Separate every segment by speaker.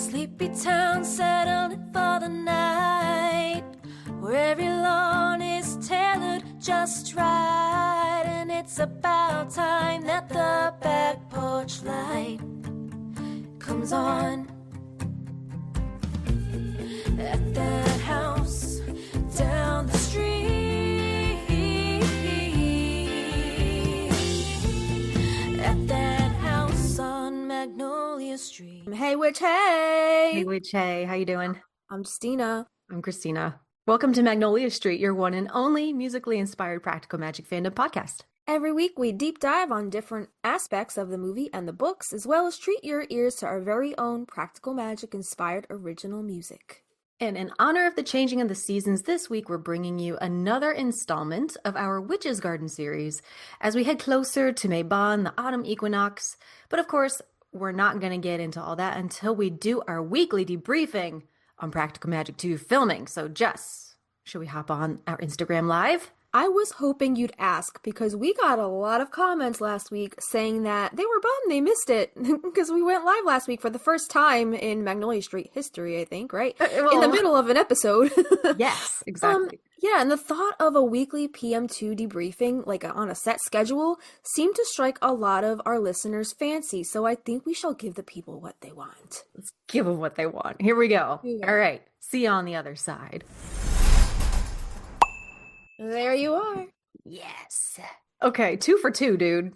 Speaker 1: Sleepy town settled for the night, where every lawn is tailored just right. And it's about time that the back porch light comes on. At that house down the street, at that house on Magnolia Street. Hey, Witch, hey!
Speaker 2: Hey, Witch, hey, how you doing?
Speaker 1: I'm Justina.
Speaker 2: I'm Christina. Welcome to Magnolia Street, your one and only musically inspired practical magic fandom podcast.
Speaker 1: Every week we deep dive on different aspects of the movie and the books, as well as treat your ears to our very own practical magic inspired original music.
Speaker 2: And in honor of the changing of the seasons this week, we're bringing you another installment of our Witch's Garden series as we head closer to Mabon, the autumn equinox. But of course, we're not going to get into all that until we do our weekly debriefing on Practical Magic 2 filming. So Jess, should we hop on our Instagram Live?
Speaker 1: I was hoping you'd ask because we got a lot of comments last week saying that they were bummed they missed it because we went live last week for the first time in Magnolia Street history, I think, right? In the middle of an episode.
Speaker 2: Yes, exactly.
Speaker 1: Yeah, and the thought of a weekly PM2 debriefing, like on a set schedule, seemed to strike a lot of our listeners' fancy, so I think we shall give the people what they want.
Speaker 2: Let's give them what they want. Here we go.
Speaker 1: Yeah.
Speaker 2: All right, see you on the other side.
Speaker 1: There you are.
Speaker 2: Yes. Okay, 2 for 2, dude.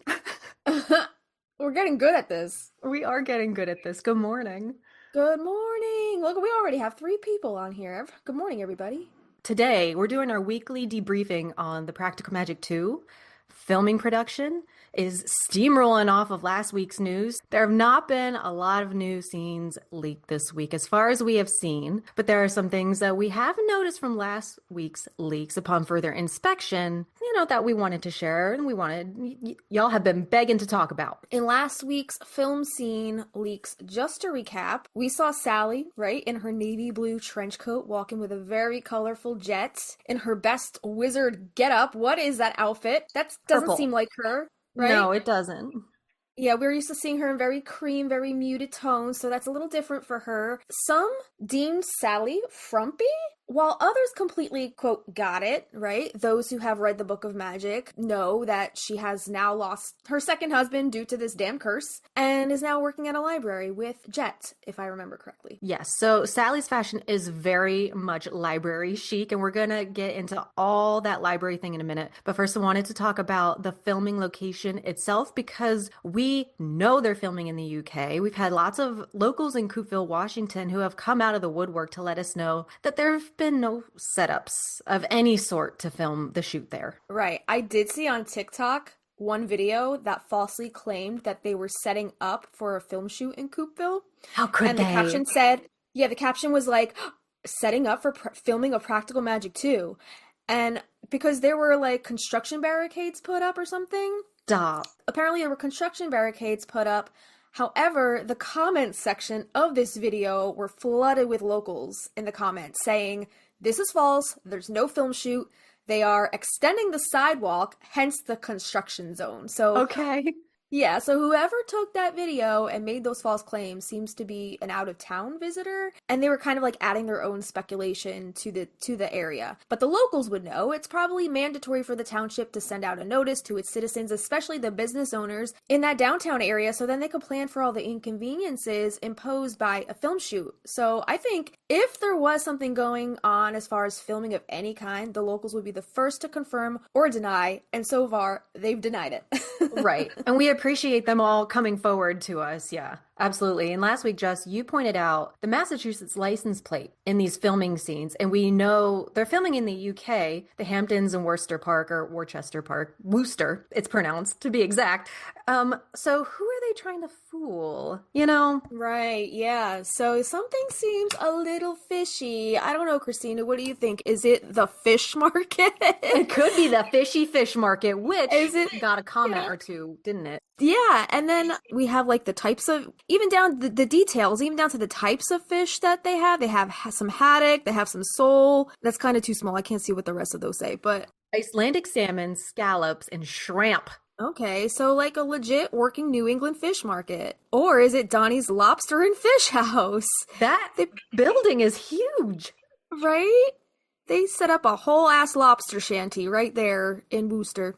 Speaker 1: We're getting good at this.
Speaker 2: We are getting good at this. Good morning.
Speaker 1: Good morning. Look, we already have 3 people on here. Good morning, everybody.
Speaker 2: Today, we're doing our weekly debriefing on the Practical Magic 2 filming production. Is steamrolling off of last week's news. There have not been a lot of new scenes leaked this week as far as we have seen, but there are some things that we have noticed from last week's leaks upon further inspection, that we wanted to share and y'all have been begging to talk about.
Speaker 1: In last week's film scene leaks, just to recap, we saw Sally, right, in her navy blue trench coat, walking with a very colorful jet, in her best wizard getup. What is that outfit? That doesn't
Speaker 2: Purple.
Speaker 1: seem like her. Right?
Speaker 2: No, it doesn't.
Speaker 1: Yeah, we're used to seeing her in very cream, very muted tones, so that's a little different for her. Some deemed Sally frumpy, while others completely, quote, got it, right? Those who have read the Book of Magic know that she has now lost her second husband due to this damn curse, and is now working at a library with Jet, if I remember correctly.
Speaker 2: Yes, so Sally's fashion is very much library chic, and we're going to get into all that library thing in a minute. But first, I wanted to talk about the filming location itself, because we know they're filming in the UK. We've had lots of locals in Coopville, Washington, who have come out of the woodwork to let us know that there have been no setups of any sort to film the shoot there.
Speaker 1: Right. I did see on TikTok one video that falsely claimed that they were setting up for a film shoot in Coopville.
Speaker 2: How could
Speaker 1: and
Speaker 2: they?
Speaker 1: The caption said, the caption was like, setting up for filming of Practical Magic 2. And because there were like construction barricades put up or something.
Speaker 2: Stop.
Speaker 1: Apparently there were construction barricades put up. However, the comments section of this video were flooded with locals in the comments saying, this is false, there's no film shoot, they are extending the sidewalk, hence the construction zone. So,
Speaker 2: okay.
Speaker 1: Yeah, so whoever took that video and made those false claims seems to be an out-of-town visitor, and they were kind of like adding their own speculation to the area. But the locals would know it's probably mandatory for the township to send out a notice to its citizens, especially the business owners in that downtown area, so then they could plan for all the inconveniences imposed by a film shoot. So I think if there was something going on as far as filming of any kind, the locals would be the first to confirm or deny, and so far, they've denied it.
Speaker 2: Right. And we appreciate them all coming forward to us. Yeah, absolutely. And last week, Jess, you pointed out the Massachusetts license plate in these filming scenes. And we know they're filming in the UK, the Hamptons and Worcester Park, or Worcester Park, Worcester, it's pronounced to be exact. So who are they trying to fool?
Speaker 1: Right, yeah. So something seems a little fishy. I don't know, Christina, what do you think? Is it the fish market?
Speaker 2: It could be the fishy fish market, which got a comment or two, didn't it?
Speaker 1: Yeah, and then we have like the types of, even down the details, even down to the types of fish that they have. They have some haddock, they have some sole. That's kind of too small. I can't see what the rest of those say, but
Speaker 2: Icelandic salmon, scallops, and shrimp.
Speaker 1: Okay, so like a legit working New England fish market. Or is it Donnie's Lobster and Fish House?
Speaker 2: That
Speaker 1: They,
Speaker 2: building is huge.
Speaker 1: right? They set up a whole ass lobster shanty right there in Wooster.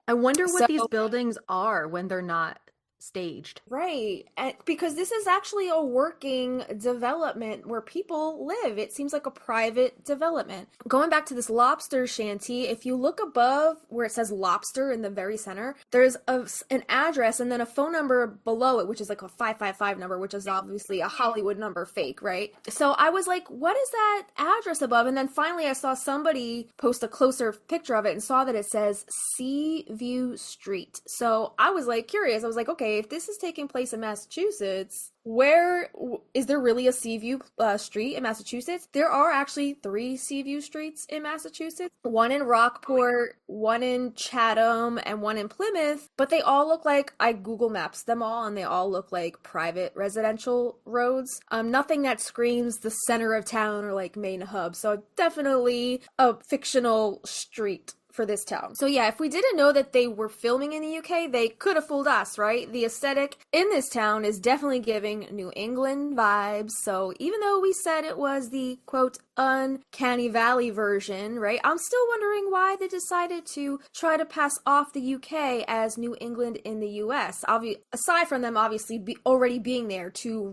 Speaker 2: I wonder what
Speaker 1: So
Speaker 2: these buildings are when they're not staged.
Speaker 1: right. And because this is actually a working development where people live. It seems like a private development. Going back to this lobster shanty, if you look above where it says lobster in the very center, there's an address and then a phone number below it, which is like a 555 number, which is obviously a Hollywood number fake, right? So I was like, what is that address above? And then finally I saw somebody post a closer picture of it and saw that it says Seaview Street. So I was like curious. I was like, okay, if this is taking place in Massachusetts, where is there really a Seaview street in Massachusetts? There are actually 3 Seaview streets in Massachusetts. One in Rockport, one in Chatham, and one in Plymouth. But they all look like, I Google Maps them all, and they all look like private residential roads. Nothing that screams the center of town or like main hub. So definitely a fictional street for this town. So yeah, if we didn't know that they were filming in the UK, they could have fooled us, right? The aesthetic in this town is definitely giving New England vibes. So even though we said it was the quote uncanny valley version, right? I'm still wondering why they decided to try to pass off the UK as New England in the US. Aside from them obviously already being there to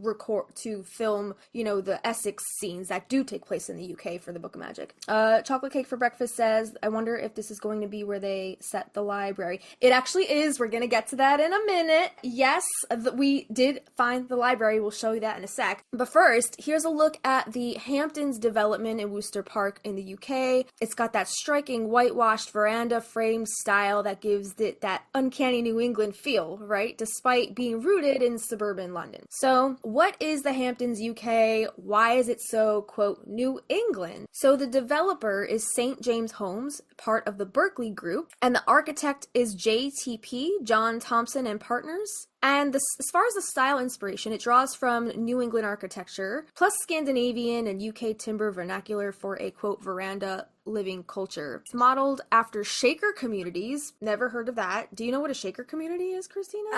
Speaker 1: film, the Essex scenes that do take place in the UK for the Book of Magic. Chocolate Cake for Breakfast says, I wonder if this is going to be where they set the library. It actually is. We're going to get to that in a minute. Yes, we did find the library. We'll show you that in a sec. But first, here's a look at the Hamptons development in Worcester Park in the UK. It's got that striking whitewashed veranda frame style that gives it that uncanny New England feel, right? Despite being rooted in suburban London. So, what is the Hamptons UK? Why is it so, quote, New England? So, the developer is St. James Homes, part of the Berkeley Group, and the architect is JTP, John Thompson and Partners. And as far as the style inspiration, it draws from New England architecture, plus Scandinavian and UK timber vernacular for a, quote, veranda living culture. It's modeled after Shaker communities. Never heard of that. Do you know what a Shaker community is, Christina?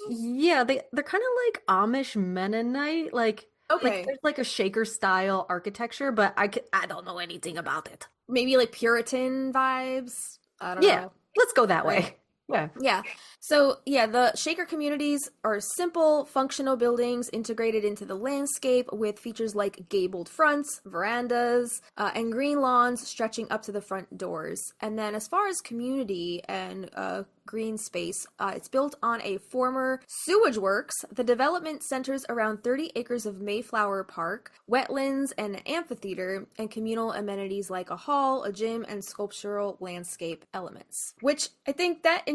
Speaker 2: Yeah, they're kind of like Amish Mennonite, like
Speaker 1: Okay.
Speaker 2: there's like a Shaker style architecture, but I don't know anything about it.
Speaker 1: Maybe like Puritan vibes. I don't
Speaker 2: Yeah,
Speaker 1: know.
Speaker 2: let's go that
Speaker 1: Right.
Speaker 2: way. Yeah.
Speaker 1: Yeah. So, yeah, the Shaker communities are simple, functional buildings integrated into the landscape with features like gabled fronts, verandas, and green lawns stretching up to the front doors. And then, as far as community and green space, it's built on a former sewage works. The development centers around 30 acres of Mayflower Park, wetlands, and an amphitheater, and communal amenities like a hall, a gym, and sculptural landscape elements. Which I think that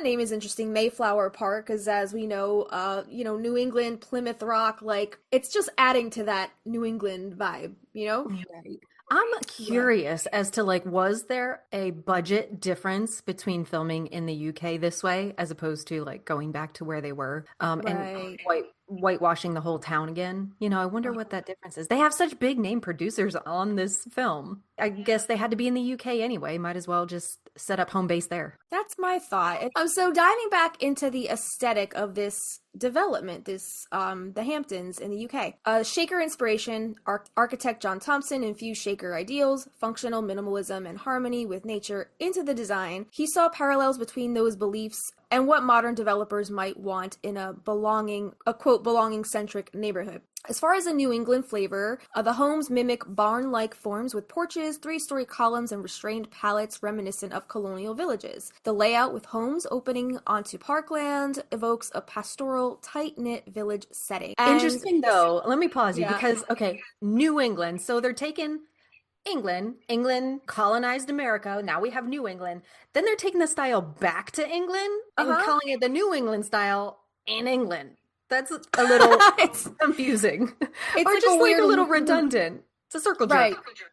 Speaker 1: name is interesting, Mayflower Park, because as we know, New England, Plymouth Rock, like it's just adding to that New England vibe, you know?
Speaker 2: Right. I'm
Speaker 1: Yeah.
Speaker 2: curious as to like, was there a budget difference between filming in the UK this way as opposed to like going back to where they were, and
Speaker 1: Right.
Speaker 2: whitewashing the whole town again? I wonder what that difference is. They have such big name producers on this film. I guess they had to be in the UK anyway. Might as well just set up home base there.
Speaker 1: That's my thought. So diving back into the aesthetic of this development, the Hamptons in the UK. Shaker inspiration, architect John Thompson infused Shaker ideals, functional minimalism and harmony with nature into the design. He saw parallels between those beliefs and what modern developers might want in a quote, belonging centric neighborhood. As far as a New England flavor, the homes mimic barn-like forms with porches, 3-story columns, and restrained pallets reminiscent of colonial villages. The layout with homes opening onto parkland evokes a pastoral, tight-knit village setting. And
Speaker 2: Interesting though. Let me pause you
Speaker 1: yeah,
Speaker 2: because, okay, New England. So they're taking England colonized America. Now we have New England. Then they're taking the style back to England and
Speaker 1: uh-huh.
Speaker 2: calling it the New England style in England. That's a little
Speaker 1: it's
Speaker 2: confusing.
Speaker 1: it's
Speaker 2: Or
Speaker 1: like
Speaker 2: just
Speaker 1: a
Speaker 2: like
Speaker 1: weird
Speaker 2: a little redundant. It's a circle
Speaker 1: right.
Speaker 2: jerk.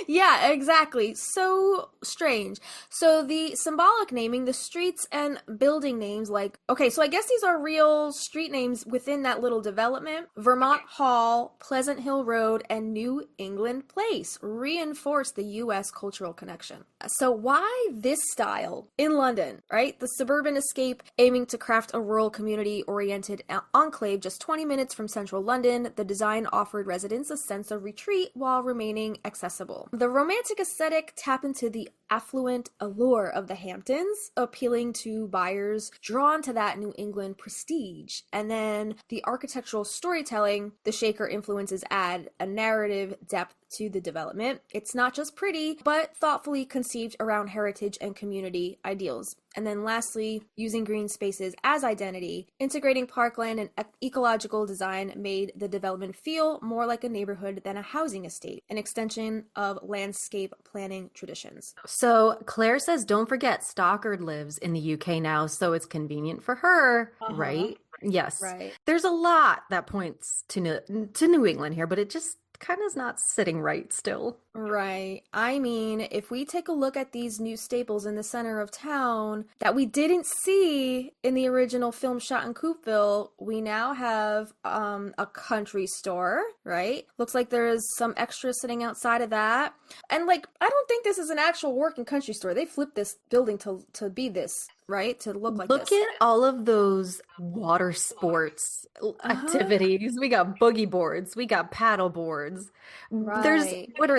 Speaker 1: Yeah, exactly. So strange. So the symbolic naming, the streets and building names, like, okay, so I guess these are real street names within that little development. Vermont Hall, Pleasant Hill Road, and New England Place reinforce the U.S. cultural connection. So why this style in London, right? The suburban escape aiming to craft a rural community-oriented enclave just 20 minutes from central London, the design offered residents a sense of retreat while remaining accessible. The romantic aesthetic tapped into the affluent allure of the Hamptons, appealing to buyers drawn to that New England prestige. And then the architectural storytelling, the Shaker influences add a narrative depth to the development. It's not just pretty, but thoughtfully conceived around heritage and community ideals. And then lastly, using green spaces as identity, integrating parkland and ecological design made the development feel more like a neighborhood than a housing estate, an extension of landscape planning traditions.
Speaker 2: So Claire says, don't forget Stockard lives in the UK now, so it's convenient for her,
Speaker 1: Uh-huh.
Speaker 2: right? Yes.
Speaker 1: Right.
Speaker 2: There's a lot that points to New England here, but it just kind of is not sitting right still.
Speaker 1: Right. I mean, if we take a look at these new staples in the center of town that we didn't see in the original film shot in Coopville, we now have a country store, right? Looks like there's some extras sitting outside of that. And like, I don't think this is an actual working country store. They flipped this building to be this, right? To look like
Speaker 2: Look
Speaker 1: this.
Speaker 2: at all of those water sports
Speaker 1: Uh-huh.
Speaker 2: activities. We got boogie boards, we got paddle boards. There's
Speaker 1: Right.
Speaker 2: what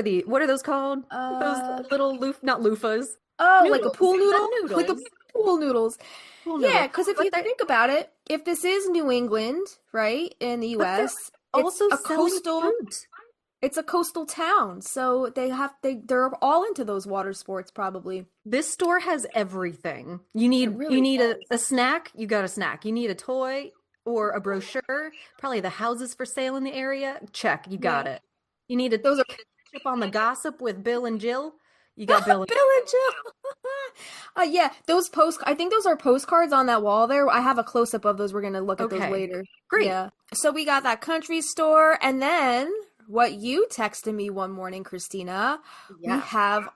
Speaker 2: are those called? Those
Speaker 1: Uh
Speaker 2: little not loofahs.
Speaker 1: oh, like a
Speaker 2: Noodles.
Speaker 1: pool
Speaker 2: The
Speaker 1: noodle? Like a
Speaker 2: noodles.
Speaker 1: pool noodles.
Speaker 2: Pool
Speaker 1: Yeah,
Speaker 2: noodles.
Speaker 1: because if
Speaker 2: But
Speaker 1: you
Speaker 2: they
Speaker 1: think about it, if this is New England, right, in the
Speaker 2: but they're
Speaker 1: US, it's
Speaker 2: also
Speaker 1: a
Speaker 2: selling
Speaker 1: coastal
Speaker 2: fruit.
Speaker 1: it's a coastal town. So they're all into those water sports probably.
Speaker 2: This store has everything.
Speaker 1: It
Speaker 2: You
Speaker 1: really
Speaker 2: need
Speaker 1: does.
Speaker 2: a snack, you got a snack. You need a toy or a brochure, probably the houses for sale in the area. Check, you got
Speaker 1: Yeah.
Speaker 2: it. You need to
Speaker 1: Those are
Speaker 2: catch up on the gossip with Bill and Jill. You got Bill and
Speaker 1: Bill and Jill. Yeah, those post I think those are postcards on that wall there. I have a close up of those. We're gonna look at those
Speaker 2: Okay,
Speaker 1: later.
Speaker 2: great.
Speaker 1: Yeah. So we got that country store, and then what you texted me one morning, Christina, we
Speaker 2: Yeah.
Speaker 1: have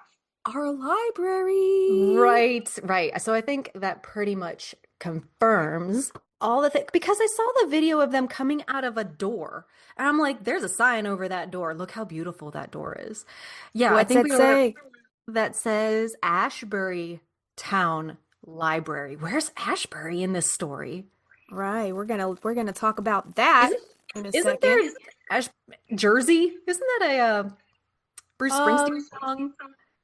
Speaker 1: our library.
Speaker 2: Right, right. So I think that pretty much confirms all the things because I saw the video of them coming out of a door. And I'm like, there's a sign over that door. Look how beautiful that door is. Yeah, I
Speaker 1: What's
Speaker 2: think
Speaker 1: that
Speaker 2: we were
Speaker 1: say?
Speaker 2: that says Ashbury Town Library. Where's Ashbury in this story?
Speaker 1: Right, we're gonna talk about that
Speaker 2: Isn't
Speaker 1: in a
Speaker 2: isn't
Speaker 1: second.
Speaker 2: there Ash Jersey? Isn't that a Bruce Springsteen
Speaker 1: Um,
Speaker 2: song?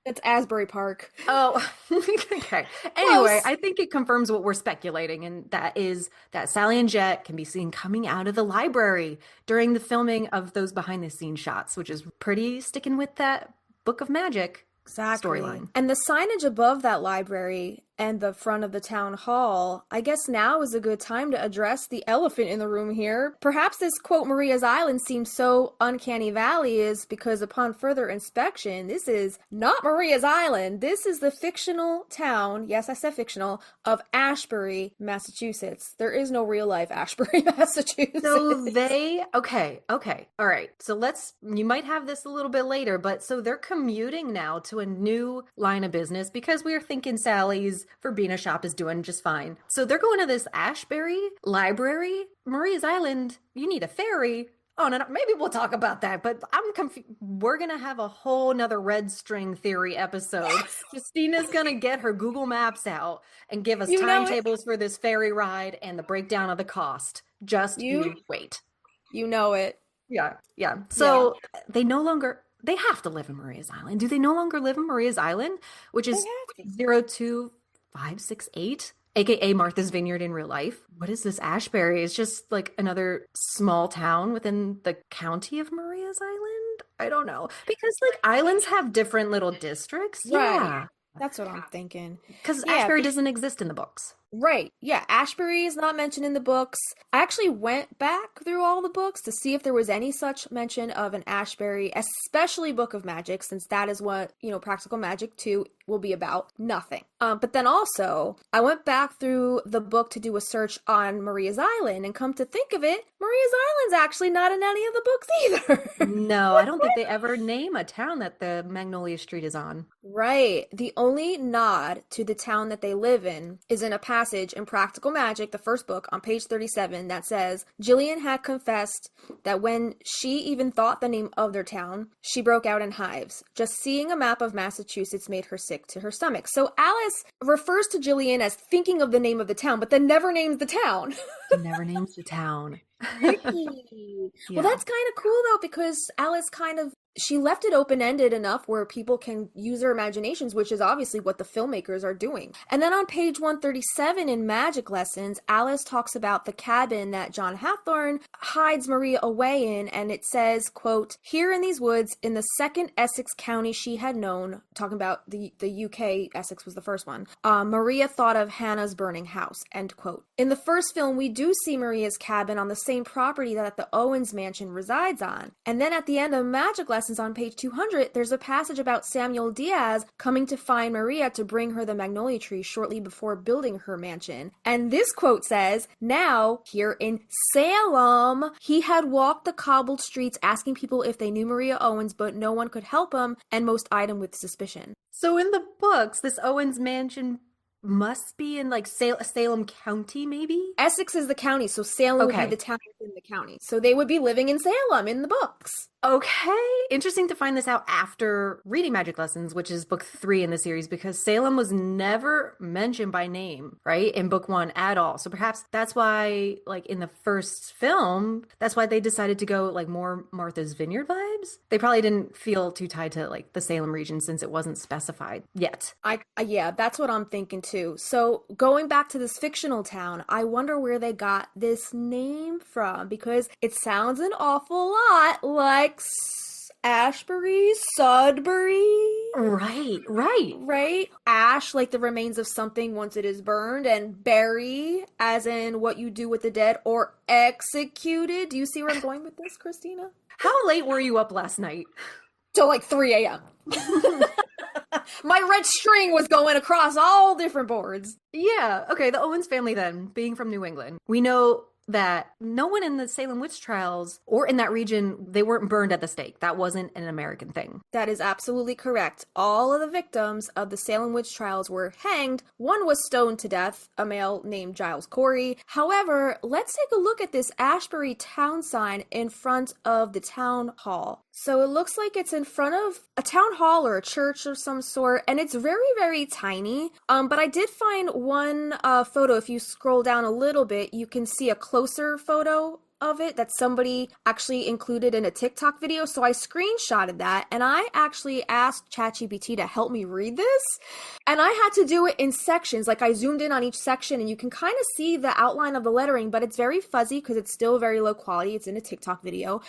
Speaker 1: it's Asbury Park.
Speaker 2: Oh, okay. Anyway,
Speaker 1: Close.
Speaker 2: I think it confirms what we're speculating, and that is that Sally and Jet can be seen coming out of the library during the filming of those behind the scenes shots, which is pretty sticking with that Book of Magic
Speaker 1: Exactly.
Speaker 2: storyline.
Speaker 1: And the signage above that library and the front of the town hall, I guess now is a good time to address the elephant in the room here. Perhaps this quote, Maria's Island, seems so uncanny valley is because upon further inspection, this is not Maria's Island. This is the fictional town, yes, I said fictional, of Ashbury, Massachusetts. There is no real life Ashbury,
Speaker 2: So
Speaker 1: Massachusetts.
Speaker 2: okay, all right. So you might have this a little bit later, but so they're commuting now to a new line of business because we are thinking Sally's Verbena shop is doing just fine. So they're going to this Ashbury library. Maria's Island, you need a ferry. Oh, no, no, maybe we'll talk about that, but I'm confused. We're going to have a whole nother red string theory episode. Christina's going to get her Google Maps out and give us
Speaker 1: You know it.
Speaker 2: timetables for this ferry ride and the breakdown of the cost. Just
Speaker 1: You
Speaker 2: you wait.
Speaker 1: you know it.
Speaker 2: Yeah, yeah.
Speaker 1: Yeah.
Speaker 2: So they have to live in Maria's Island. Do they no longer live in Maria's Island, which
Speaker 1: They
Speaker 2: is
Speaker 1: have to.
Speaker 2: 02568, aka Martha's Vineyard in real life? What is this Ashbury? It's just like another small town within the county of Maria's Island? I don't know. Because like islands have different little districts.
Speaker 1: Right.
Speaker 2: Yeah.
Speaker 1: That's what I'm thinking.
Speaker 2: Because
Speaker 1: Yeah,
Speaker 2: Ashbury doesn't exist in the books.
Speaker 1: right. Yeah, Ashbury is not mentioned in the books. I actually went back through all the books to see if there was any such mention of an Ashbury, especially Book of Magic, since that is what, Practical Magic 2 will be about? Nothing. But then also, I went back through the book to do a search on Maria's Island, and come to think of it, Maria's Island's actually not in any of the books either.
Speaker 2: No, I don't think they ever name a town that the Magnolia Street is on.
Speaker 1: Right. The only nod to the town that they live in is in a passage in Practical Magic, the first book, on page 37, that says, Jillian had confessed that when she even thought the name of their town, she broke out in hives. Just seeing a map of Massachusetts made her sick to her stomach. So Alice refers to Jillian as thinking of the name of the town, but then never names the town.
Speaker 2: She never names the town.
Speaker 1: Tricky.
Speaker 2: Yeah.
Speaker 1: Well, that's kind of cool though, because Alice she left it open-ended enough where people can use their imaginations, which is obviously what the filmmakers are doing. And then on page 137 in Magic Lessons, Alice talks about the cabin that John Hathorne hides Maria away in, and it says, quote, here in these woods, in the second Essex county she had known, talking about the UK, Essex was the first one, Maria thought of Hannah's burning house, end quote. In the first film, we do see Maria's cabin on the same property that the Owens mansion resides on. And then at the end of Magic Lessons, on page 200, there's a passage about Samuel Diaz coming to find Maria to bring her the magnolia tree shortly before building her mansion. And this quote says, now, here in Salem, he had walked the cobbled streets asking people if they knew Maria Owens, but no one could help him, and most eyed him with suspicion.
Speaker 2: So in the books, this Owens mansion must be in like Salem County, maybe?
Speaker 1: Essex is the county, so Salem would be the town within the county. So they would be living in Salem in the books.
Speaker 2: Okay. Interesting to find this out after reading Magic Lessons, which is book 3 in the series, because Salem was never mentioned by name, right? In book 1 at all. So perhaps that's why, like in the first film, that's why they decided to go like more Martha's Vineyard vibes. They probably didn't feel too tied to like the Salem region since it wasn't specified yet.
Speaker 1: Yeah, that's what I'm thinking too. So going back to this fictional town, I wonder where they got this name from, because it sounds an awful lot like Ashbury, Sudbury. Right? Ash, like the remains of something once it is burned, and bury, as in what you do with the dead, or executed. Do you see where I'm going with this, Christina?
Speaker 2: How late were you up last night?
Speaker 1: Till like 3 a.m. My red string was going across all different boards.
Speaker 2: Yeah. Okay. The Owens family, then, being from New England, we know that no one in the Salem witch trials or in that region, they weren't burned at the stake. That wasn't an American thing.
Speaker 1: That is absolutely correct. All of the victims of the Salem witch trials were hanged. One was stoned to death, a male named Giles Corey. However, let's take a look at this Ashbury town sign in front of the town hall. So it looks like it's in front of a town hall or a church of some sort, and it's very, very tiny. But I did find one photo. If you scroll down a little bit, you can see a closer photo of it that somebody actually included in a TikTok video. So I screenshotted that, and I actually asked ChatGPT to help me read this. And I had to do it in sections. Like I zoomed in on each section, and you can kind of see the outline of the lettering, but it's very fuzzy because it's still very low quality. It's in a TikTok video.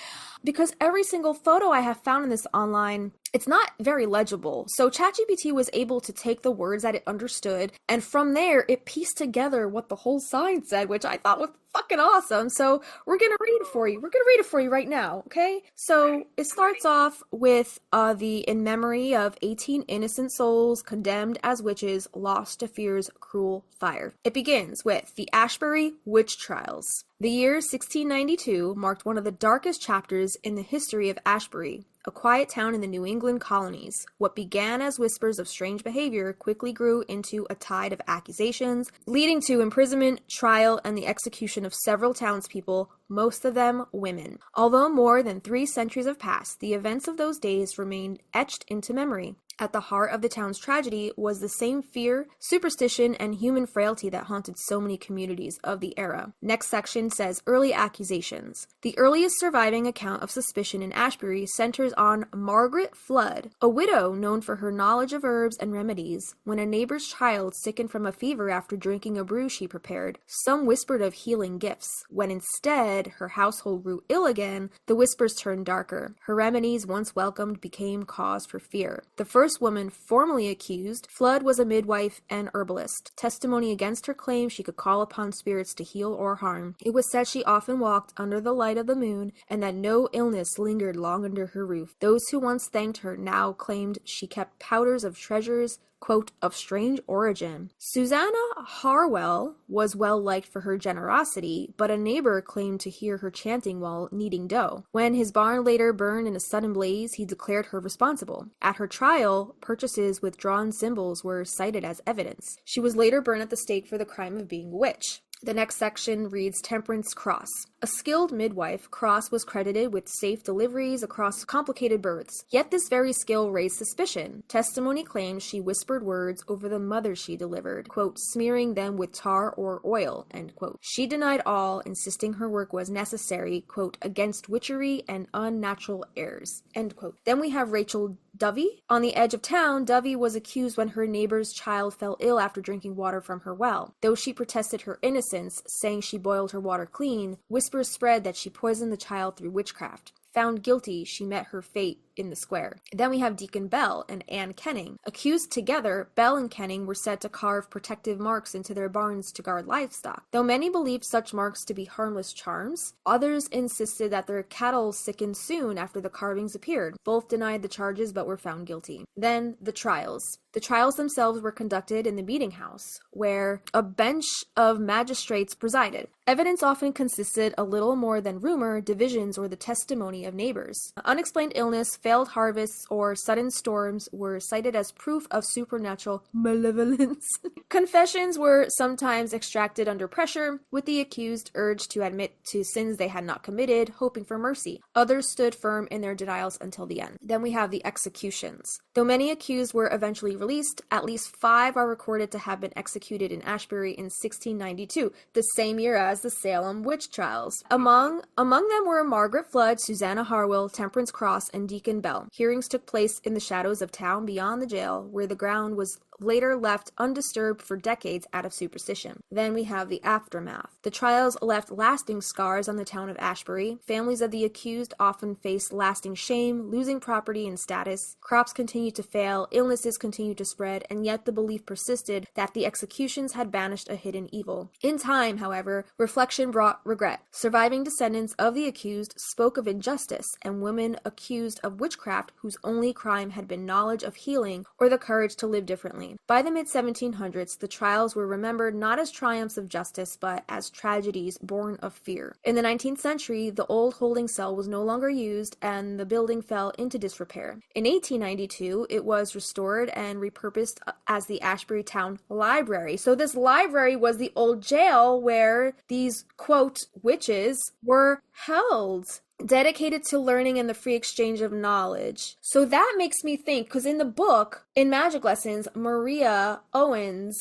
Speaker 1: Because every single photo I have found in this online, it's not very legible. So ChatGPT was able to take the words that it understood, and from there, it pieced together what the whole sign said, which I thought was fucking awesome. So we're gonna read it for you. We're gonna read it for you right now, okay? So it starts off with the in memory of 18 innocent souls condemned as witches, lost to fear's cruel fire. It begins with the Ashbury Witch Trials. The year 1692 marked one of the darkest chapters in the history of Ashbury, a quiet town in the New England colonies. What began as whispers of strange behavior quickly grew into a tide of accusations, leading to imprisonment, trial, and the execution of several townspeople, most of them women. Although more than 3 centuries have passed, the events of those days remained etched into memory. At the heart of the town's tragedy was the same fear, superstition, and human frailty that haunted so many communities of the era. Next section says early accusations. The earliest surviving account of suspicion in Ashbury centers on Margaret Flood, a widow known for her knowledge of herbs and remedies. When a neighbor's child sickened from a fever after drinking a brew she prepared, some whispered of healing gifts. When instead her household grew ill again, the whispers turned darker. Her remedies, once welcomed, became cause for fear. The first woman formally accused, Flood was a midwife and herbalist. Testimony against her claim she could call upon spirits to heal or harm. It was said she often walked under the light of the moon, and that no illness lingered long under her roof. Those who once thanked her now claimed she kept powders of treasures, quote, of strange origin. Susanna Harwell was well liked for her generosity, but a neighbor claimed to hear her chanting while kneading dough. When his barn later burned in a sudden blaze, he declared her responsible. At her trial, purchases with drawn symbols were cited as evidence. She was later burned at the stake for the crime of being a witch. The next section reads Temperance Cross. A skilled midwife, Cross was credited with safe deliveries across complicated births. Yet this very skill raised suspicion. Testimony claims she whispered words over the mothers she delivered, quote, smearing them with tar or oil, end quote. She denied all, insisting her work was necessary, quote, against witchery and unnatural airs, end quote. Then we have Rachel Dovey. On the edge of town, Dovey was accused when her neighbor's child fell ill after drinking water from her well. Though she protested her innocence, saying she boiled her water clean, whispers spread that she poisoned the child through witchcraft. Found guilty, she met her fate in the square. Then we have Deacon Bell and Anne Kenning. Accused together, Bell and Kenning were said to carve protective marks into their barns to guard livestock. Though many believed such marks to be harmless charms, others insisted that their cattle sickened soon after the carvings appeared. Both denied the charges but were found guilty. Then the trials. The trials themselves were conducted in the meeting house, where a bench of magistrates presided. Evidence often consisted a little more than rumor, divisions, or the testimony of neighbors. Unexplained illness, failed harvests, or sudden storms were cited as proof of supernatural malevolence. Confessions were sometimes extracted under pressure, with the accused urged to admit to sins they had not committed, hoping for mercy. Others stood firm in their denials until the end. Then we have the executions. Though many accused were eventually released, at least 5 are recorded to have been executed in Ashbury in 1692, the same year as the Salem witch trials. Among them were Margaret Flood, Susanna Harwell, Temperance Cross, and Deacon Bell. Hearings took place in the shadows of town beyond the jail, where the ground was later left undisturbed for decades out of superstition. Then we have the aftermath. The trials left lasting scars on the town of Ashbury. Families of the accused often faced lasting shame, losing property and status. Crops continued to fail, illnesses continued to spread, and yet the belief persisted that the executions had banished a hidden evil. In time, however, reflection brought regret. Surviving descendants of the accused spoke of injustice, and women accused of witchcraft whose only crime had been knowledge of healing or the courage to live differently. By the mid-1700s, the trials were remembered not as triumphs of justice, but as tragedies born of fear. In the 19th century, the old holding cell was no longer used, and the building fell into disrepair. In 1892, it was restored and repurposed as the Ashbury Town Library. So this library was the old jail where these, quote, witches were held, dedicated to learning and the free exchange of knowledge. So that makes me think, because in the book, in Magic Lessons, Maria Owens,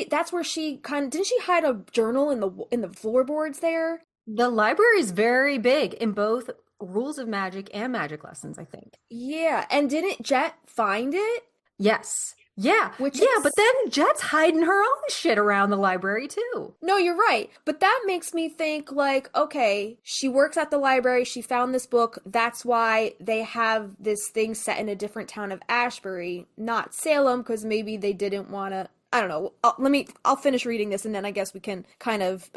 Speaker 1: that's where she kind of, didn't she hide a journal in the floorboards there?
Speaker 2: The library is very big in both Rules of Magic and Magic Lessons, I think.
Speaker 1: Yeah, and didn't Jet find it?
Speaker 2: Yes. Yeah. But then Jet's hiding her own shit around the library too.
Speaker 1: No, you're right. But that makes me think like, okay, she works at the library, she found this book, that's why they have this thing set in a different town of Ashbury, not Salem, because maybe they didn't want to, I don't know. I'll finish reading this and then I guess we can kind of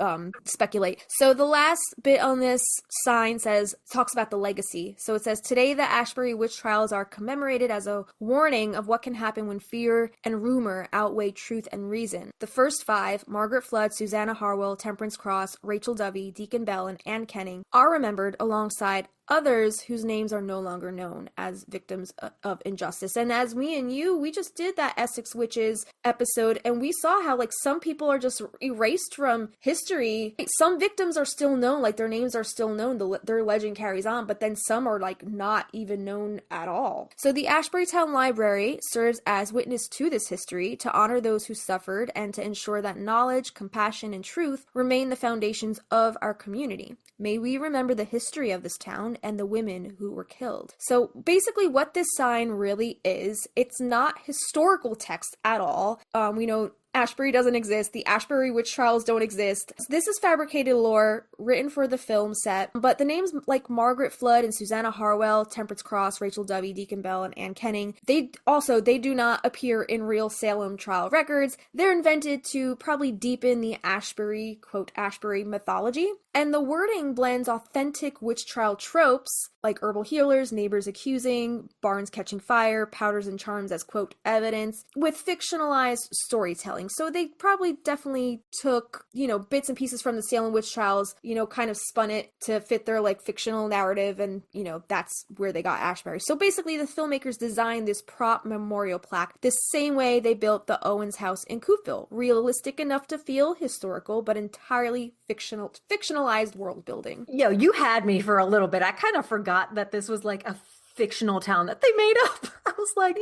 Speaker 1: speculate. So the last bit on this sign talks about the legacy. So it says, today the Ashbury witch trials are commemorated as a warning of what can happen when fear and rumor outweigh truth and reason. The first 5, Margaret Flood, Susanna Harwell, Temperance Cross, Rachel Dovey, Deacon Bell, and Anne Kenning, are remembered alongside others whose names are no longer known as victims of injustice. And as me and you, we just did that Essex Witches episode, and we saw how like some people are just erased from history. Some victims are still known, like their names are still known, their legend carries on, but then some are like not even known at all. So the Ashbury Town Library serves as witness to this history, to honor those who suffered, and to ensure that knowledge, compassion, and truth remain the foundations of our community. May we remember the history of this town and the women who were killed. So basically what this sign really is, it's not historical text at all. We know Ashbury doesn't exist. The Ashbury witch trials don't exist. This is fabricated lore written for the film set, but the names like Margaret Flood and Susanna Harwell, Temperance Cross, Rachel Dovey, Deacon Bell, and Anne Kenning, they do not appear in real Salem trial records. They're invented to probably deepen the Ashbury, quote, Ashbury mythology. And the wording blends authentic witch trial tropes like herbal healers, neighbors accusing, barns catching fire, powders and charms as, quote, evidence, with fictionalized storytelling. So they probably definitely took, bits and pieces from the Salem witch trials, kind of spun it to fit their like fictional narrative, and, that's where they got Ashbury. So basically the filmmakers designed this prop memorial plaque the same way they built the Owens house in Coopville. Realistic enough to feel historical, but entirely fictionalized world building.
Speaker 2: Yo, you had me for a little bit. I kind of forgot that this was like a fictional town that they made up. I was like,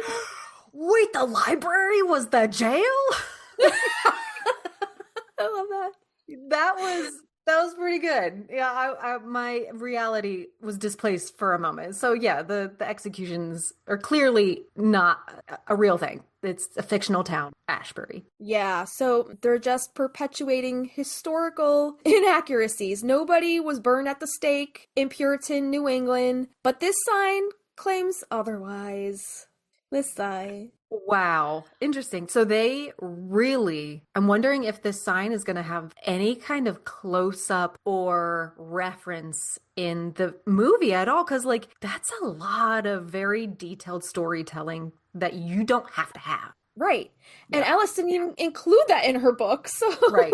Speaker 2: wait, the library was the jail?
Speaker 1: I love that.
Speaker 2: That was pretty good. Yeah, my reality was displaced for a moment. So yeah, the executions are clearly not a real thing. It's a fictional town, Ashbury.
Speaker 1: Yeah, so they're just perpetuating historical inaccuracies. Nobody was burned at the stake in Puritan New England, but this sign claims otherwise. This sign.
Speaker 2: Wow. Interesting. So I'm wondering if this sign is going to have any kind of close up or reference in the movie at all. Because, like, that's a lot of very detailed storytelling that you don't have to have.
Speaker 1: Right. And
Speaker 2: Yeah.
Speaker 1: Alice didn't even include that in her book. So
Speaker 2: Right.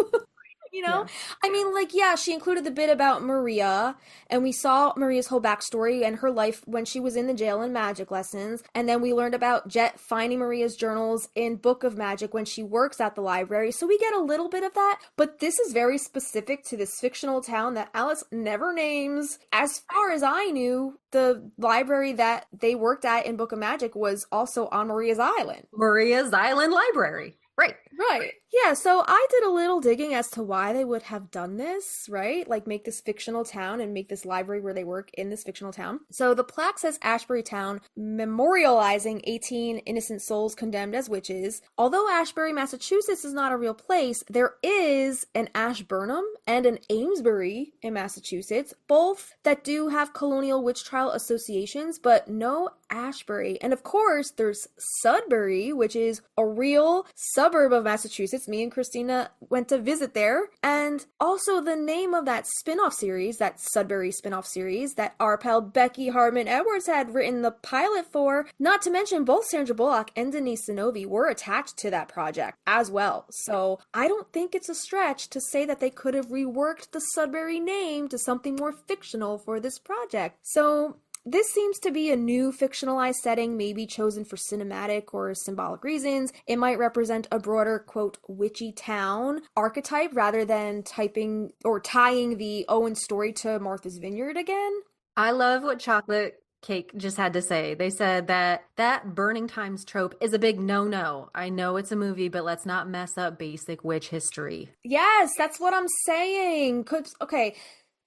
Speaker 1: Yeah. I mean, like, yeah, she included the bit about Maria, and we saw Maria's whole backstory and her life when she was in the jail in magic lessons. And then we learned about Jet finding Maria's journals in Book of Magic when she works at the library. So we get a little bit of that, but this is very specific to this fictional town that Alice never names. As far as I knew, the library that they worked at in Book of Magic was also on Maria's Island.
Speaker 2: Maria's Island Library. Right.
Speaker 1: Right. Yeah, so I did a little digging as to why they would have done this, right? Like make this fictional town and make this library where they work in this fictional town. So the plaque says Ashbury Town, memorializing 18 innocent souls condemned as witches. Although Ashbury, Massachusetts is not a real place, there is an Ashburnham and an Amesbury in Massachusetts, both that do have colonial witch trial associations, but no Ashbury. And of course, there's Sudbury, which is a real suburb of Massachusetts. Me and Christina went to visit there. And also the name of that spin-off series, that Sudbury spin-off series that our pal Becky Hartman Edwards had written the pilot for, not to mention both Sandra Bullock and Denise Zinovi were attached to that project as well. So I don't think it's a stretch to say that they could have reworked the Sudbury name to something more fictional for this project. So this seems to be a new fictionalized setting, maybe chosen for cinematic or symbolic reasons. It might represent a broader, quote, witchy town archetype rather than tying the Owen story to Martha's Vineyard again.
Speaker 2: I love what Chocolate Cake just had to say. They said that burning times trope is a big no-no. I know it's a movie, but let's not mess up basic witch history.
Speaker 1: Yes, that's what I'm saying. Okay,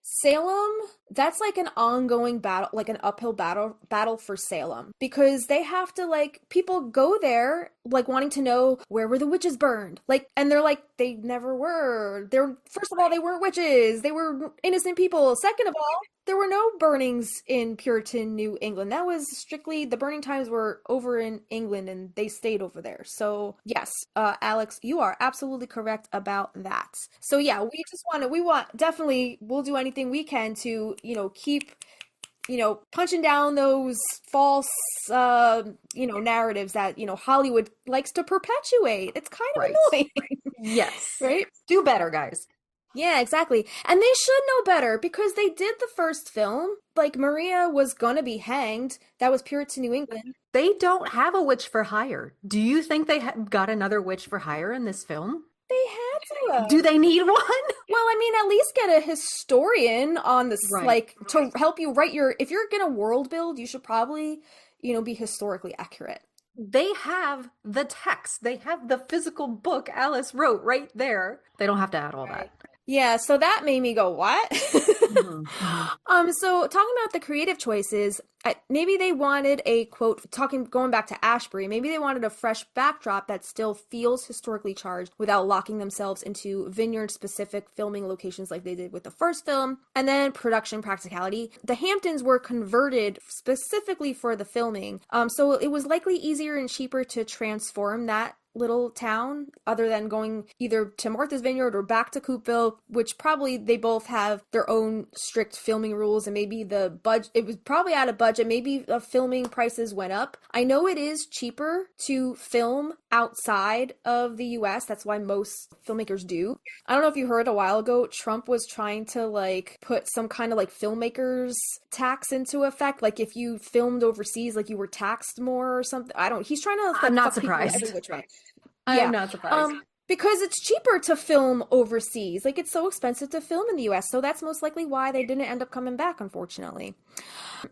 Speaker 1: Salem, that's like an ongoing battle, like an uphill battle for Salem, because they have to, like, people go there like wanting to know where were the witches burned, like, and they're like, they never were. First of all, they weren't witches, they were innocent people. Second of all, there were no burnings in Puritan New England. That was strictly, the burning times were over in England and they stayed over there. So yes, Alex, you are absolutely correct about that. So yeah, we'll do anything we can to, keep, punching down those false, narratives that, Hollywood likes to perpetuate. It's kind of annoying.
Speaker 2: Yes.
Speaker 1: Right?
Speaker 2: Do better, guys.
Speaker 1: Yeah, exactly. And they should know better because they did the first film. Like, Maria was gonna be hanged. That was Puritan New England.
Speaker 2: They don't have a witch for hire. Do you think they got another witch for hire in this film?
Speaker 1: They had to have.
Speaker 2: Do they need one?
Speaker 1: Well, I mean, at least get a historian on this, to help you write if you're gonna world build, you should probably, be historically accurate.
Speaker 2: They have the text. They have the physical book Alice wrote right there. They don't have to add all that.
Speaker 1: Yeah, so that made me go, what?
Speaker 2: Hmm.
Speaker 1: So talking about the creative choices, maybe they wanted a quote, going back to Ashbury, maybe they wanted a fresh backdrop that still feels historically charged without locking themselves into vineyard specific filming locations like they did with the first film. And then production practicality. The Hamptons were converted specifically for the filming. So it was likely easier and cheaper to transform that little town other than going either to Martha's Vineyard or back to Coopville, which probably they both have their own strict filming rules, and maybe the budget, it was probably out of budget, maybe the filming prices went up. I know it is cheaper to film outside of the US. That's why most filmmakers do. I don't know if you heard a while ago, Trump was trying to like put some kind of like filmmakers tax into effect. Like if you filmed overseas, like you were taxed more or something. I don't, he's trying to like
Speaker 2: I'm not
Speaker 1: fuck people every
Speaker 2: surprised.
Speaker 1: which way.
Speaker 2: I am
Speaker 1: Yeah.
Speaker 2: not surprised.
Speaker 1: Because it's cheaper to film overseas. Like it's so expensive to film in the US. So that's most likely why they didn't end up coming back, unfortunately.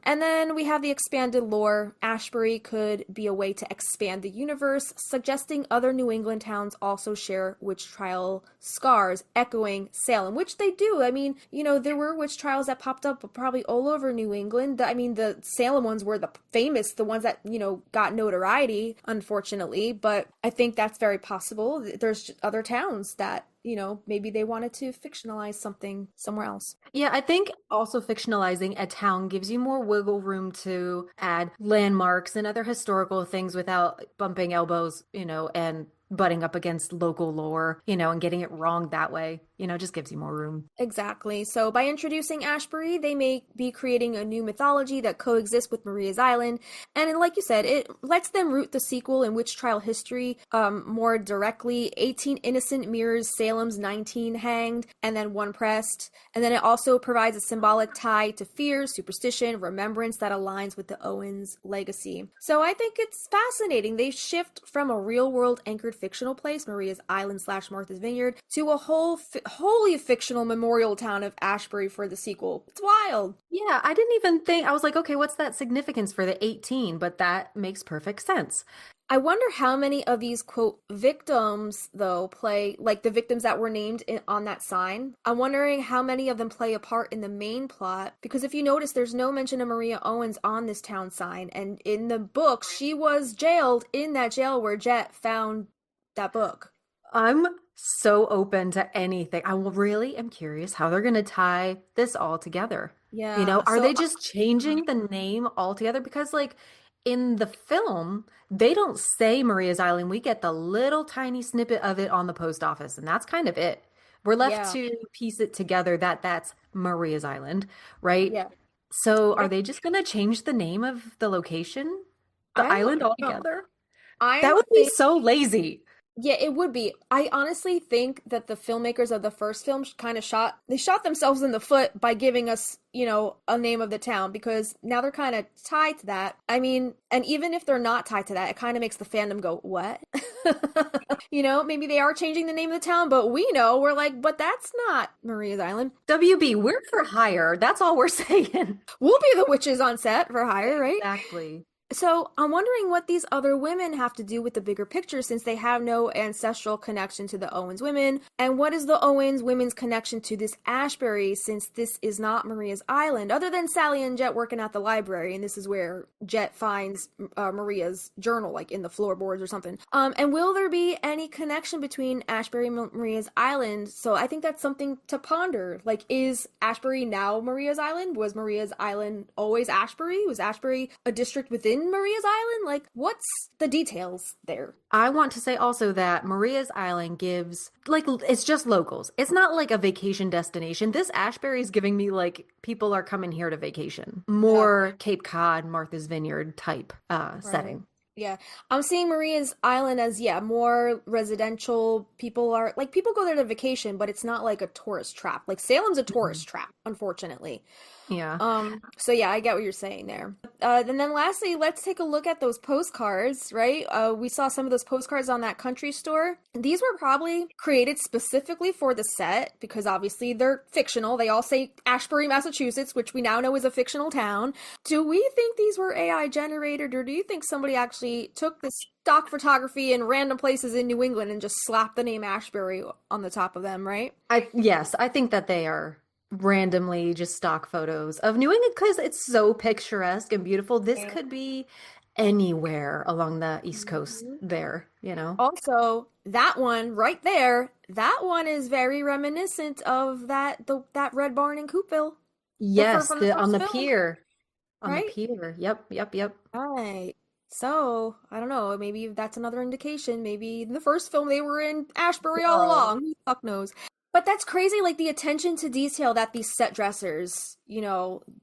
Speaker 1: And then we have the expanded lore. Ashbury could be a way to expand the universe, suggesting other New England towns also share witch trial scars, echoing Salem, which they do. I mean, you know, there were witch trials that popped up probably all over New England. I mean, the Salem ones were the famous, the ones that, you know, got notoriety, unfortunately. But I think that's very possible. There's other towns that, you know, maybe they wanted to fictionalize something somewhere else.
Speaker 2: Yeah, I think also fictionalizing a town gives you more wiggle room to add landmarks and other historical things without bumping elbows, and butting up against local lore, and getting it wrong that way, just gives you more room.
Speaker 1: Exactly. So by introducing Ashbury, they may be creating a new mythology that coexists with Maria's Island. And like you said, it lets them root the sequel in witch trial history more directly. 18 innocent mirrors Salem's 19 hanged and then one pressed. And then it also provides a symbolic tie to fear, superstition, remembrance that aligns with the Owens legacy. So I think it's fascinating. They shift from a real world anchored fictional place, Maria's Island / Martha's Vineyard, to a wholly fictional memorial town of Ashbury for the sequel. It's wild.
Speaker 2: Yeah, I didn't even think, I was like, okay, what's that significance for the 18? But that makes perfect sense.
Speaker 1: I wonder how many of these quote victims though play like the victims that were named on that sign. I'm wondering how many of them play a part in the main plot because if you notice there's no mention of Maria Owens on this town sign, and in the books she was jailed in that jail where Jet found that book.
Speaker 2: I'm so open to anything. I really am curious how they're going to tie this all together.
Speaker 1: Yeah.
Speaker 2: Are
Speaker 1: So
Speaker 2: they just changing the name altogether? Because, like, in the film, they don't say Maria's Island. We get the little tiny snippet of it on the post office, and that's kind of it. We're left
Speaker 1: yeah.
Speaker 2: to piece it together that that's Maria's Island, right?
Speaker 1: Yeah.
Speaker 2: So are
Speaker 1: Yeah.
Speaker 2: they just going to change the name of the location, the
Speaker 1: I
Speaker 2: island
Speaker 1: don't know.
Speaker 2: altogether? That
Speaker 1: I
Speaker 2: would be
Speaker 1: think
Speaker 2: so lazy.
Speaker 1: Yeah, it would be. I honestly think that the filmmakers of the first film kind of shot themselves in the foot by giving us, you know, a name of the town because now they're kind of tied to that. I mean, and even if they're not tied to that, it kind of makes the fandom go, "What?" You know, maybe they are changing the name of the town, but we know we're like, "But that's not Maria's Island."
Speaker 2: WB, we're for hire. That's all we're saying.
Speaker 1: We'll be the witches on set for hire, right?
Speaker 2: Exactly.
Speaker 1: So I'm wondering what these other women have to do with the bigger picture since they have no ancestral connection to the Owens women. And what is the Owens women's connection to this Ashbury since this is not Maria's Island, other than Sally and Jet working at the library, and this is where Jet finds Maria's journal, like in the floorboards or something. And will there be any connection between Ashbury and Maria's Island? So I think that's something to ponder. Like, is Ashbury now Maria's Island? Was Maria's Island always Ashbury? Was Ashbury a district within Maria's Island? Like, what's the details there?
Speaker 2: I want to say also that Maria's Island gives, like, it's just locals. It's not like a vacation destination. This Ashbury is giving me, like, people are coming here to vacation. More Cape Cod, Martha's Vineyard type setting.
Speaker 1: Yeah. I'm seeing Maria's Island as, yeah, more residential. People are, like, people go there to vacation, but it's not like a tourist trap. Like, Salem's a tourist trap, unfortunately.
Speaker 2: Yeah.
Speaker 1: So yeah, I get what you're saying there. And then lastly, let's take a look at those postcards, right? We saw some of those postcards on that country store. These were probably created specifically for the set because obviously they're fictional. They all say Ashbury, Massachusetts, which we now know is a fictional town. Do we think these were AI generated, or do you think somebody actually took this stock photography in random places in New England and just slapped the name Ashbury on the top of them, right?
Speaker 2: Yes, I think that they are randomly just stock photos of New England because it's so picturesque and beautiful. This
Speaker 1: Yeah.
Speaker 2: could be anywhere along the East Coast
Speaker 1: Mhm.
Speaker 2: there, you know?
Speaker 1: Also, that one right there, that one is very reminiscent of that red barn in Coopville,
Speaker 2: Yes,
Speaker 1: from the
Speaker 2: on
Speaker 1: first
Speaker 2: the
Speaker 1: film,
Speaker 2: pier. On the
Speaker 1: right?
Speaker 2: pier. Yep, yep, yep.
Speaker 1: Right. So, I don't know, maybe that's another indication. Maybe in the first film they were in Ashbury all
Speaker 2: Girl.
Speaker 1: along. Who the fuck knows? But that's crazy, like the attention to detail that these set dressers,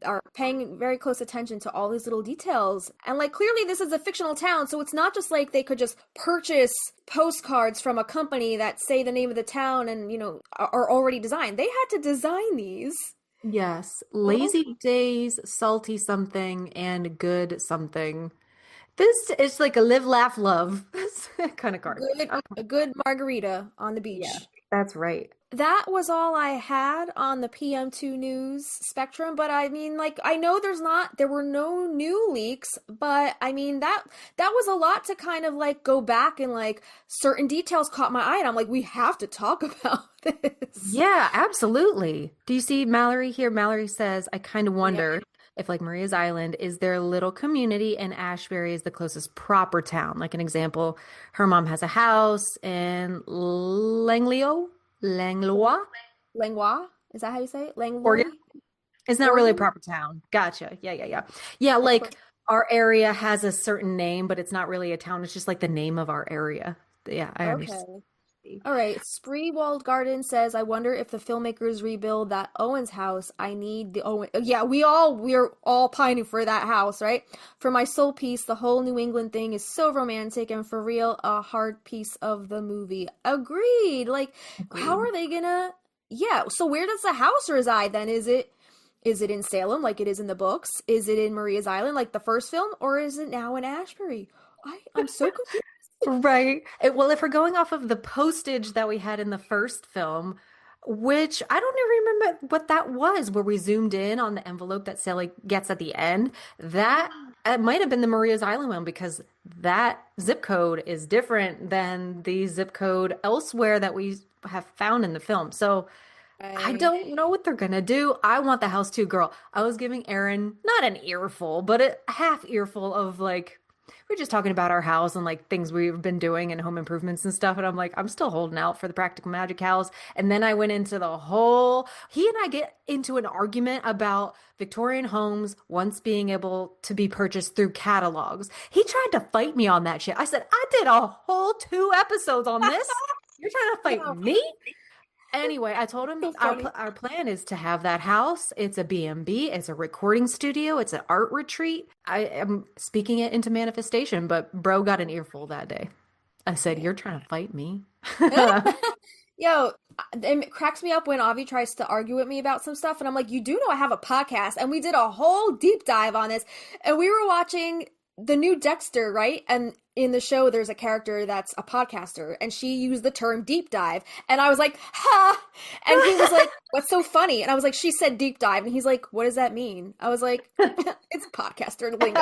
Speaker 1: are paying very close attention to all these little details. And like clearly this is a fictional town, so it's not just like they could just purchase postcards from a company that say the name of the town and, are already designed. They had to design these.
Speaker 2: Yes.
Speaker 1: Oh,
Speaker 2: Lazy days, salty something, and good something. This is like a live, laugh, love kind of card. Okay.
Speaker 1: a good margarita on the
Speaker 2: Yeah,
Speaker 1: beach.
Speaker 2: that's right.
Speaker 1: That was all I had on the PM2 news spectrum, but I mean, like, I know there were no new leaks, but I mean, that was a lot to kind of like go back and like certain details caught my eye, and I'm like, we have to talk about this.
Speaker 2: Yeah, absolutely. Do you see Mallory here? Mallory says, I kind of
Speaker 1: Yeah.
Speaker 2: wonder if, like Maria's Island, is there a little community and Ashbury is the closest proper town? Like an example, her mom has a house in Langlois,
Speaker 1: Langlois? Is that how you say it?
Speaker 2: Oregon.
Speaker 1: Langlois?
Speaker 2: It's not really a
Speaker 1: Oregon?
Speaker 2: proper town. Gotcha. Yeah, yeah, yeah. Yeah,
Speaker 1: Of
Speaker 2: like
Speaker 1: course.
Speaker 2: our area has a certain name, but it's not really a town. It's just like the name of our area. Yeah, I
Speaker 1: Okay.
Speaker 2: understand.
Speaker 1: All right, Spreewald Garden says, I wonder if the filmmakers rebuild that Owens house. I need the Owen. Yeah, we're all pining for that house, right? For my soul piece, the whole New England thing is so romantic and for real, a hard piece of the movie. Agreed. Like, how
Speaker 2: Agreed.
Speaker 1: are they gonna? Yeah. So where does the house reside then? Is it in Salem like it is in the books? Is it in Maria's Island like the first film, or is it now in Ashbury? I'm so confused.
Speaker 2: Right. Well, if we're going off of the postage that we had in the first film, which I don't even remember what that was, where we zoomed in on the envelope that Sally gets at the end, that it might have been the Maria's Island one because that zip code is different than the zip code elsewhere that we have found in the film. So I
Speaker 1: I
Speaker 2: don't know what they're gonna do. I want the house too, girl. I was giving Aaron not an earful, but a half earful of like, we're just talking about our house and like things we've been doing and home improvements and stuff. And I'm like, I'm still holding out for the Practical Magic house. And then I went into the whole, he and I get into an argument about Victorian homes once being able to be purchased through catalogs. He tried to fight me on that shit. I said, I did a whole 2 episodes on this. You're trying to fight
Speaker 1: yeah,
Speaker 2: me? Anyway, I told him
Speaker 1: so funny.
Speaker 2: our plan is to have that house. It's a B&B, it's a recording studio, it's an art retreat. I am speaking it into manifestation, but bro got an earful that day. I said,
Speaker 1: Yeah.
Speaker 2: "You're trying to fight me."
Speaker 1: Yo, it cracks me up when Avi tries to argue with me about some stuff, and I'm like, you do know I have a podcast, and we did a whole deep dive on this, and we were watching the new Dexter, right? And in the show, there's a character that's a podcaster, and she used the term deep dive, and I was like, ha! And he was like, what's so funny? And I was like, she said deep dive, and he's like, what does that mean? I was like, it's podcaster lingo.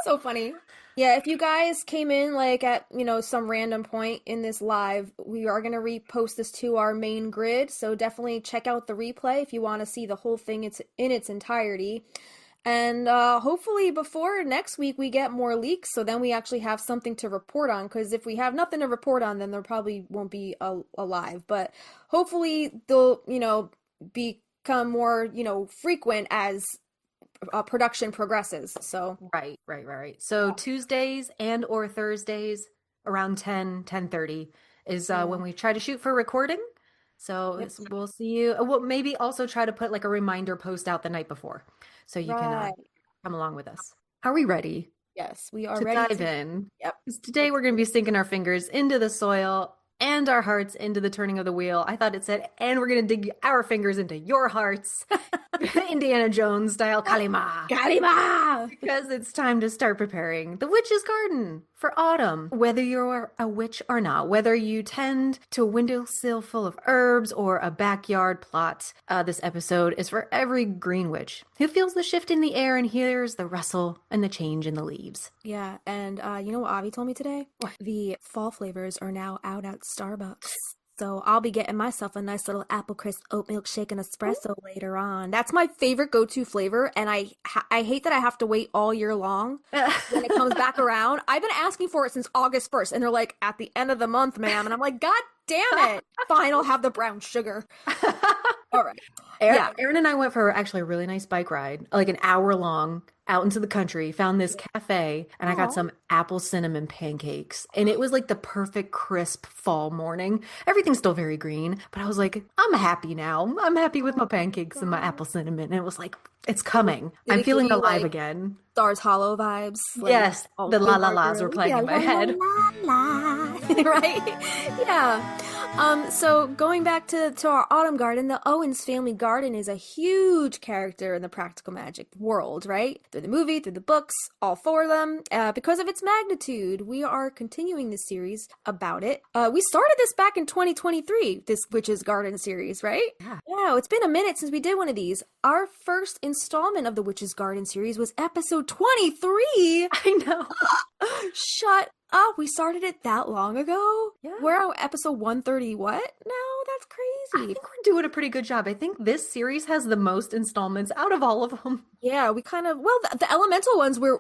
Speaker 1: So funny. Yeah, if you guys came in like at, some random point in this live, we are going to repost this to our main grid. So definitely check out the replay if you want to see the whole thing it's in its entirety. And hopefully before next week we get more leaks so then we actually have something to report on because if we have nothing to report on then there probably won't be a live. But hopefully they'll, become more, frequent as production progresses. So
Speaker 2: Right, right, right, right. So Tuesdays and or Thursdays around 10:30 is
Speaker 1: yeah.
Speaker 2: when we try to shoot for recording. So
Speaker 1: Yep.
Speaker 2: we'll see you. We'll maybe also try to put like a reminder post out the night before so you can
Speaker 1: Right.
Speaker 2: come along with us. Are we ready
Speaker 1: Yes, we are
Speaker 2: to
Speaker 1: ready
Speaker 2: dive
Speaker 1: to.
Speaker 2: in?
Speaker 1: Yep.
Speaker 2: 'Cause today
Speaker 1: Let's
Speaker 2: we're going to
Speaker 1: do
Speaker 2: be
Speaker 1: it.
Speaker 2: sinking our fingers into the soil and our hearts into the turning of the wheel. I thought it said, and we're going to dig our fingers into your hearts, Indiana Jones style, Kalima.
Speaker 1: Kalima!
Speaker 2: Because it's time to start preparing the witch's garden for autumn. Whether you're a witch or not, whether you tend to a windowsill full of herbs or a backyard plot, this episode is for every green witch who feels the shift in the air and hears the rustle and the change in the leaves.
Speaker 1: Yeah, and you know what Avi told me today?
Speaker 2: What?
Speaker 1: The fall flavors are now out at Starbucks. So I'll be getting myself a nice little apple crisp oat milk shake and espresso later on. That's my favorite go-to flavor, and I hate that I have to wait all year long when it comes back around. I've been asking for it since August 1st, and they're like, at the end of the month, ma'am. And I'm like, God damn it. Fine, I'll have the brown sugar. All right. Yeah.
Speaker 2: Aaron and I went for actually a really nice bike ride, like an hour long, out into the country, found this cafe, and I got
Speaker 1: Aw.
Speaker 2: some apple cinnamon pancakes. And it was like the perfect crisp fall morning. Everything's still very green, but I was like, I'm happy now. I'm happy with my pancakes and my apple cinnamon. And it was like, it's coming.
Speaker 1: Did
Speaker 2: I'm
Speaker 1: it give
Speaker 2: feeling
Speaker 1: you,
Speaker 2: alive
Speaker 1: like,
Speaker 2: again.
Speaker 1: Stars Hollow vibes? Like,
Speaker 2: Yes,
Speaker 1: oh,
Speaker 2: the la la
Speaker 1: Gilmore
Speaker 2: la's were
Speaker 1: Girls.
Speaker 2: playing
Speaker 1: Yeah,
Speaker 2: in my
Speaker 1: la la
Speaker 2: head.
Speaker 1: la la. Right? Yeah. So going back to our autumn garden, the Owens family garden is a huge character in the practical magic world, right? Through the movie, through the books, all four of them. Because of its magnitude, we are continuing this series about it. We started this back in 2023, this Witch's Garden series, right?
Speaker 2: Yeah.
Speaker 1: Wow, it's been a minute since we did one of these. Our first installment of the Witch's Garden series was episode 23.
Speaker 2: I know.
Speaker 1: Shut up. We started it that long ago?
Speaker 2: Yeah.
Speaker 1: We're on episode 130 what? No, that's
Speaker 2: I
Speaker 1: crazy.
Speaker 2: think we're doing a pretty good job. I think this series has the most installments out of all of them.
Speaker 1: Yeah, we kind of, well, the elemental ones, we're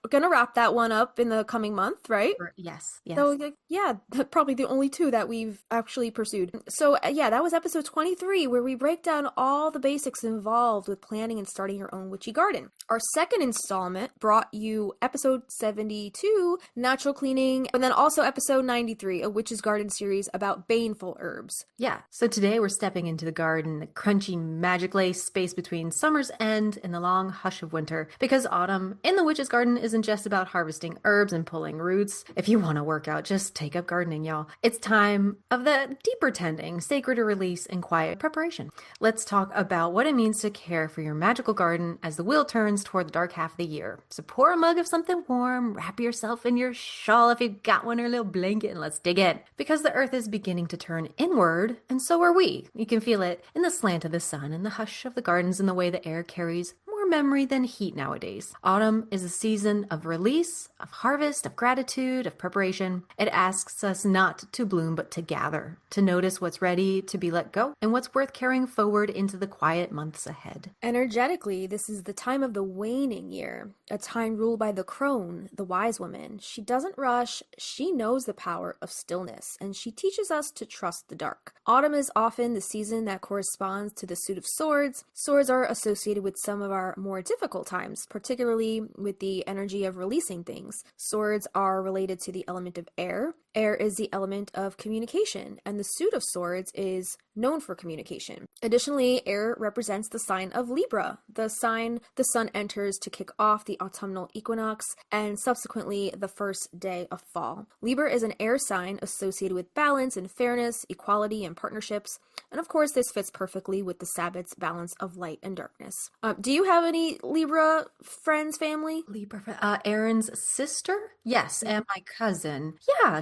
Speaker 1: gonna wrap that one up in the coming month, right?
Speaker 2: Yes, yes.
Speaker 1: So, like, yeah, probably the only two that we've actually pursued. So, yeah, that was episode 23, where we break down all the basics involved with planning and starting your own witchy garden. Our second installment brought you episode 72, natural cleaning, and then also episode 93, a witch's garden series about baneful herbs.
Speaker 2: Yeah, so today we're stepping into the garden, the crunchy magic lace space between summer's end and the long hush of winter. Because autumn in the witch's garden isn't just about harvesting herbs and pulling roots. If you want to work out, just take up gardening, y'all. It's time of the deeper tending, sacred release, and quiet preparation. Let's talk about what it means to care for your magical garden as the wheel turns toward the dark half of the year. So pour a mug of something warm, wrap yourself in your shawl if you've got one, or a little blanket, and let's dig in. Because the earth is beginning to turn inward, and so are we. You can feel it in the slant of the sun, in the hush of the gardens, and the way the air carries more memory than heat nowadays. Autumn is a season of release, of harvest, of gratitude, of preparation. It asks us not to bloom, but to gather, to notice what's ready to be let go and what's worth carrying forward into the quiet months ahead.
Speaker 1: Energetically, this is the time of the waning year, a time ruled by the crone, the wise woman. She doesn't rush, she knows the power of stillness, and she teaches us to trust the dark. Autumn is often the season that corresponds to the suit of swords. Swords are associated with some of our more difficult times, particularly with the energy of releasing things. Swords are related to the element of air. Air is the element of communication, and the suit of swords is known for communication. Additionally, air represents the sign of Libra, the sign the sun enters to kick off the autumnal equinox and subsequently the first day of fall. Libra is an air sign associated with balance and fairness, equality, and partnerships. And of course, this fits perfectly with the Sabbath's balance of light and darkness. Do you have any Libra friends, family?
Speaker 2: Libra, Aaron's sister? Yes, and my cousin. Yeah,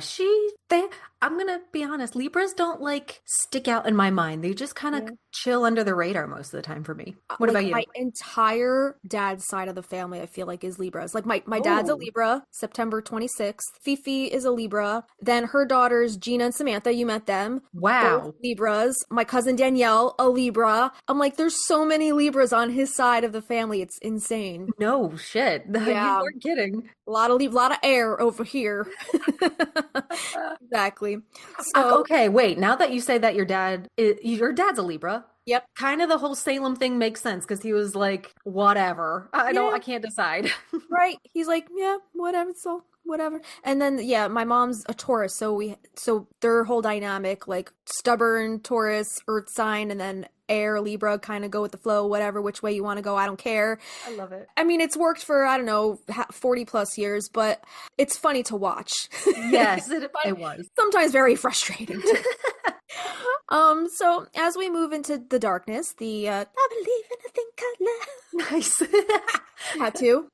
Speaker 2: I'm gonna be honest, Libras don't like stick out in my mind. They just kind of chill under the radar most of the time for me. What about you?
Speaker 1: My entire dad's side of the family, I feel like, is Libras. Like my dad's a Libra, September 26th. Fifi is a Libra. Then her daughters, Gina and Samantha, you met them.
Speaker 2: Wow.
Speaker 1: Both Libras. My cousin Danielle, a Libra. I'm like, there's so many Libras on his side of the family. It's insane.
Speaker 2: No shit.
Speaker 1: Yeah.
Speaker 2: You weren't kidding.
Speaker 1: A lot of air over here. Exactly. So,
Speaker 2: Okay, wait. Now that you say that your dad's a Libra.
Speaker 1: Yep.
Speaker 2: Kind of the whole Salem thing makes sense because he was like, whatever. I can't decide.
Speaker 1: right. He's like, yeah, whatever. So whatever. And then, yeah, my mom's a Taurus. So their whole dynamic, like stubborn Taurus, earth sign, and then air Libra, kind of go with the flow, whatever, which way you want to go. I don't care.
Speaker 2: I love it.
Speaker 1: I mean, it's worked for, I don't know, 40 plus years, but it's funny to watch.
Speaker 2: Yes, it was.
Speaker 1: Sometimes very frustrating. So as we move into the darkness, I believe in a thing called love.
Speaker 2: Nice.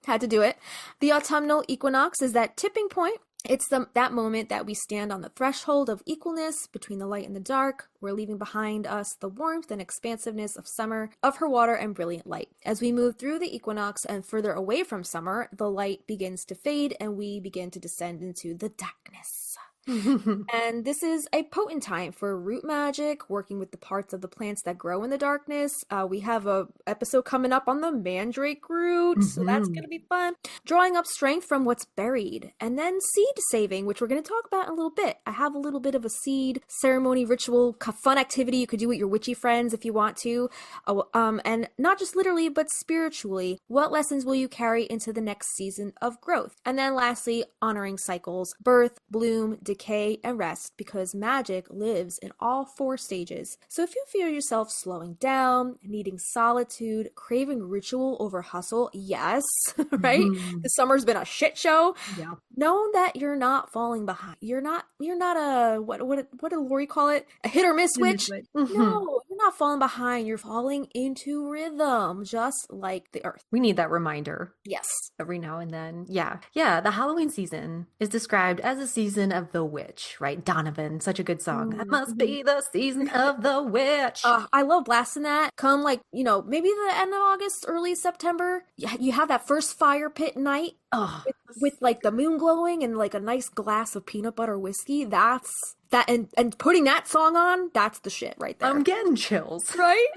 Speaker 1: Had to do it. The autumnal equinox is that tipping point. It's that moment that we stand on the threshold of equalness between the light and the dark. We're leaving behind us the warmth and expansiveness of summer, of her water and brilliant light. As we move through the equinox and further away from summer, the light begins to fade and we begin to descend into the darkness. And this is a potent time for root magic, working with the parts of the plants that grow in the darkness. We have a episode coming up on the mandrake root, so that's
Speaker 2: Mhm.
Speaker 1: gonna be fun. Drawing up strength from what's buried, and then seed saving, which we're gonna talk about in a little bit. I have a little bit of a seed ceremony ritual, fun activity you could do with your witchy friends if you want to. And not just literally, but spiritually. What lessons will you carry into the next season of growth? And then lastly, honoring cycles, birth, bloom, decay, and rest, because magic lives in all four stages. So if you feel yourself slowing down, needing solitude, craving ritual over hustle, yes, right?
Speaker 2: Mhm.
Speaker 1: The summer's been a shit show.
Speaker 2: Yeah.
Speaker 1: Know that you're not falling behind. You're not a what did Lori call it? A hit or miss
Speaker 2: In this
Speaker 1: witch?
Speaker 2: way.
Speaker 1: No, you're not falling behind. You're falling into rhythm, just like the earth.
Speaker 2: We need that reminder
Speaker 1: Yes.
Speaker 2: every now and then. Yeah. Yeah. The Halloween season is described as a season of the witch, right? Donovan, such a good song. It must
Speaker 1: Mm-hmm.
Speaker 2: be the season of the witch.
Speaker 1: I love blasting that. Come like, maybe the end of August, early September. You have that first fire pit night
Speaker 2: Oh,
Speaker 1: with like the moon glowing and like a nice glass of peanut butter whiskey. That's that and putting that song on, that's the shit right
Speaker 2: I'm
Speaker 1: there.
Speaker 2: getting chills.
Speaker 1: Right?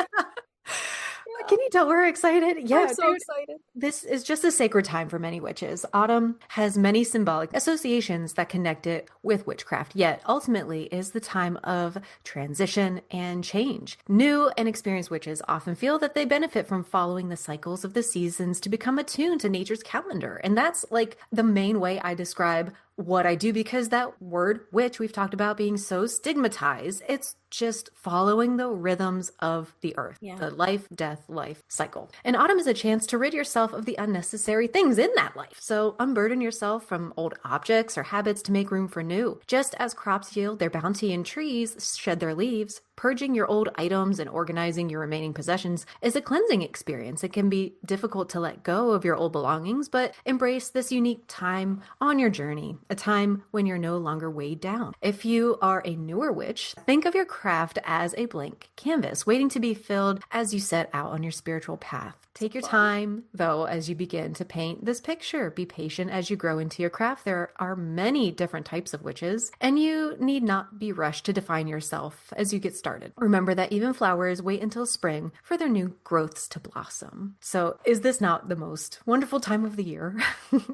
Speaker 2: Can
Speaker 1: Yeah.
Speaker 2: you tell we're excited?
Speaker 1: I'm
Speaker 2: Yeah,
Speaker 1: so
Speaker 2: dude.
Speaker 1: excited.
Speaker 2: This is just a sacred time for many witches. Autumn has many symbolic associations that connect it with witchcraft, yet ultimately is the time of transition and change. New and experienced witches often feel that they benefit from following the cycles of the seasons to become attuned to nature's calendar. And that's like the main way I describe what I do, because that word witch we've talked about being so stigmatized. It's just following the rhythms of the earth,
Speaker 1: Yeah.
Speaker 2: the life, death, life cycle. And autumn is a chance to rid yourself of the unnecessary things in that life. So unburden yourself from old objects or habits to make room for new. Just as crops yield their bounty and trees shed their leaves, purging your old items and organizing your remaining possessions is a cleansing experience. It can be difficult to let go of your old belongings, but embrace this unique time on your journey, a time when you're no longer weighed down. If you are a newer witch, think of your craft as a blank canvas, waiting to be filled as you set out on your spiritual path. Take your time, though, as you begin to paint this picture. Be patient as you grow into your craft. There are many different types of witches, and you need not be rushed to define yourself as you get started. Remember that even flowers wait until spring for their new growths to blossom. So, is this not the most wonderful time of the year?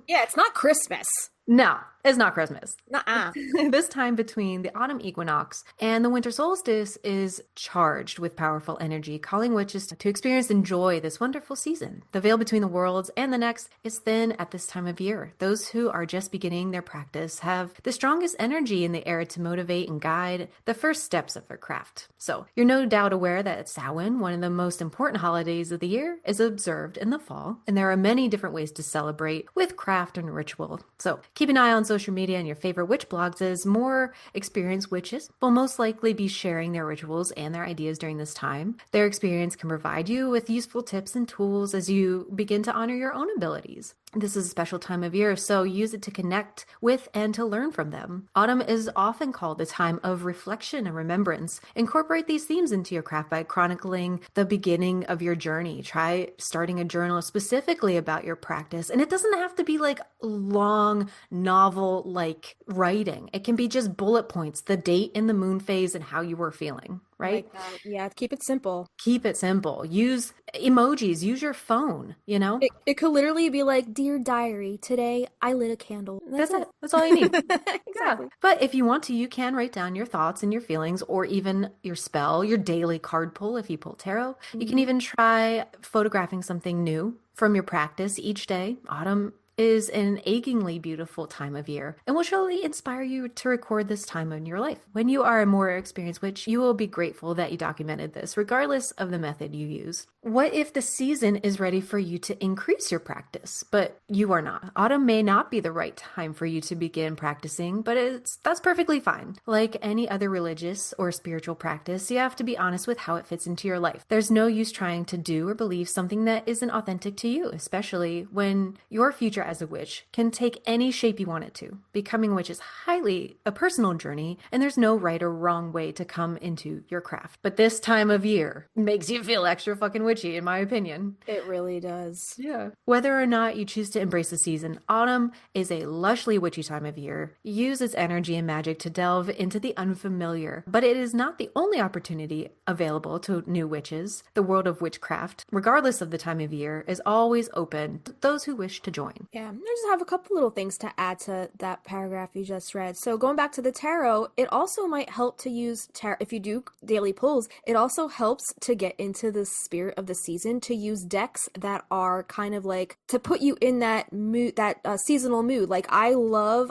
Speaker 1: Yeah, it's not Christmas.
Speaker 2: No, it's not Christmas.
Speaker 1: Nuh-uh.
Speaker 2: This time between the autumn equinox and the winter solstice is charged with powerful energy, calling witches to experience and enjoy this wonderful season. The veil between the worlds and the next is thin at this time of year. Those who are just beginning their practice have the strongest energy in the air to motivate and guide the first steps of their craft. So you're no doubt aware that Samhain, one of the most important holidays of the year, is observed in the fall, and there are many different ways to celebrate with craft and ritual. So keep an eye on social media and your favorite witch blogs, as more experienced witches will most likely be sharing their rituals and their ideas during this time. Their experience can provide you with useful tips and tools as you begin to honor your own abilities. This is a special time of year, so use it to connect with and to learn from them. Autumn is often called a time of reflection and remembrance. Incorporate these themes into your craft by chronicling the beginning of your journey. Try starting a journal specifically about your practice, and it doesn't have to be like long novel like writing. It can be just bullet points, the date in the moon phase and how you were feeling,
Speaker 1: I
Speaker 2: right?
Speaker 1: like that. Yeah, keep it simple.
Speaker 2: Keep it simple. Use emojis, use your phone, you know?
Speaker 1: It could literally be like, Dear Diary, today I lit a candle. That's
Speaker 2: That's it.
Speaker 1: it.
Speaker 2: That's all you need. Yeah.
Speaker 1: Exactly.
Speaker 2: But if you want to, you can write down your thoughts and your feelings, or even your spell, your daily card pull if you pull tarot. You can
Speaker 1: Mhm.
Speaker 2: even try photographing something new from your practice each day. Autumn is an achingly beautiful time of year and will surely inspire you to record this time in your life. When you are a more experienced witch, you will be grateful that you documented this, regardless of the method you use. What if the season is ready for you to increase your practice, but you are not? Autumn may not be the right time for you to begin practicing, but that's perfectly fine. Like any other religious or spiritual practice, you have to be honest with how it fits into your life. There's no use trying to do or believe something that isn't authentic to you, especially when your future as a witch can take any shape you want it to. Becoming a witch is highly a personal journey, and there's no right or wrong way to come into your craft. But this time of year makes you feel extra fucking witchy, in my opinion.
Speaker 1: It really does.
Speaker 2: Yeah. Whether or not you choose to embrace the season, autumn is a lushly witchy time of year. Use its energy and magic to delve into the unfamiliar. But it is not the only opportunity available to new witches. The world of witchcraft, regardless of the time of year, is always open to those who wish to join.
Speaker 1: Yeah, I just have a couple little things to add to that paragraph you just read. So going back to the tarot, it also might help to use tarot if you do daily pulls. It also helps to get into the spirit of the season, to use decks that are kind of like to put you in that mood, that seasonal mood. Like I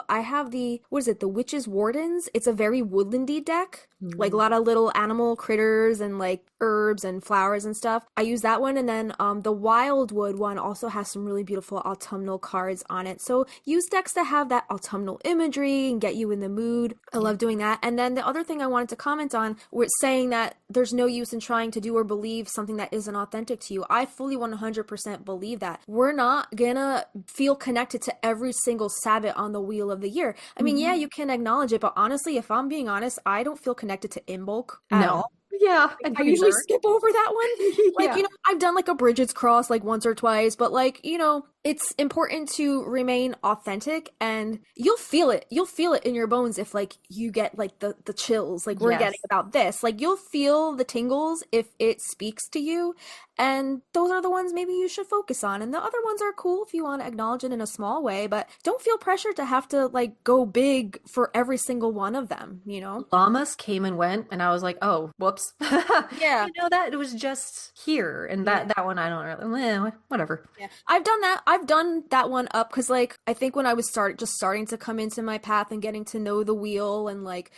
Speaker 1: have the, what is it, the Witch's Wardens. It's a very woodlandy deck. Like a lot of little animal critters and like herbs and flowers and stuff. I use that one, and then the Wildwood one also has some really beautiful autumnal cards on it. So use decks that have that autumnal imagery and get you in the mood. I love doing that. And then the other thing I wanted to comment on was saying that there's no use in trying to do or believe something that isn't authentic to you. I fully 100% believe that. We're not gonna feel connected to every single Sabbath on the wheel of the year. I mean, yeah, you can acknowledge it, but honestly, if I'm being honest, I don't feel connected to Imbolc at all.
Speaker 2: Yeah,
Speaker 1: I usually skip over that one. Like,
Speaker 2: Yeah.
Speaker 1: you know, I've done like a Bridget's Cross like once or twice, but like, you know, it's important to remain authentic, and you'll feel it. You'll feel it in your bones if like you get like the chills like we're
Speaker 2: Yes.
Speaker 1: getting about this. Like you'll feel the tingles if it speaks to you. And those are the ones maybe you should focus on. And the other ones are cool if you want to acknowledge it in a small way, but don't feel pressure to have to like go big for every single one of them, you know?
Speaker 2: Llamas came and went, and I was like, oh, whoops.
Speaker 1: Yeah.
Speaker 2: You know, that it was just here, and that one I don't really, whatever.
Speaker 1: Yeah, I've done that. I've done that one up because, like, I think when I was starting to come into my path and getting to know the wheel, and like,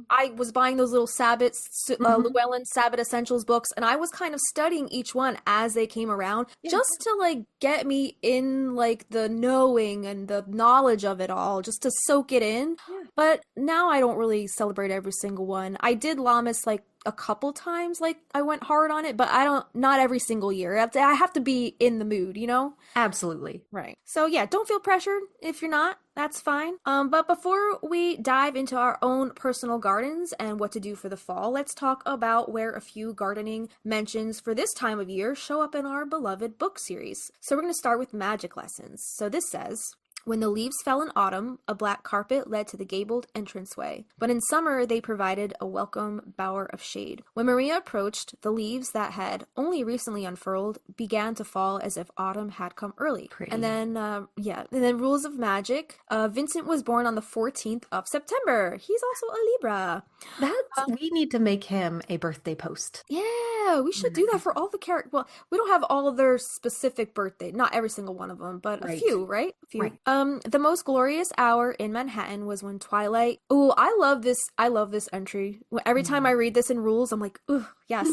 Speaker 1: I was buying those little Llewellyn Sabbath Essentials books, and I was kind of studying each one as they came around, just to like get me in like the knowing and the knowledge of it all, just to soak it in. But now I don't really celebrate every single one. I did Lammas like a couple times, like I went hard on it, but not every single year. I have to be in the mood, you know?
Speaker 2: Absolutely.
Speaker 1: Right. So yeah, don't feel pressured if you're not. That's fine. But before we dive into our own personal gardens and what to do for the fall, let's talk about where a few gardening mentions for this time of year show up in our beloved book series. So we're going to start with magic lessons. So this says, when the leaves fell in autumn, a black carpet led to the gabled entranceway. But in summer, they provided a welcome bower of shade. When Maria approached, the leaves that had only recently unfurled began to fall as if autumn had come early.
Speaker 2: Pretty.
Speaker 1: And then rules of magic. Vincent was born on the 14th of September. He's also a Libra.
Speaker 2: We need to make him a birthday post.
Speaker 1: Yeah, we should do that for all the characters. Well, we don't have all of their specific birthday, not every single one of them, but a few, right? A few.
Speaker 2: Right.
Speaker 1: The most glorious hour in Manhattan was when twilight. Oh, I love this. I love this entry. Every time I read this in rules, I'm like, ooh, yes,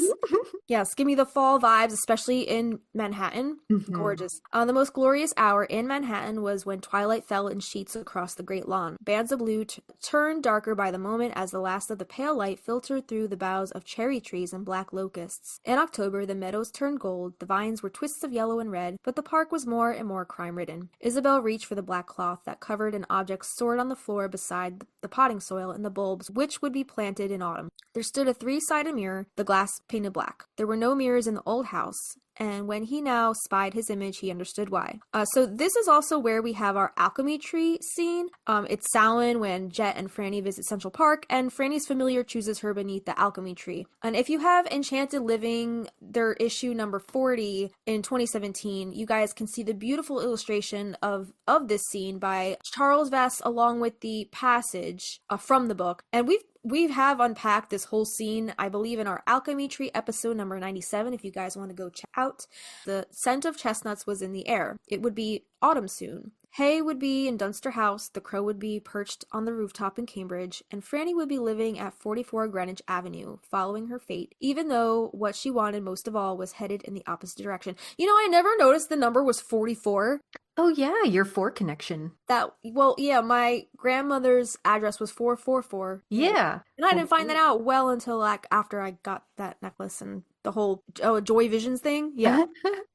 Speaker 1: yes. Give me the fall vibes, especially in Manhattan. Gorgeous. The most glorious hour in Manhattan was when twilight fell in sheets across the great lawn. Bands of blue turned darker by the moment as the last of the pale light filtered through the boughs of cherry trees and black locusts. In October, the meadows turned gold. The vines were twists of yellow and red, but the park was more and more crime-ridden. Isabel reached for the black cloth that covered an object stored on the floor beside the potting soil and the bulbs which would be planted in autumn. There stood a three-sided mirror, the glass painted black. There were no mirrors in the old house, and when he now spied his image, he understood why. So this is also where we have our alchemy tree scene. It's Samhain when Jet and Franny visit Central Park, and Franny's familiar chooses her beneath the alchemy tree. And if you have Enchanted Living, their issue number 40 in 2017, you guys can see the beautiful illustration of this scene by Charles Vess along with the passage from the book. And we have unpacked this whole scene, I believe, in our Alchemy Tree episode number 97, if you guys want to go check out. The scent of chestnuts was in the air. It would be autumn soon. Hay would be in Dunster House, the crow would be perched on the rooftop in Cambridge, and Franny would be living at 44 Greenwich Avenue, following her fate, even though what she wanted most of all was headed in the opposite direction. You know, I never noticed the number was 44.
Speaker 2: Oh yeah, your four connection.
Speaker 1: That, well, yeah, my grandmother's address was 444.
Speaker 2: Yeah.
Speaker 1: And I
Speaker 2: Well,
Speaker 1: didn't find that out well until like after I got that necklace and the whole Joy Visions thing. Yeah.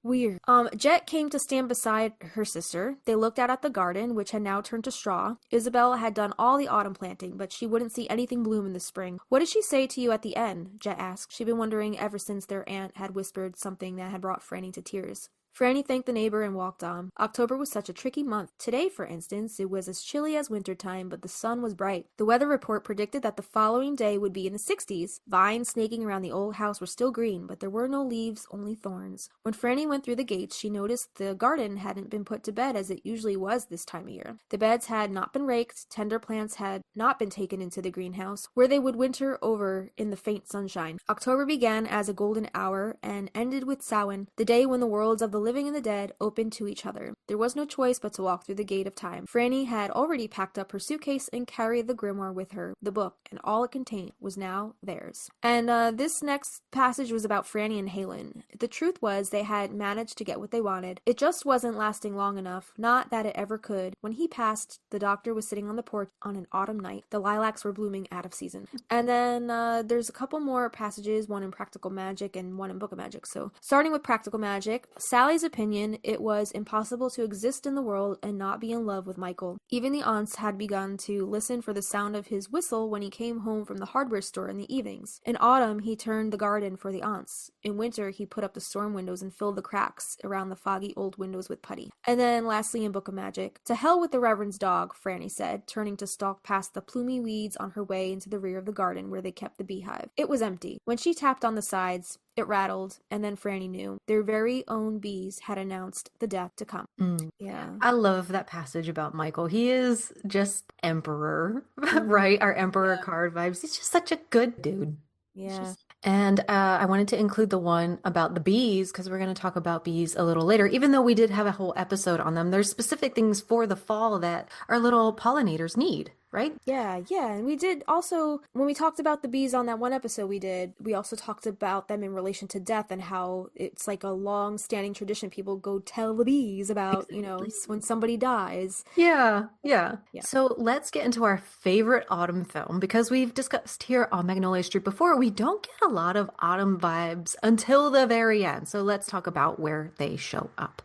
Speaker 1: Weird. Jet came to stand beside her sister. They looked out at the garden, which had now turned to straw. Isabel had done all the autumn planting, but she wouldn't see anything bloom in the spring. What did she say to you at the end? Jet asked. She'd been wondering ever since their aunt had whispered something that had brought Franny to tears. Franny thanked the neighbor and walked on. October was such a tricky month. Today, for instance, it was as chilly as wintertime, but the sun was bright. The weather report predicted that the following day would be in the 60s. Vines snaking around the old house were still green, but there were no leaves, only thorns. When Franny went through the gates, she noticed the garden hadn't been put to bed as it usually was this time of year. The beds had not been raked, tender plants had not been taken into the greenhouse, where they would winter over in the faint sunshine. October began as a golden hour and ended with Samhain, the day when the worlds of the living and the dead opened to each other. There was no choice but to walk through the gate of time. Franny had already packed up her suitcase and carried the grimoire with her. The book and all it contained was now theirs. And this next passage was about Franny and Halen. The truth was they had managed to get what they wanted. It just wasn't lasting long enough, not that it ever could. When he passed, the doctor was sitting on the porch on an autumn night. The lilacs were blooming out of season. And then there's a couple more passages, one in Practical Magic and one in Book of Magic. So starting with Practical Magic, Sally's opinion, it was impossible to exist in the world and not be in love with Michael. Even the aunts had begun to listen for the sound of his whistle when he came home from the hardware store in the evenings. In autumn, he turned the garden for the aunts. In winter, he put up the storm windows and filled the cracks around the foggy old windows with putty. And then lastly in Book of Magic, to hell with the Reverend's dog, Franny said, turning to stalk past the plumy weeds on her way into the rear of the garden where they kept the beehive. It was empty. When she tapped on the sides, it rattled, and then Franny knew. Their very own bees had announced the death to come.
Speaker 2: Mm.
Speaker 1: Yeah.
Speaker 2: I love that passage about Michael. He is just emperor, right? Our emperor
Speaker 1: Yeah.
Speaker 2: card vibes. He's just such a good dude.
Speaker 1: Yeah.
Speaker 2: And I wanted to include the one about the bees because we're going to talk about bees a little later. Even though we did have a whole episode on them, there's specific things for the fall that our little pollinators need, right?
Speaker 1: Yeah, yeah. And we did also, when we talked about the bees on that one episode we did, we also talked about them in relation to death and how it's like a long standing tradition. People go tell the bees about,
Speaker 2: Exactly.
Speaker 1: when somebody dies.
Speaker 2: Yeah, yeah.
Speaker 1: Yeah.
Speaker 2: So let's get into our favorite autumn film because we've discussed here on Magnolia Street before. We don't get a lot of autumn vibes until the very end. So let's talk about where they show up.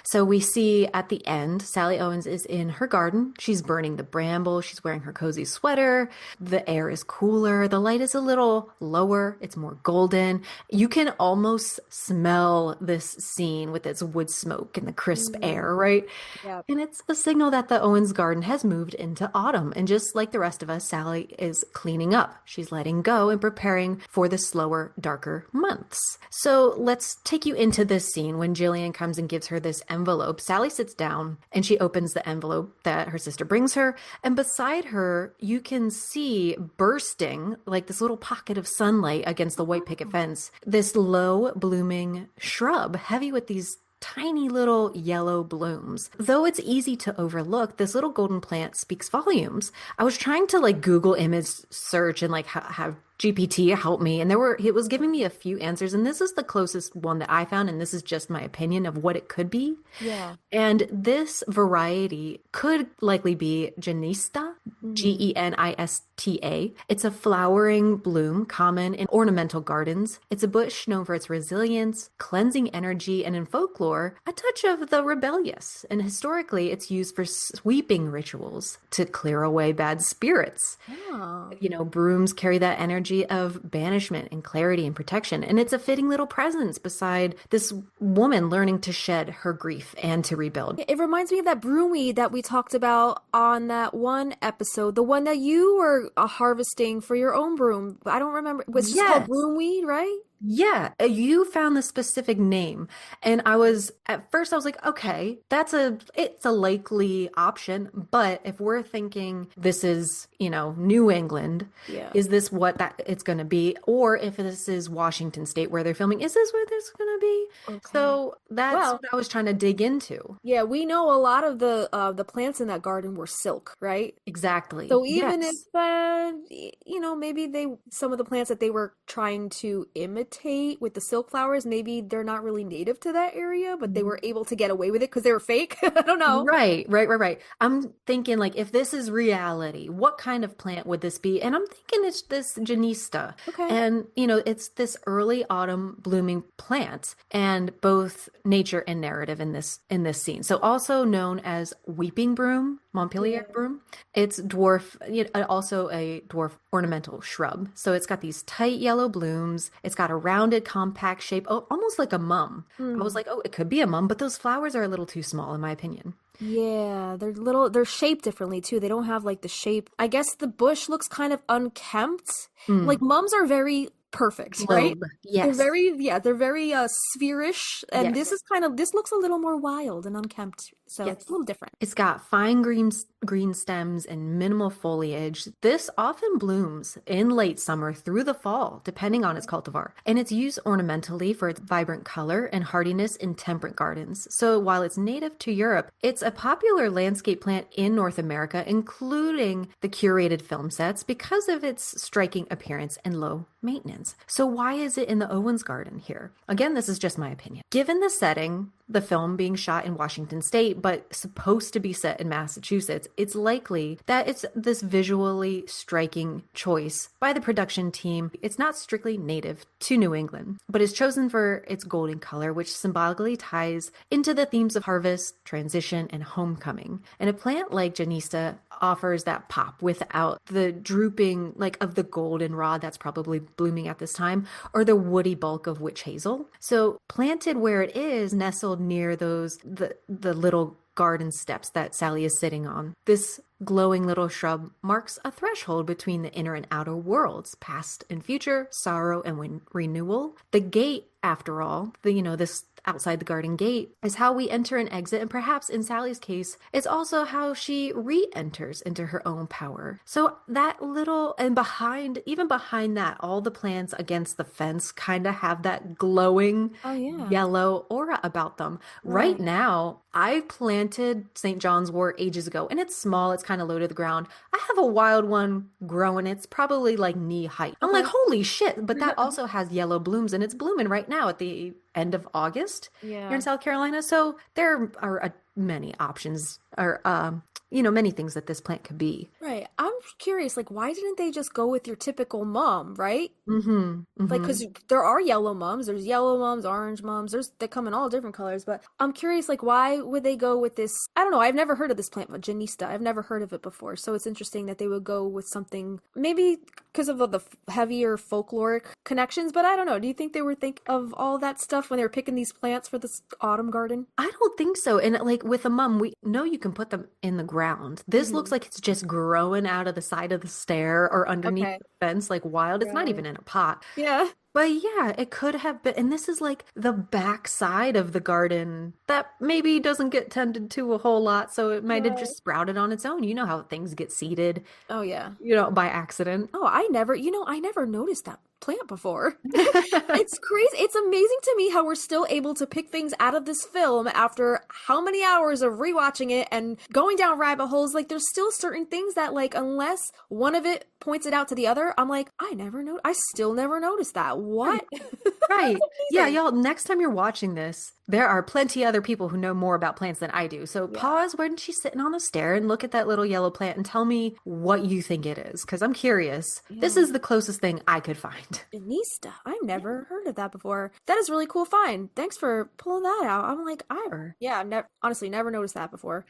Speaker 2: So we see at the end, Sally Owens is in her garden. She's burning the bramble. She's wearing her cozy sweater. The air is cooler. The light is a little lower. It's more golden. You can almost smell this scene with its wood smoke and the crisp air, right?
Speaker 1: Yeah.
Speaker 2: And it's a signal that the Owens garden has moved into autumn. And just like the rest of us, Sally is cleaning up. She's letting go and preparing for the slower, darker months. So let's take you into this scene when Jillian comes and gives her this envelope. Sally sits down and she opens the envelope that her sister brings her. And beside her, you can see bursting like this little pocket of sunlight against the white picket fence, this low blooming shrub, heavy with these tiny little yellow blooms. Though it's easy to overlook, this little golden plant speaks volumes. I was trying to like Google image search and like have GPT help me, and it was giving me a few answers, and this is the closest one that I found, and this is just my opinion of what it could be.
Speaker 1: Yeah.
Speaker 2: And this variety could likely be Genista, Genista. It's a flowering bloom common in ornamental gardens. It's a bush known for its resilience, cleansing energy, and in folklore, a touch of the rebellious. And historically, it's used for sweeping rituals to clear away bad spirits.
Speaker 1: Oh.
Speaker 2: Brooms carry that energy of banishment and clarity and protection. And it's a fitting little presence beside this woman learning to shed her grief and to rebuild.
Speaker 1: It reminds me of that broomweed that we talked about on that one episode, the one that you were harvesting for your own broom. I don't remember. It was just called broomweed, right?
Speaker 2: Yeah, you found the specific name. And at first I was like, okay, it's a likely option. But if we're thinking this is, New England,
Speaker 1: Yeah.
Speaker 2: is this what that it's going to be? Or if this is Washington State where they're filming, is this where this is going to be?
Speaker 1: Okay.
Speaker 2: So that's what I was trying to dig into.
Speaker 1: Yeah, we know a lot of the plants in that garden were silk, right?
Speaker 2: Exactly.
Speaker 1: So even
Speaker 2: Yes.
Speaker 1: if maybe some of the plants that they were trying to imitate imitate with the silk flowers. Maybe they're not really native to that area, but they were able to get away with it because they were fake. I don't know.
Speaker 2: Right. I'm thinking like if this is reality, what kind of plant would this be? And I'm thinking it's this Janista.
Speaker 1: Okay.
Speaker 2: And it's this early autumn blooming plant and both nature and narrative in this scene. So also known as weeping broom,
Speaker 1: Yeah.
Speaker 2: Montpellier broom. It's also a dwarf ornamental shrub. So it's got these tight yellow blooms. It's got a rounded, compact shape, almost like a mum. I was
Speaker 1: Mm.
Speaker 2: like, oh, it could be a mum, but those flowers are a little too small, in my opinion.
Speaker 1: Yeah, they're shaped differently too. They don't have like the shape. I guess the bush looks kind of unkempt. Like
Speaker 2: Mm.
Speaker 1: mums are very perfect, right?
Speaker 2: Globe. Yes.
Speaker 1: They're very spherish, and
Speaker 2: Yes.
Speaker 1: this looks a little more wild and unkempt. So
Speaker 2: Yes.
Speaker 1: it's a little different.
Speaker 2: It's got fine green stems and minimal foliage. This often blooms in late summer through the fall, depending on its cultivar. And it's used ornamentally for its vibrant color and hardiness in temperate gardens. So while it's native to Europe, it's a popular landscape plant in North America, including the curated film sets because of its striking appearance and low maintenance. So why is it in the Owens garden here? Again, this is just my opinion. Given the setting, the film being shot in Washington State, but supposed to be set in Massachusetts, it's likely that it's this visually striking choice by the production team. It's not strictly native to New England, but is chosen for its golden color, which symbolically ties into the themes of harvest, transition, and homecoming. And a plant like Janista offers that pop without the drooping, like of the goldenrod that's probably blooming at this time, or the woody bulk of witch hazel. So planted where it is, nestled near the little garden steps that Sally is sitting on. This glowing little shrub marks a threshold between the inner and outer worlds, past and future, sorrow and renewal. The gate, after all, this outside the garden gate is how we enter and exit, and perhaps in Sally's case, it's also how she re-enters into her own power. So that little, and even behind that, all the plants against the fence kind of have that glowing
Speaker 1: Oh yeah.
Speaker 2: yellow aura about them. Right
Speaker 1: Right.
Speaker 2: now, I planted St. John's wort ages ago, and it's small, it's kind of low to the ground. I have a wild one growing, it's probably like knee height. I'm like,
Speaker 1: Okay.
Speaker 2: holy shit, but that also has yellow blooms, and it's blooming right now at the end of August here in
Speaker 1: Yeah.
Speaker 2: South Carolina. So there are many options, or many things that this plant could be.
Speaker 1: Right. I'm curious, like, why didn't they just go with your typical mum, right?
Speaker 2: Mm-hmm.
Speaker 1: Like,
Speaker 2: Mm-hmm.
Speaker 1: because there are yellow mums, there's yellow mums, orange mums, they come in all different colors, but I'm curious, like, why would they go with this? I don't know, I've never heard of this plant, Janista. I've never heard of it before, so it's interesting that they would go with something, maybe because of the heavier folkloric connections, but I don't know. Do you think they were think of all that stuff when they were picking these plants for this autumn garden?
Speaker 2: I don't think so. And like with a mum, we know you can put them in the ground. This looks
Speaker 1: Hmm.
Speaker 2: like it's just growing out of the side of the stair or underneath
Speaker 1: Okay.
Speaker 2: the fence, like wild. It's not
Speaker 1: Right.
Speaker 2: even in a pot.
Speaker 1: Yeah.
Speaker 2: But yeah, it could have been. And this is like the back side of the garden that maybe doesn't get tended to a whole lot. So it might have
Speaker 1: Right.
Speaker 2: just sprouted on its own. You know how things get seeded,
Speaker 1: Oh, yeah.
Speaker 2: by accident.
Speaker 1: Oh, I never noticed that plant before. It's crazy. It's amazing to me how we're still able to pick things out of this film after how many hours of rewatching it and going down rabbit holes. Like, there's still certain things that, like, unless one of it points it out to the other, I'm like, I still never noticed that. What?
Speaker 2: Right.
Speaker 1: That's
Speaker 2: Yeah,
Speaker 1: amazing.
Speaker 2: y'all, next time you're watching this, there are plenty other people who know more about plants than I do. So
Speaker 1: Yeah.
Speaker 2: pause when she's sitting on the stair and look at that little yellow plant and tell me what you think it is, because I'm curious. This
Speaker 1: Yeah.
Speaker 2: is the closest thing I could find.
Speaker 1: Janista. I've never heard of that before. That is really cool find. Thanks for pulling that out. I'm like,
Speaker 2: Sure.
Speaker 1: honestly never noticed that before.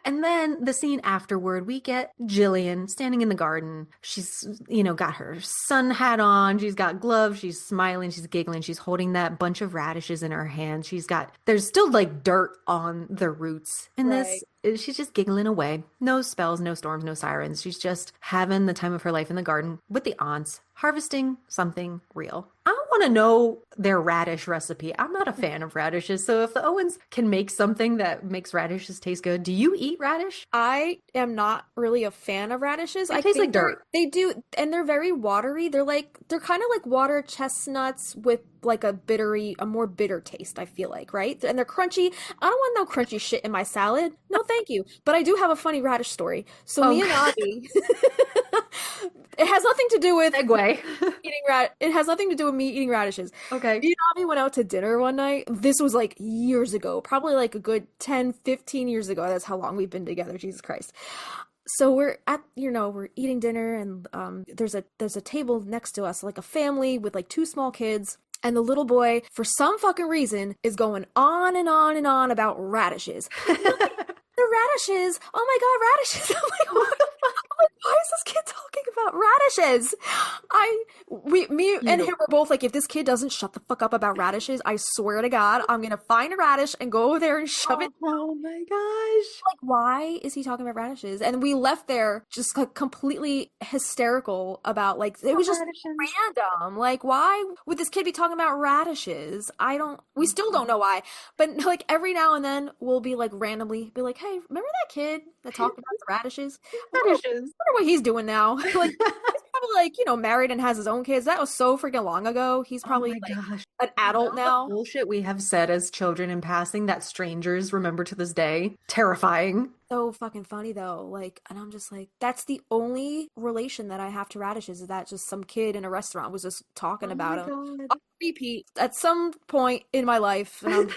Speaker 2: And then the scene afterward, we get Jillian standing in the garden. She's, got her sun hat on. She's got gloves. She's smiling. She's giggling. She's holding that bunch of radishes in her hand. There's still like dirt on the roots in this.
Speaker 1: Right.
Speaker 2: She's just giggling away. No spells, no storms, no sirens. She's just having the time of her life in the garden with the aunts, harvesting something real. I want to know their radish recipe. I'm not a fan of radishes, so if the Owens can make something that makes radishes taste good, do you eat radish?
Speaker 1: I am not really a fan of radishes.
Speaker 2: They
Speaker 1: I
Speaker 2: taste
Speaker 1: think
Speaker 2: like dirt.
Speaker 1: they do, and they're very watery. They're kind of like water chestnuts with like a more bitter taste, I feel like, right? And they're crunchy. I don't want no crunchy shit in my salad. No, thank you. But I do have a funny radish story. So me
Speaker 2: Oh,
Speaker 1: and Avi, it has nothing to do with
Speaker 2: segue.
Speaker 1: it has nothing to do with me eating radishes.
Speaker 2: Okay.
Speaker 1: Me and Avi went out to dinner one night. This was like years ago, probably like a good 10, 15 years ago. That's how long we've been together, Jesus Christ. So we're at, we're eating dinner, and there's a table next to us, like a family with like two small kids. And the little boy, for some fucking reason, is going on and on and on about radishes. The radishes. Oh my god, radishes. Why is this kid talking about radishes? Me and him were both like, if this kid doesn't shut the fuck up about radishes, I swear to God, I'm gonna find a radish and go over there and shove it.
Speaker 2: Oh my gosh.
Speaker 1: Like, why is he talking about radishes? And we left there just like completely hysterical about, like, it was just random. Like, why would this kid be talking about radishes? We still don't know why. But like every now and then we'll be like randomly be like, hey, remember that kid that talked about the radishes?
Speaker 2: Radishes.
Speaker 1: I wonder what he's doing now. Like, he's probably like, married and has his own kids. That was so freaking long ago. He's probably
Speaker 2: Oh my gosh.
Speaker 1: an adult now.
Speaker 2: Bullshit we have said as children in passing that strangers remember to this day. Terrifying.
Speaker 1: So fucking funny though. Like, and I'm just like, that's the only relation that I have to radishes, is that just some kid in a restaurant was just talking about them. I'll repeat at some point in my life, and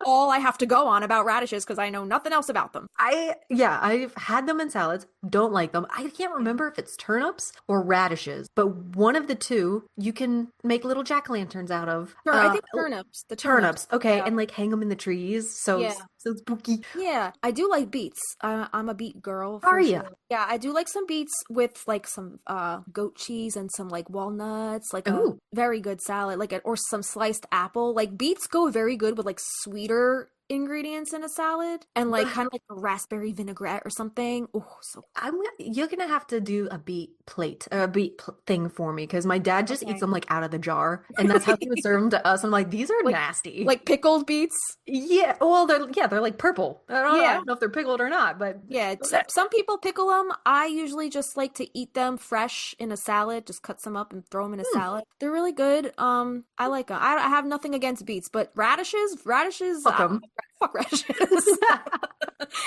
Speaker 1: all I have to go on about radishes because I know nothing else about them.
Speaker 2: I've had them in salads. Don't like them. I can't remember if it's turnips or radishes, but one of the two you can make little jack-o'-lanterns out of.
Speaker 1: I think turnips. The turnips.
Speaker 2: Okay,
Speaker 1: Yeah.
Speaker 2: and like hang them in the trees. So spooky.
Speaker 1: Yeah, I do like beets. I'm a beet girl.
Speaker 2: Are you?
Speaker 1: Sure. Yeah, I do like some beets with like some goat cheese and some like walnuts, like a
Speaker 2: Ooh.
Speaker 1: very good salad, or some sliced apple. Like, beets go very good with like sweeter ingredients in a salad, and like kind of like a raspberry vinaigrette or something. Oh, so
Speaker 2: You're gonna have to do a beet plate or a thing for me, because my dad just eats them like out of the jar, and that's how he would serve them to us. I'm like, these are nasty.
Speaker 1: Like pickled beets.
Speaker 2: Yeah, well, they're like purple. I don't know if they're pickled or not, but
Speaker 1: yeah, some people pickle them. I usually just like to eat them fresh in a salad. Just cut some up and throw them in a salad. They're really good. I like them. I have nothing against beets, but radishes.
Speaker 2: Fuck 'em.
Speaker 1: Fuck radishes.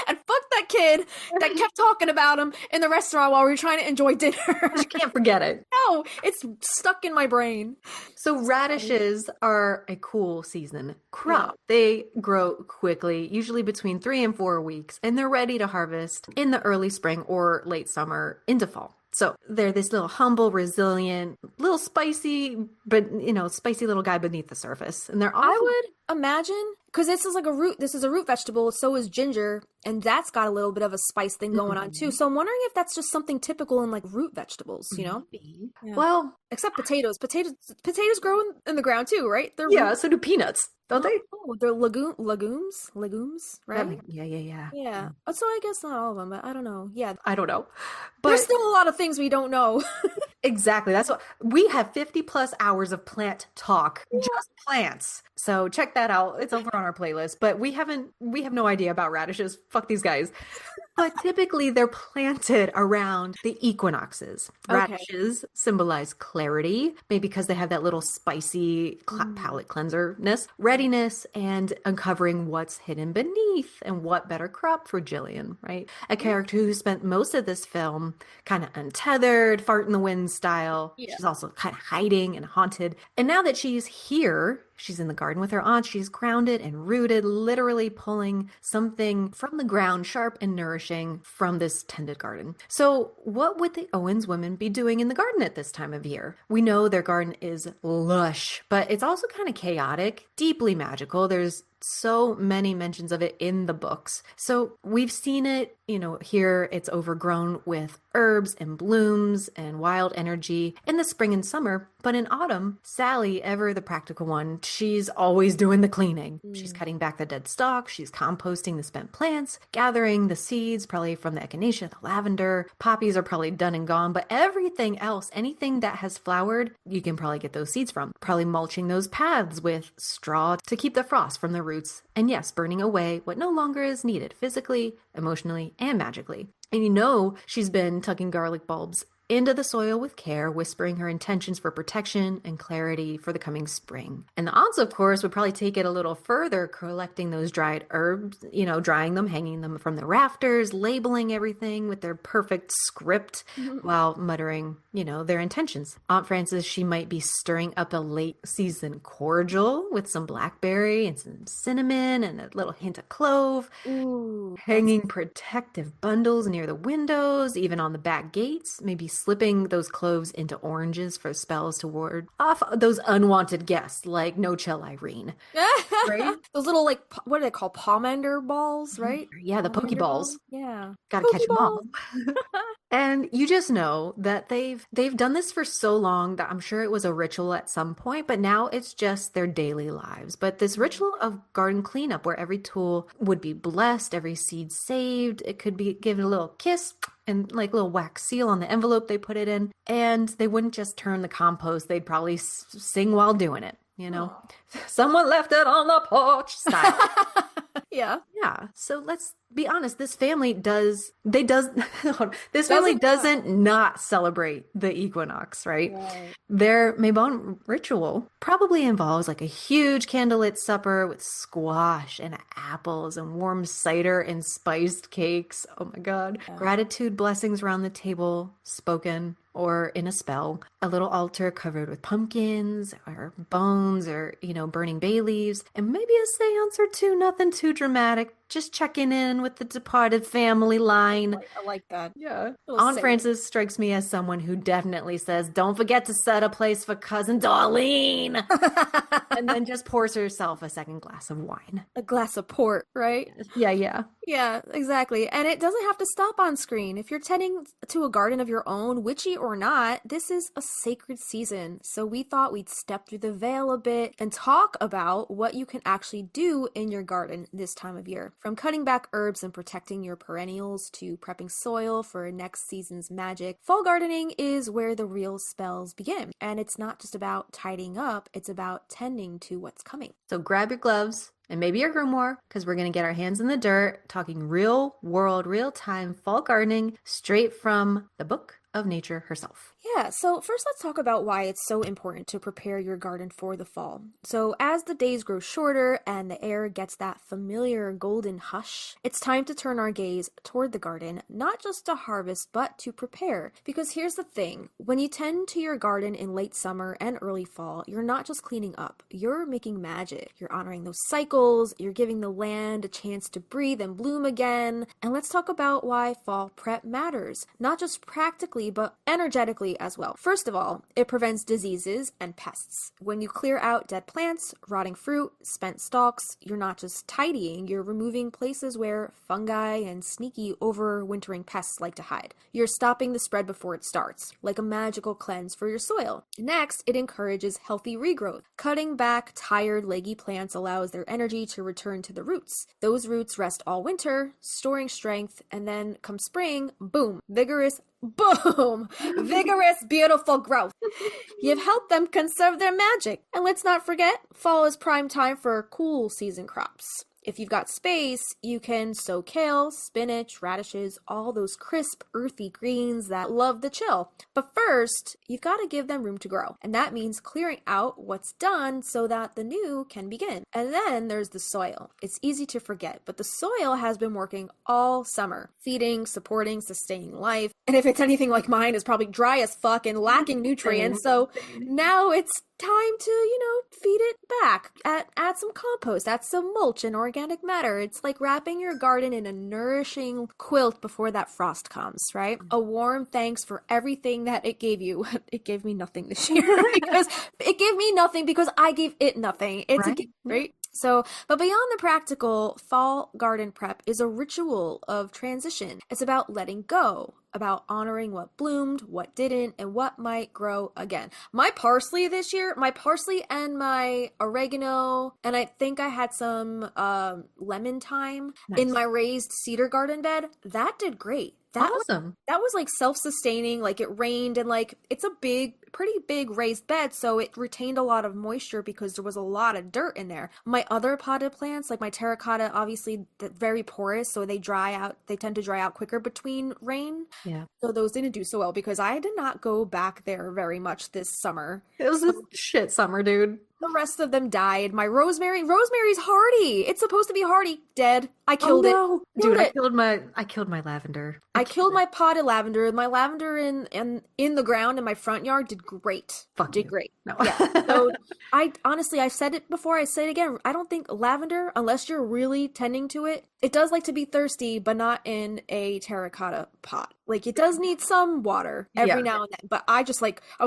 Speaker 1: And fuck that kid that kept talking about him in the restaurant while we were trying to enjoy dinner.
Speaker 2: You can't forget it.
Speaker 1: No, it's stuck in my brain.
Speaker 2: So radishes are a cool season crop. Yeah. They grow quickly, usually between 3 and 4 weeks, and they're ready to harvest in the early spring or late summer into fall. So they're this little humble, resilient, little spicy, but spicy little guy beneath the surface. And they're
Speaker 1: I would imagine, because this is a root vegetable, so is ginger, and that's got a little bit of a spice thing going on too. So I'm wondering if that's just something typical in like root vegetables, Yeah.
Speaker 2: Well,
Speaker 1: except potatoes. Potatoes grow in the ground too, right?
Speaker 2: So do peanuts, don't they?
Speaker 1: Oh, they're legumes, right?
Speaker 2: Yeah.
Speaker 1: So I guess not all of them, but I don't know. Yeah.
Speaker 2: I don't know. But
Speaker 1: there's still a lot of things we don't know.
Speaker 2: Exactly. That's what we have 50 plus hours of plant talk, just plants. So check that out. It's over on our playlist, but we have no idea about radishes. Fuck these guys. But typically they're planted around the equinoxes. Radishes symbolize clarity, maybe because they have that little spicy palate cleanser-ness, readiness, and uncovering what's hidden beneath. And what better crop for Jillian, right? A character who spent most of this film kind of untethered, fart in the wind style. Yeah. She's also kind of hiding and haunted. And now that she's here, she's in the garden with her aunt. She's grounded and rooted, literally pulling something from the ground, sharp and nourishing from this tended garden. So what would the Owens women be doing in the garden at this time of year? We know their garden is lush, but it's also kind of chaotic, deeply magical. There's so many mentions of it in the books. So we've seen it, here it's overgrown with herbs and blooms and wild energy in the spring and summer. But in autumn, Sally, ever the practical one, she's always doing the cleaning. She's cutting back the dead stalk. She's composting the spent plants, gathering the seeds, probably from the echinacea, the lavender. Poppies are probably done and gone, but everything else, anything that has flowered, you can probably get those seeds from. Probably mulching those paths with straw to keep the frost from the roots. And yes, burning away what no longer is needed physically, emotionally, and magically. And she's been tucking garlic bulbs into the soil with care, whispering her intentions for protection and clarity for the coming spring. And the aunts, of course, would probably take it a little further, collecting those dried herbs, drying them, hanging them from the rafters, labeling everything with their perfect script while muttering, their intentions. Aunt Frances, she might be stirring up a late season cordial with some blackberry and some cinnamon and a little hint of clove.
Speaker 1: Ooh,
Speaker 2: Hanging protective bundles near the windows, even on the back gates, maybe slipping those cloves into oranges for spells to ward off those unwanted guests, like No Chill Irene. Right?
Speaker 1: Those little, like, what do they call, pomander balls, right?
Speaker 2: Yeah, the
Speaker 1: Pomander
Speaker 2: Pokeballs.
Speaker 1: balls? Yeah.
Speaker 2: Gotta catch them all.
Speaker 1: Pokeballs.
Speaker 2: And you just know that they've done this for so long that I'm sure it was a ritual at some point, but now it's just their daily lives. But this ritual of garden cleanup where every tool would be blessed, every seed saved, it could be given a little kiss and like a little wax seal on the envelope they put it in. And they wouldn't just turn the compost, they'd probably sing while doing it.
Speaker 1: Oh.
Speaker 2: Someone left it on the porch style.
Speaker 1: Yeah.
Speaker 2: Yeah. So let's be honest. This family doesn't not celebrate the equinox, right? Their Mabon ritual probably involves like a huge candlelit supper with squash and apples and warm cider and spiced cakes. Oh my God.
Speaker 1: Yeah.
Speaker 2: Gratitude blessings around the table, spoken or in a spell, a little altar covered with pumpkins or bones or, burning bay leaves, and maybe a seance or two, nothing too dramatic, just checking in with the departed family line.
Speaker 1: I like that.
Speaker 2: Yeah. Aunt Frances strikes me as someone who definitely says, don't forget to set a place for cousin Darlene. And then just pours herself a second glass of wine.
Speaker 1: A glass of port, right?
Speaker 2: Yeah.
Speaker 1: Yeah, exactly. And it doesn't have to stop on screen. If you're tending to a garden of your own, witchy or not, this is a sacred season. So we thought we'd step through the veil a bit and talk about what you can actually do in your garden this time of year. From cutting back herbs and protecting your perennials to prepping soil for next season's magic, fall gardening is where the real spells begin. And it's not just about tidying up, it's about tending to what's coming.
Speaker 2: So grab your gloves and maybe your grimoire, because we're going to get our hands in the dirt, talking real world, real time fall gardening straight from the book of nature herself.
Speaker 1: Yeah, so first let's talk about why it's so important to prepare your garden for the fall. So as the days grow shorter and the air gets that familiar golden hush, it's time to turn our gaze toward the garden, not just to harvest, but to prepare. Because here's the thing, when you tend to your garden in late summer and early fall, you're not just cleaning up, you're making magic. You're honoring those cycles, you're giving the land a chance to breathe and bloom again. And let's talk about why fall prep matters, not just practically, but energetically as well. First of all, it prevents diseases and pests. When you clear out dead plants, rotting fruit, spent stalks, you're not just tidying, you're removing places where fungi and sneaky overwintering pests like to hide. You're stopping the spread before it starts, like a magical cleanse for your soil. Next, it encourages healthy regrowth. Cutting back tired, leggy plants allows their energy to return to the roots. Those roots rest all winter, storing strength, and then come spring, boom, vigorous, beautiful growth. You've helped them conserve their magic. And let's not forget, fall is prime time for cool season crops. If you've got space, you can sow kale, spinach, radishes, all those crisp, earthy greens that love the chill. But first, you've got to give them room to grow. And that means clearing out what's done so that the new can begin. And then there's the soil. It's easy to forget, but the soil has been working all summer, feeding, supporting, sustaining life. And if it's anything like mine, it's probably dry as fuck and lacking nutrients. So now it's time to, feed it back. Add some compost, add some mulch and organic matter. It's like wrapping your garden in a nourishing quilt before that frost comes, right? A warm thanks for everything that it gave you. It gave me nothing this year because it gave me nothing because I gave it nothing. It's
Speaker 2: right?
Speaker 1: a gift, right? So, but beyond the practical, fall garden prep is a ritual of transition. It's about letting go, about honoring what bloomed, what didn't, and what might grow again. My parsley this year, my parsley and my oregano, and I think I had some lemon thyme in my raised cedar garden bed, that did great. that
Speaker 2: Awesome.
Speaker 1: that was like self-sustaining, like it rained and like it's a pretty big raised bed, so it retained a lot of moisture because there was a lot of dirt in there. My other potted plants, like my terracotta, obviously they're very porous, so they tend to dry out quicker between rain.
Speaker 2: Yeah.
Speaker 1: So those didn't do so well because I did not go back there very much this summer.
Speaker 2: It was a shit summer, dude.
Speaker 1: The rest of them died. My rosemary's hardy. It's supposed to be hardy. Dead. I
Speaker 2: Oh
Speaker 1: killed it.
Speaker 2: no.
Speaker 1: Killed
Speaker 2: Dude,
Speaker 1: it.
Speaker 2: I killed my lavender.
Speaker 1: I killed
Speaker 2: Killed it.
Speaker 1: my potted lavender. My lavender in the ground in my front yard did great.
Speaker 2: Fuck
Speaker 1: Did
Speaker 2: you.
Speaker 1: great.
Speaker 2: No.
Speaker 1: Yeah. So I honestly, I've said it before, I say it again. I don't think lavender, unless you're really tending to it, it does like to be thirsty, but not in a terracotta pot. Like it does need some water every
Speaker 2: Yeah.
Speaker 1: now and then. But I was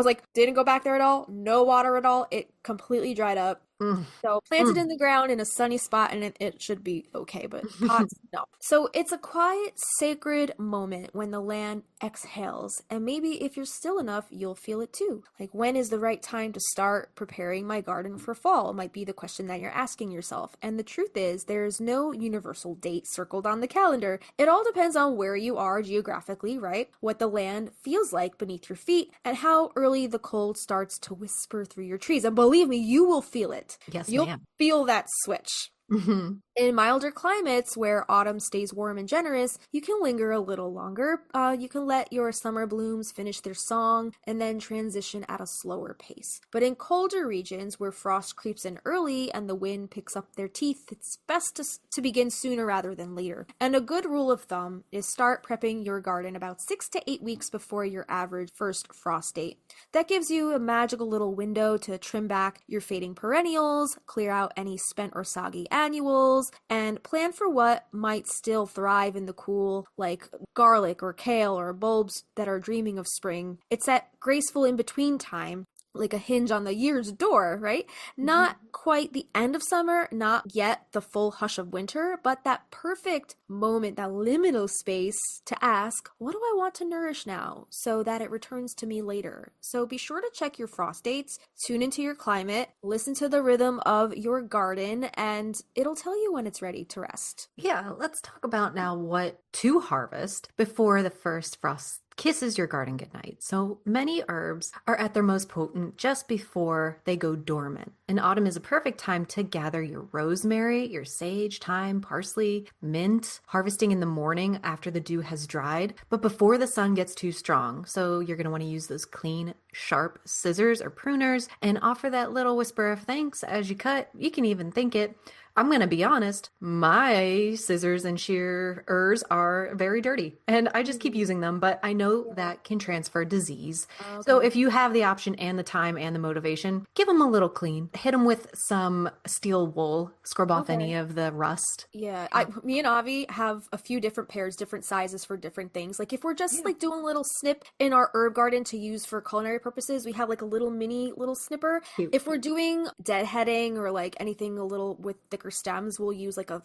Speaker 1: like, didn't go back there at all. No water at all. It completely dried up.
Speaker 2: Mm.
Speaker 1: So plant it
Speaker 2: Mm.
Speaker 1: in the ground in a sunny spot and it should be okay, but pots, no. So it's a quiet, sacred moment when the land exhales, and maybe if you're still enough, you'll feel it too. Like, when is the right time to start preparing my garden for fall? Might be the question that you're asking yourself. And the truth is, there's no universal date circled on the calendar. It all depends on where you are geographically, right? What the land feels like beneath your feet, and how early the cold starts to whisper through your trees. And believe me, you will feel it.
Speaker 2: Yes,
Speaker 1: You'll
Speaker 2: ma'am.
Speaker 1: feel that switch.
Speaker 2: Mhm.
Speaker 1: In milder climates where autumn stays warm and generous, you can linger a little longer. You can let your summer blooms finish their song and then transition at a slower pace. But in colder regions where frost creeps in early and the wind picks up their teeth, it's best to begin sooner rather than later. And a good rule of thumb is start prepping your garden about 6 to 8 weeks before your average first frost date. That gives you a magical little window to trim back your fading perennials, clear out any spent or soggy annuals, and plan for what might still thrive in the cool, like garlic or kale or bulbs that are dreaming of spring. It's that graceful in-between time, like a hinge on the year's door, right? Not quite the end of summer, not yet the full hush of winter, but that perfect moment, that liminal space to ask, what do I want to nourish now so that it returns to me later? So be sure to check your frost dates, tune into your climate, listen to the rhythm of your garden, and it'll tell you when it's ready to rest.
Speaker 2: Yeah, let's talk about now what to harvest before the first frost kisses your garden goodnight. So many herbs are at their most potent just before they go dormant. And autumn is a perfect time to gather your rosemary, your sage, thyme, parsley, mint, harvesting in the morning after the dew has dried, but before the sun gets too strong. So you're going to want to use those clean, sharp scissors or pruners and offer that little whisper of thanks as you cut. You can even think it. I'm going to be honest, my scissors and shears are very dirty and I just keep using them, but I know that can transfer disease. So
Speaker 1: Okay.
Speaker 2: if you have the option and the time and the motivation, give them a little clean. Hit them with some steel wool, scrub off any
Speaker 1: Okay.
Speaker 2: of the rust.
Speaker 1: Yeah,
Speaker 2: Uh,
Speaker 1: me and Avi have a few different pairs, different sizes for different things. Like if we're just like doing a little snip in our herb garden to use for culinary purposes, we have like a little mini little snipper.
Speaker 2: Cute.
Speaker 1: If we're doing deadheading or like anything a little with thicker stems, we'll use like a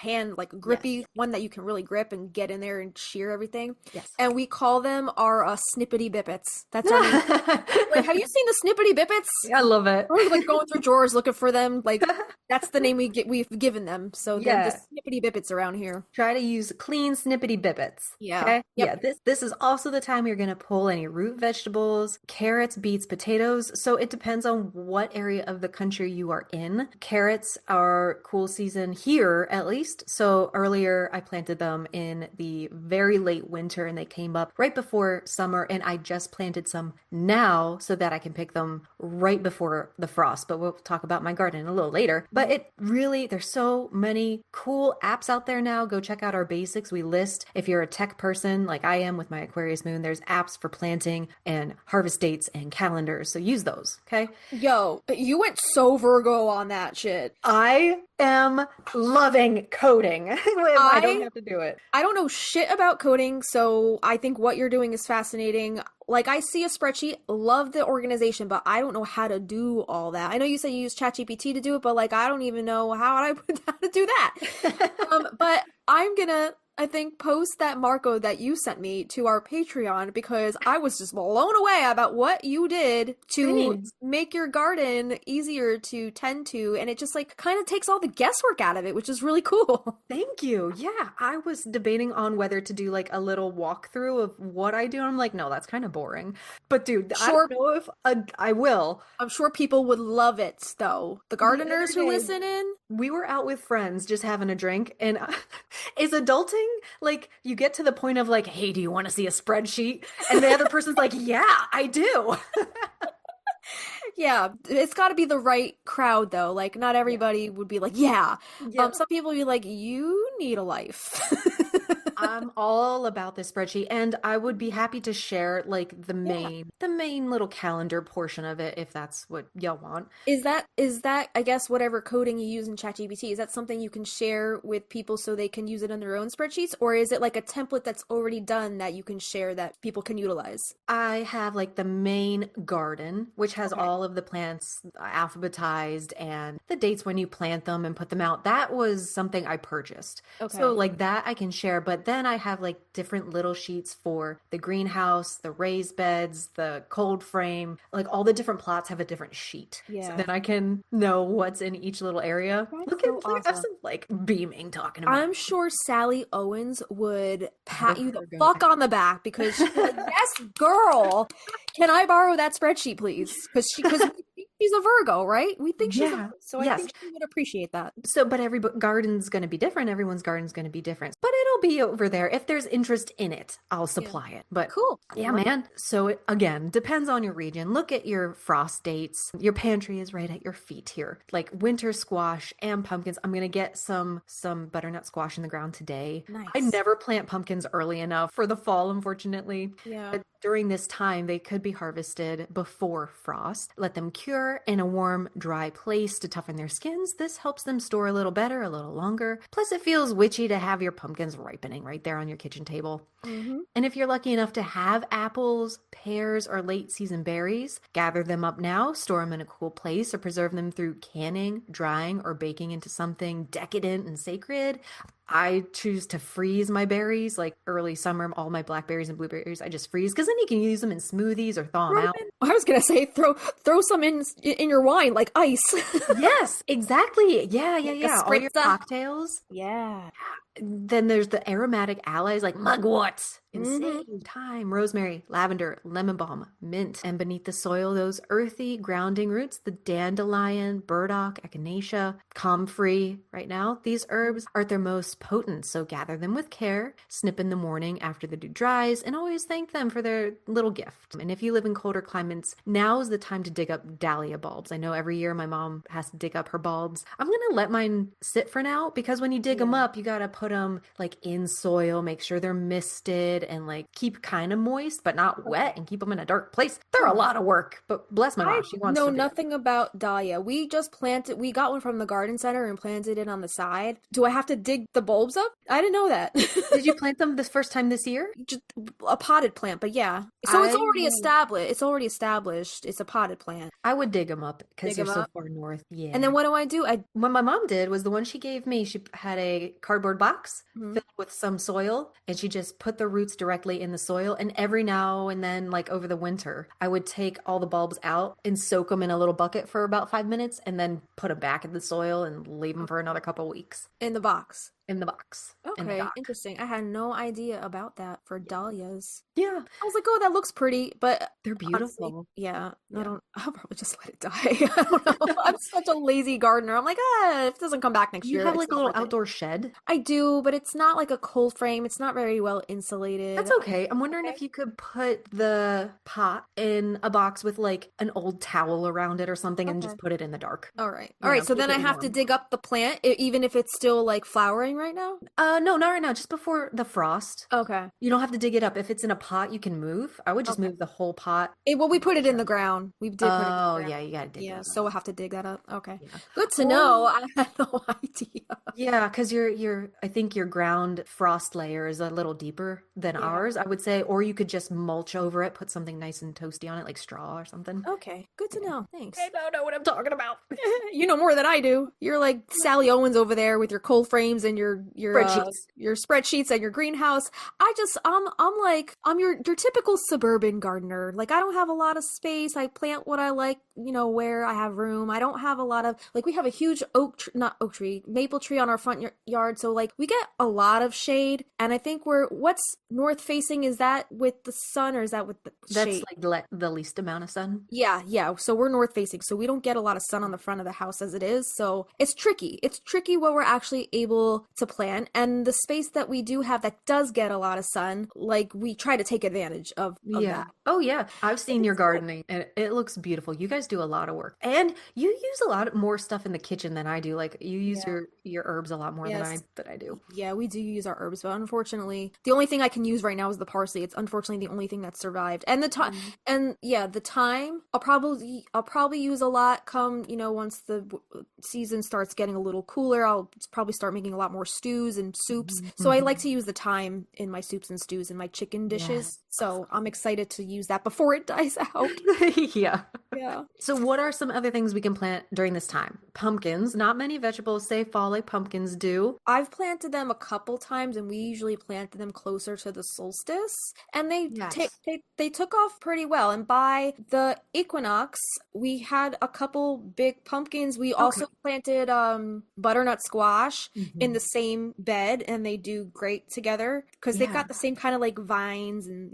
Speaker 1: hand like a
Speaker 2: Yes.
Speaker 1: grippy one that you can really grip and get in there and shear everything.
Speaker 2: Yes.
Speaker 1: And we call them our snippety bippets. That's our name. Like, have you seen the snippety bippets?
Speaker 2: I love it.
Speaker 1: We're like going through drawers looking for them. Like that's the name we've given them. So they're the
Speaker 2: Yeah.
Speaker 1: snippety bippets around here.
Speaker 2: Try to use clean, snippety bippets.
Speaker 1: Yeah.
Speaker 2: Okay.
Speaker 1: Yep.
Speaker 2: Yeah. This is also the time you're gonna pull any root vegetables, carrots, beets, potatoes. So it depends on what area of the country you are in. Carrots are cool season here, at least. So earlier I planted them in the very late winter and they came up right before summer. And I just planted some now so that I can pick them right before the frost. But we'll talk about my garden a little later. But it really, there's so many cool apps out there now. Go check out our basics. We list, if you're a tech person like I am with my Aquarius moon, there's apps for planting and harvest dates and calendars. So use those. Okay.
Speaker 1: Yo, you went so Virgo on that shit.
Speaker 2: I am loving coding if I don't
Speaker 1: I
Speaker 2: have to do it.
Speaker 1: I don't know shit about coding, so I think what you're doing is fascinating. Like, I see a spreadsheet, love the organization, but I don't know how to do all that. I know you said you use ChatGPT to do it, but like I don't even know how to do that. But I think post that Marco that you sent me to our Patreon because I was just blown away about what you did to
Speaker 2: Thanks.
Speaker 1: make your garden easier to tend to, and it just like kind of takes all the guesswork out of it, which is really cool.
Speaker 2: Thank you. Yeah, I was debating on whether to do like a little walkthrough of what I do. I'm like, no, that's kind of boring. But dude, I don't
Speaker 1: Sure,
Speaker 2: know if I will.
Speaker 1: I'm sure people would love it though. The
Speaker 2: The other
Speaker 1: gardeners who
Speaker 2: day,
Speaker 1: listen in.
Speaker 2: we were out with friends just having a drink, and is adulting like you get to the point of like, hey, do you want to see a spreadsheet? And the other person's like, yeah, I do.
Speaker 1: Yeah, it's got to be the right crowd though. Like not
Speaker 2: Yeah.
Speaker 1: everybody would be like, "Yeah."
Speaker 2: Yeah.
Speaker 1: Some people would be like, "You need a life."
Speaker 2: I'm all about this spreadsheet, and I would be happy to share like
Speaker 1: Yeah.
Speaker 2: the main little calendar portion of it if that's what y'all want.
Speaker 1: Is that I guess whatever coding you use in ChatGPT, is that something you can share with people so they can use it in their own spreadsheets, or is it like a template that's already done that you can share that people can utilize?
Speaker 2: I have like the main garden, which has
Speaker 1: Okay.
Speaker 2: all of the plants alphabetized and the dates when you plant them and put them out. That was something I purchased. So,
Speaker 1: Okay.
Speaker 2: like that I can share. But then I have like different little sheets for the greenhouse, the raised beds, the cold frame. Like all the different plots have a different sheet. So
Speaker 1: Yeah.
Speaker 2: then I can know what's in each little area.
Speaker 1: That's
Speaker 2: Look at,
Speaker 1: so
Speaker 2: I have
Speaker 1: awesome.
Speaker 2: some like beaming talking about
Speaker 1: I'm sure Sally Owens would pat you the
Speaker 2: her going
Speaker 1: fuck on the back because she's like, "Yes, girl, can I borrow that spreadsheet, please?" Because we think she's a Virgo, right? We think she's a
Speaker 2: Yeah.
Speaker 1: Virgo, so I
Speaker 2: Yes.
Speaker 1: think she would appreciate that.
Speaker 2: So, but every garden's going to be different. Everyone's garden's going to be different. But it'll be over there. If there's interest in it, I'll
Speaker 1: Yeah,
Speaker 2: supply it. But
Speaker 1: cool.
Speaker 2: yeah, man. So again, depends on your region. Look at your frost dates. Your pantry is right at your feet here. Like winter squash and pumpkins. I'm going to get some butternut squash in the ground today. I
Speaker 1: Nice.
Speaker 2: never plant pumpkins early enough for the fall, unfortunately.
Speaker 1: Yeah.
Speaker 2: But during this time, they could be harvested before frost. Let them cure in a warm, dry place to toughen their skins. This helps them store a little better, a little longer. Plus, it feels witchy to have your pumpkins ripening right there on your kitchen table.
Speaker 1: Mm-hmm.
Speaker 2: And if you're lucky enough to have apples, pears, or late season berries, gather them up now, store them in a cool place, or preserve them through canning, drying, or baking into something decadent and sacred. I choose to freeze my berries, like early summer, all my blackberries and blueberries. I just freeze because then you can use them in smoothies or thaw them
Speaker 1: Throw 'em
Speaker 2: out.
Speaker 1: in. I was gonna say throw some in your wine like ice.
Speaker 2: Yes, exactly. Yeah, yeah,
Speaker 1: Like a
Speaker 2: yeah. All your
Speaker 1: spritzer.
Speaker 2: cocktails.
Speaker 1: Yeah.
Speaker 2: Then there's the aromatic allies like mugwort and
Speaker 1: Mm-hmm.
Speaker 2: sage, thyme, rosemary, lavender, lemon balm, mint. And beneath the soil, those earthy grounding roots, the dandelion, burdock, echinacea, comfrey. Right now, these herbs are their most potent, so gather them with care, snip in the morning after the dew dries, and always thank them for their little gift. And if you live in colder climates, now is the time to dig up dahlia bulbs. I know every year my mom has to dig up her bulbs. I'm gonna let mine sit for now because when you dig them
Speaker 1: Yeah.
Speaker 2: up, you gotta put them like in soil, make sure they're misted, and like keep kind of moist but not wet, and keep them in a dark place. They're a lot of work, but bless my
Speaker 1: I
Speaker 2: mom, she wants
Speaker 1: know
Speaker 2: to do it.
Speaker 1: nothing about dahlia. We got one from the garden center and planted it on the side. Do I have to dig the bulbs up? I didn't know that.
Speaker 2: Did you plant them this first time this year?
Speaker 1: Just a potted plant, but yeah. So it's
Speaker 2: I
Speaker 1: already established. It's already established. It's a potted plant.
Speaker 2: I would dig them up because
Speaker 1: Dig
Speaker 2: they're
Speaker 1: them
Speaker 2: so
Speaker 1: up.
Speaker 2: far north.
Speaker 1: And
Speaker 2: Yeah.
Speaker 1: then what do I do?
Speaker 2: What my mom did was the one she gave me, she had a cardboard box
Speaker 1: Mhm.
Speaker 2: filled with some soil, and she just put the roots directly in the soil. And every now and then, like over the winter, I would take all the bulbs out and soak them in a little bucket for about 5 minutes and then put them back in the soil and leave them for another couple weeks
Speaker 1: In the box.
Speaker 2: in the box, in the
Speaker 1: Okay,
Speaker 2: dock.
Speaker 1: interesting. I had no idea about that for dahlias.
Speaker 2: Yeah,
Speaker 1: I was like, oh, that looks pretty, but
Speaker 2: they're
Speaker 1: honestly,
Speaker 2: beautiful.
Speaker 1: yeah,
Speaker 2: Yeah.
Speaker 1: I'll probably just let it die. I don't know. I'm such a lazy gardener. I'm like, if it doesn't come back next
Speaker 2: You
Speaker 1: year,
Speaker 2: have
Speaker 1: it's
Speaker 2: like a
Speaker 1: not
Speaker 2: little
Speaker 1: worth it.
Speaker 2: outdoor shed.
Speaker 1: I do, but it's not like a cold frame. It's not very well insulated.
Speaker 2: That's okay. I'm wondering
Speaker 1: Okay.
Speaker 2: if you could put the pot in a box with like an old towel around it or something and
Speaker 1: Okay.
Speaker 2: just put it in the dark.
Speaker 1: All right. All
Speaker 2: You
Speaker 1: right.
Speaker 2: know,
Speaker 1: So
Speaker 2: keep
Speaker 1: then I
Speaker 2: it
Speaker 1: have to
Speaker 2: warm.
Speaker 1: dig up the plant, even if it's still like flowering right now.
Speaker 2: No, not right now, just before the frost.
Speaker 1: Okay.
Speaker 2: You don't have to dig it up. If it's in a pot, you can move. I would just
Speaker 1: Okay.
Speaker 2: move the whole pot.
Speaker 1: Well, we put it in the ground. We did put it in the
Speaker 2: Oh,
Speaker 1: ground.
Speaker 2: yeah, you gotta dig
Speaker 1: Yeah.
Speaker 2: those
Speaker 1: So
Speaker 2: up.
Speaker 1: we'll have to dig that up. Okay.
Speaker 2: Yeah.
Speaker 1: Good to
Speaker 2: Or
Speaker 1: know. I had no idea.
Speaker 2: Yeah, because I think your ground frost layer is a little deeper than
Speaker 1: Yeah.
Speaker 2: ours, I would say, or you could just mulch over it, put something nice and toasty on it, like straw or something.
Speaker 1: Okay, good to
Speaker 2: Yeah.
Speaker 1: know.
Speaker 2: I
Speaker 1: Thanks.
Speaker 2: don't know what I'm talking about.
Speaker 1: You know more than I do. You're like Sally Owens over there with your cold frames and
Speaker 2: Spreadsheets.
Speaker 1: your spreadsheets and your greenhouse. I'm like I'm your typical suburban gardener. Like I don't have a lot of space. I plant what I like, where I have room. I don't have a lot of like we have a huge not oak tree, maple tree on our front yard, so like we get a lot of shade. And I think what's north facing, is that with the sun or is that with the
Speaker 2: That's
Speaker 1: shade?
Speaker 2: like the least amount of sun.
Speaker 1: Yeah, yeah. So we're north facing, so we don't get a lot of sun on the front of the house as it is. So it's tricky. It's tricky what we're actually able to plant. And the space that we do have that does get a lot of sun, like we try to take advantage of
Speaker 2: Yeah.
Speaker 1: that.
Speaker 2: Oh, yeah. I've seen your
Speaker 1: It's good.
Speaker 2: gardening and it looks beautiful. You guys do a lot of work. And you use a lot more stuff in the kitchen than I do. Like you use
Speaker 1: Yeah.
Speaker 2: your herbs a lot more than
Speaker 1: Yes.
Speaker 2: I do.
Speaker 1: Yeah, we do use our herbs, but unfortunately, the only thing I can use right now is the parsley. It's unfortunately the only thing that survived. And the time,
Speaker 2: Mm.
Speaker 1: and yeah, the thyme, I'll probably use a lot come, once the season starts getting a little cooler. I'll probably start making a lot more stews and soups. So I like
Speaker 2: Mhm.
Speaker 1: to use the thyme in my soups and stews and my chicken
Speaker 2: Yes.
Speaker 1: dishes. So I'm excited to use that before it dies out.
Speaker 2: Yeah.
Speaker 1: Yeah.
Speaker 2: So, what are some other things we can plant during this time? Pumpkins. Not many vegetables say fall like pumpkins do.
Speaker 1: I've planted them a couple times, and we usually planted them closer to the solstice, and
Speaker 2: Yes.
Speaker 1: they took off pretty well. And by the equinox, we had a couple big pumpkins. We
Speaker 2: Okay.
Speaker 1: also planted butternut squash in the
Speaker 2: Mhm.
Speaker 1: same bed, and they do great together because they've
Speaker 2: Yeah.
Speaker 1: got the same kind of like vines, and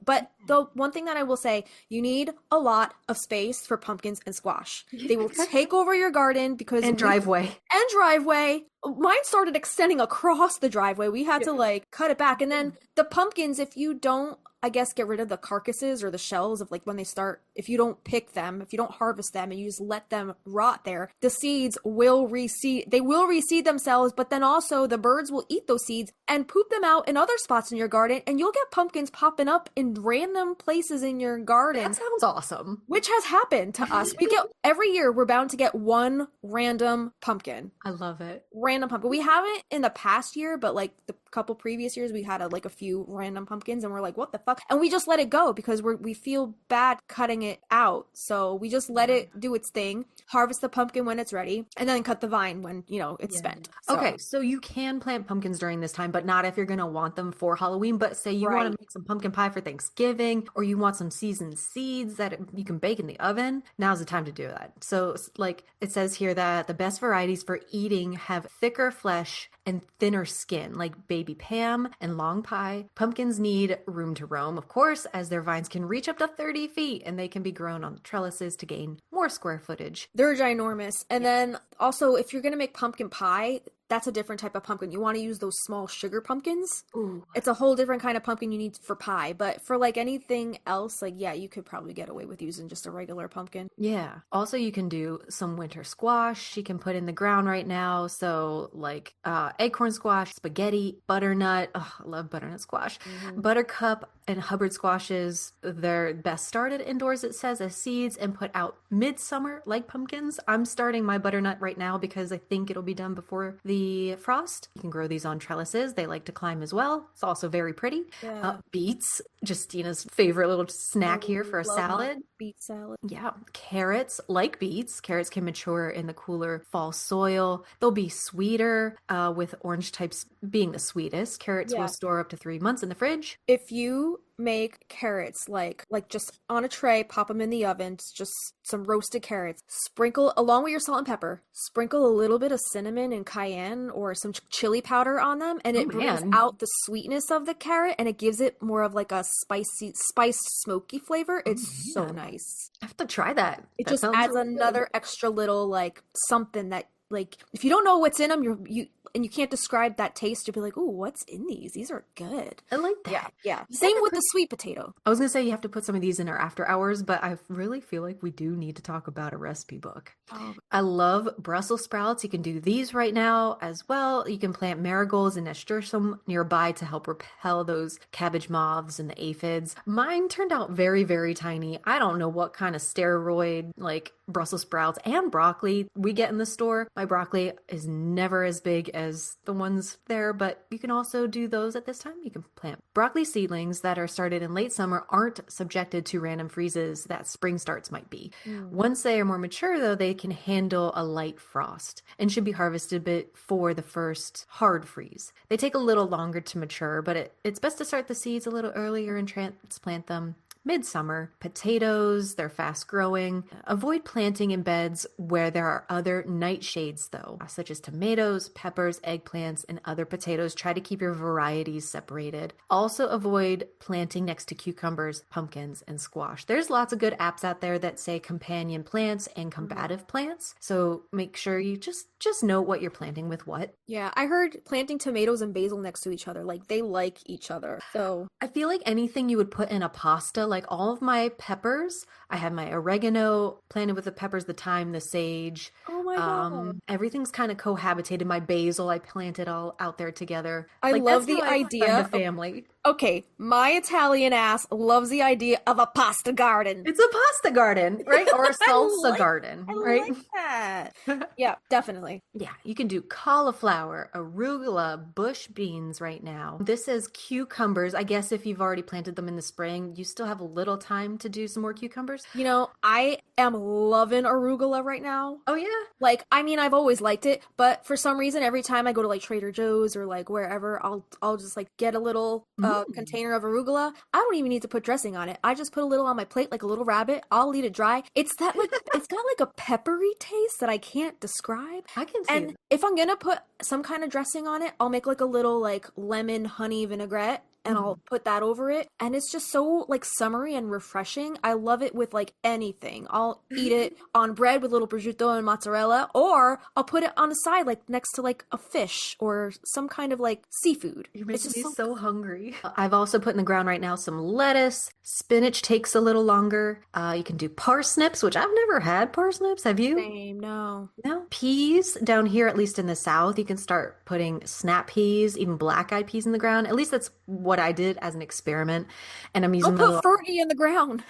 Speaker 1: But the one thing that I will say, you need a lot of space for pumpkins and squash. They will take over your garden because
Speaker 2: And
Speaker 1: we
Speaker 2: driveway.
Speaker 1: and driveway. Mine started extending across the driveway. We had
Speaker 2: Yeah.
Speaker 1: to like cut it back. And then the pumpkins, if you don't, I guess, get rid of the carcasses or the shells of like when they start, if you don't pick them, if you don't harvest them and you just let them rot there, the seeds will reseed. They will reseed themselves, but then also the birds will eat those seeds and poop them out in other spots in your garden. And you'll get pumpkins popping up in random places in your
Speaker 2: That
Speaker 1: garden,
Speaker 2: sounds awesome.
Speaker 1: which has happened to us. We get every year, we're bound to get one random pumpkin.
Speaker 2: I love it.
Speaker 1: Random pumpkin. We haven't in the past year, but like the couple previous years, we had like a few random pumpkins, and we're like, what the fuck? And we just let it go because we feel bad cutting it out. So we just let
Speaker 2: Yeah.
Speaker 1: it do its thing, harvest the pumpkin when it's ready, and then cut the vine when it's
Speaker 2: Yeah.
Speaker 1: spent. So
Speaker 2: Okay, so you can plant pumpkins during this time, but not if you're going to want them for Halloween. But say you want to
Speaker 1: right.
Speaker 2: make some pumpkin pie for Thanksgiving, or you want some seasoned seeds that you can bake in the oven, now's the time to do that. So, like it says here that the best varieties for eating have thicker flesh and thinner skin, like baby Pam and long pie. Pumpkins need room to roam, of course, as their vines can reach up to 30 feet and they can be grown on trellises to gain more square footage.
Speaker 1: They're ginormous. And
Speaker 2: Yeah.
Speaker 1: then also, if you're gonna make pumpkin pie, that's a different type of pumpkin. You want to use those small sugar pumpkins.
Speaker 2: Ooh.
Speaker 1: It's a whole different kind of pumpkin you need for pie. But for like anything else, like yeah, you could probably get away with using just a regular pumpkin.
Speaker 2: Yeah. Also, you can do some winter squash you can put in the ground right now. So, like acorn squash, spaghetti, butternut. Oh, I love butternut squash.
Speaker 1: Hmm.
Speaker 2: Buttercup and Hubbard squashes, they're best started indoors, it says, as seeds and put out midsummer like pumpkins. I'm starting my butternut right now because I think it'll be done before the frost. You can grow these on trellises. They like to climb as well. It's also very pretty.
Speaker 1: Yeah.
Speaker 2: Beets, Justina's favorite little snack here
Speaker 1: Oh,
Speaker 2: for a
Speaker 1: love my
Speaker 2: salad.
Speaker 1: beet salad.
Speaker 2: Yeah, carrots, like beets, carrots can mature in the cooler fall soil. They'll be sweeter, with orange types being the sweetest. Carrots will
Speaker 1: Yeah.
Speaker 2: store up to 3 months in the fridge.
Speaker 1: If you make carrots like just on a tray, pop them in the oven, just some roasted carrots, sprinkle along with your salt and pepper, sprinkle a little bit of cinnamon and cayenne or some chili powder on them, and
Speaker 2: Oh
Speaker 1: it brings
Speaker 2: man.
Speaker 1: out the sweetness of the carrot and it gives it more of like a spiced smoky flavor.
Speaker 2: Oh
Speaker 1: It's so
Speaker 2: man.
Speaker 1: nice.
Speaker 2: I have to try that.
Speaker 1: It
Speaker 2: That
Speaker 1: just
Speaker 2: sounds
Speaker 1: adds
Speaker 2: really good.
Speaker 1: another extra little like something that like if you don't know what's in them, you can't describe that taste, you'll be like, "Ooh, what's in these? These are good."
Speaker 2: I like
Speaker 1: Yeah,
Speaker 2: that.
Speaker 1: yeah.
Speaker 2: You
Speaker 1: Same
Speaker 2: never
Speaker 1: with
Speaker 2: could.
Speaker 1: the sweet potato.
Speaker 2: I was gonna say you have to put some of these in our after hours, but I really feel like we do need to talk about a recipe book.
Speaker 1: Oh,
Speaker 2: I love Brussels sprouts. You can do these right now as well. You can plant marigolds and nasturtium nearby to help repel those cabbage moths and the aphids. Mine turned out very, very tiny. I don't know what kind of steroid, like Brussels sprouts and broccoli we get in the store. My broccoli is never as big as the ones there, but you can also do those at this time. You can plant broccoli seedlings that are started in late summer aren't subjected to random freezes that spring starts might be.
Speaker 1: Mm.
Speaker 2: Once they are more mature, though, they can handle a light frost and should be harvested before the first hard freeze. They take a little longer to mature, but it's best to start the seeds a little earlier and transplant them midsummer. Potatoes, they're fast growing. Avoid planting in beds where there are other nightshades, though, such as tomatoes, peppers, eggplants, and other potatoes. Try to keep your varieties separated. Also avoid planting next to cucumbers, pumpkins, and squash. There's lots of good apps out there that say companion plants and combative plants. So make sure you just know what you're planting with what.
Speaker 1: Yeah, I heard planting tomatoes and basil next to each other, like they like each other. So
Speaker 2: I feel like anything you would put in a pasta, like all of my peppers, I have my oregano planted with the peppers, the thyme, the sage.
Speaker 1: oh my God.
Speaker 2: Everything's kind of cohabitated. My basil, I planted all out there together.
Speaker 1: I
Speaker 2: Like
Speaker 1: love
Speaker 2: that's
Speaker 1: the
Speaker 2: how I find a
Speaker 1: idea of,
Speaker 2: family.
Speaker 1: okay, my Italian ass loves the idea of a pasta garden.
Speaker 2: It's a pasta garden, right? Or a
Speaker 1: I
Speaker 2: salsa
Speaker 1: like
Speaker 2: garden,
Speaker 1: I
Speaker 2: right?
Speaker 1: like that. Yeah, definitely.
Speaker 2: Yeah, you can do cauliflower, arugula, bush beans right now. This is cucumbers. I guess if you've already planted them in the spring, you still have a little time to do some more cucumbers.
Speaker 1: You know, I am loving arugula right now.
Speaker 2: Oh, yeah.
Speaker 1: Like, I mean, I've always liked it, but for some reason, every time I go to like Trader Joe's or like wherever, I'll just like get a little container of arugula. I don't even need to put dressing on it. I just put a little on my plate like a little rabbit. I'll eat it dry. It's that like it's got like a peppery taste that I can't describe.
Speaker 2: I can see
Speaker 1: And
Speaker 2: it.
Speaker 1: if I'm gonna put some kind of dressing on it, I'll make like a little like lemon honey vinaigrette and I'll put that over it. And it's just so like summery and refreshing. I love it with like anything. I'll eat it on bread with little prosciutto and mozzarella, or I'll put it on the side like next to like a fish or some kind of like seafood.
Speaker 2: You're
Speaker 1: It's
Speaker 2: making
Speaker 1: just
Speaker 2: me so hungry. I've also put in the ground right now some lettuce. Spinach takes a little longer. You can do parsnips, which I've never had parsnips. Have you?
Speaker 1: same. No.
Speaker 2: No. Peas down here, at least in the South, you can start putting snap peas, even black-eyed peas in the ground. At least that's what I did as an experiment. And I'm using
Speaker 1: Don't
Speaker 2: the
Speaker 1: put Fergie in the ground.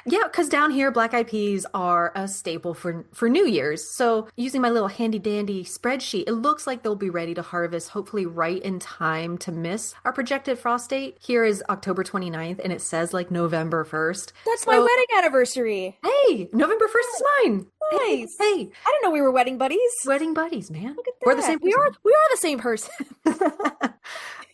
Speaker 2: Yeah, because down here, black-eyed peas are a staple for New Year's. So using my little handy-dandy spreadsheet, it looks like they'll be ready to harvest, hopefully right in time to miss our projected frost date. Here is October 29th, and it says like November 1st.
Speaker 1: That's my wedding anniversary.
Speaker 2: Hey, November 1st is mine.
Speaker 1: Nice.
Speaker 2: Hey,
Speaker 1: I didn't know we were wedding buddies.
Speaker 2: wedding buddies, man.
Speaker 1: Look at that.
Speaker 2: We're the same
Speaker 1: We
Speaker 2: person.
Speaker 1: are the same person.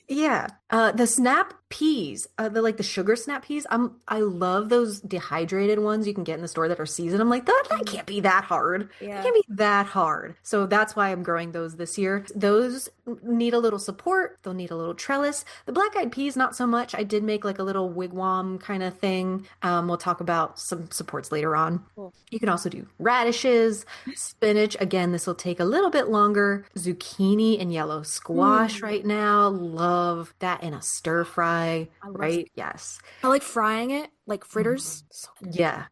Speaker 2: Yeah. The snap peas, the sugar snap peas. I love those dehydrated ones you can get in the store that are seasoned. I'm like, that can't be that hard.
Speaker 1: Yeah.
Speaker 2: It can't be that hard. So that's why I'm growing those this year. Those need a little support. They'll need a little trellis. The black-eyed peas, not so much. I did make like a little wigwam kind of thing. We'll talk about some supports later on.
Speaker 1: Cool.
Speaker 2: You can also do radishes, spinach. Again, this will take a little bit longer. Zucchini and yellow squash right now. Love that in a stir fry,
Speaker 1: love
Speaker 2: right? Yes.
Speaker 1: I like frying it, like fritters. So good.
Speaker 2: Yeah.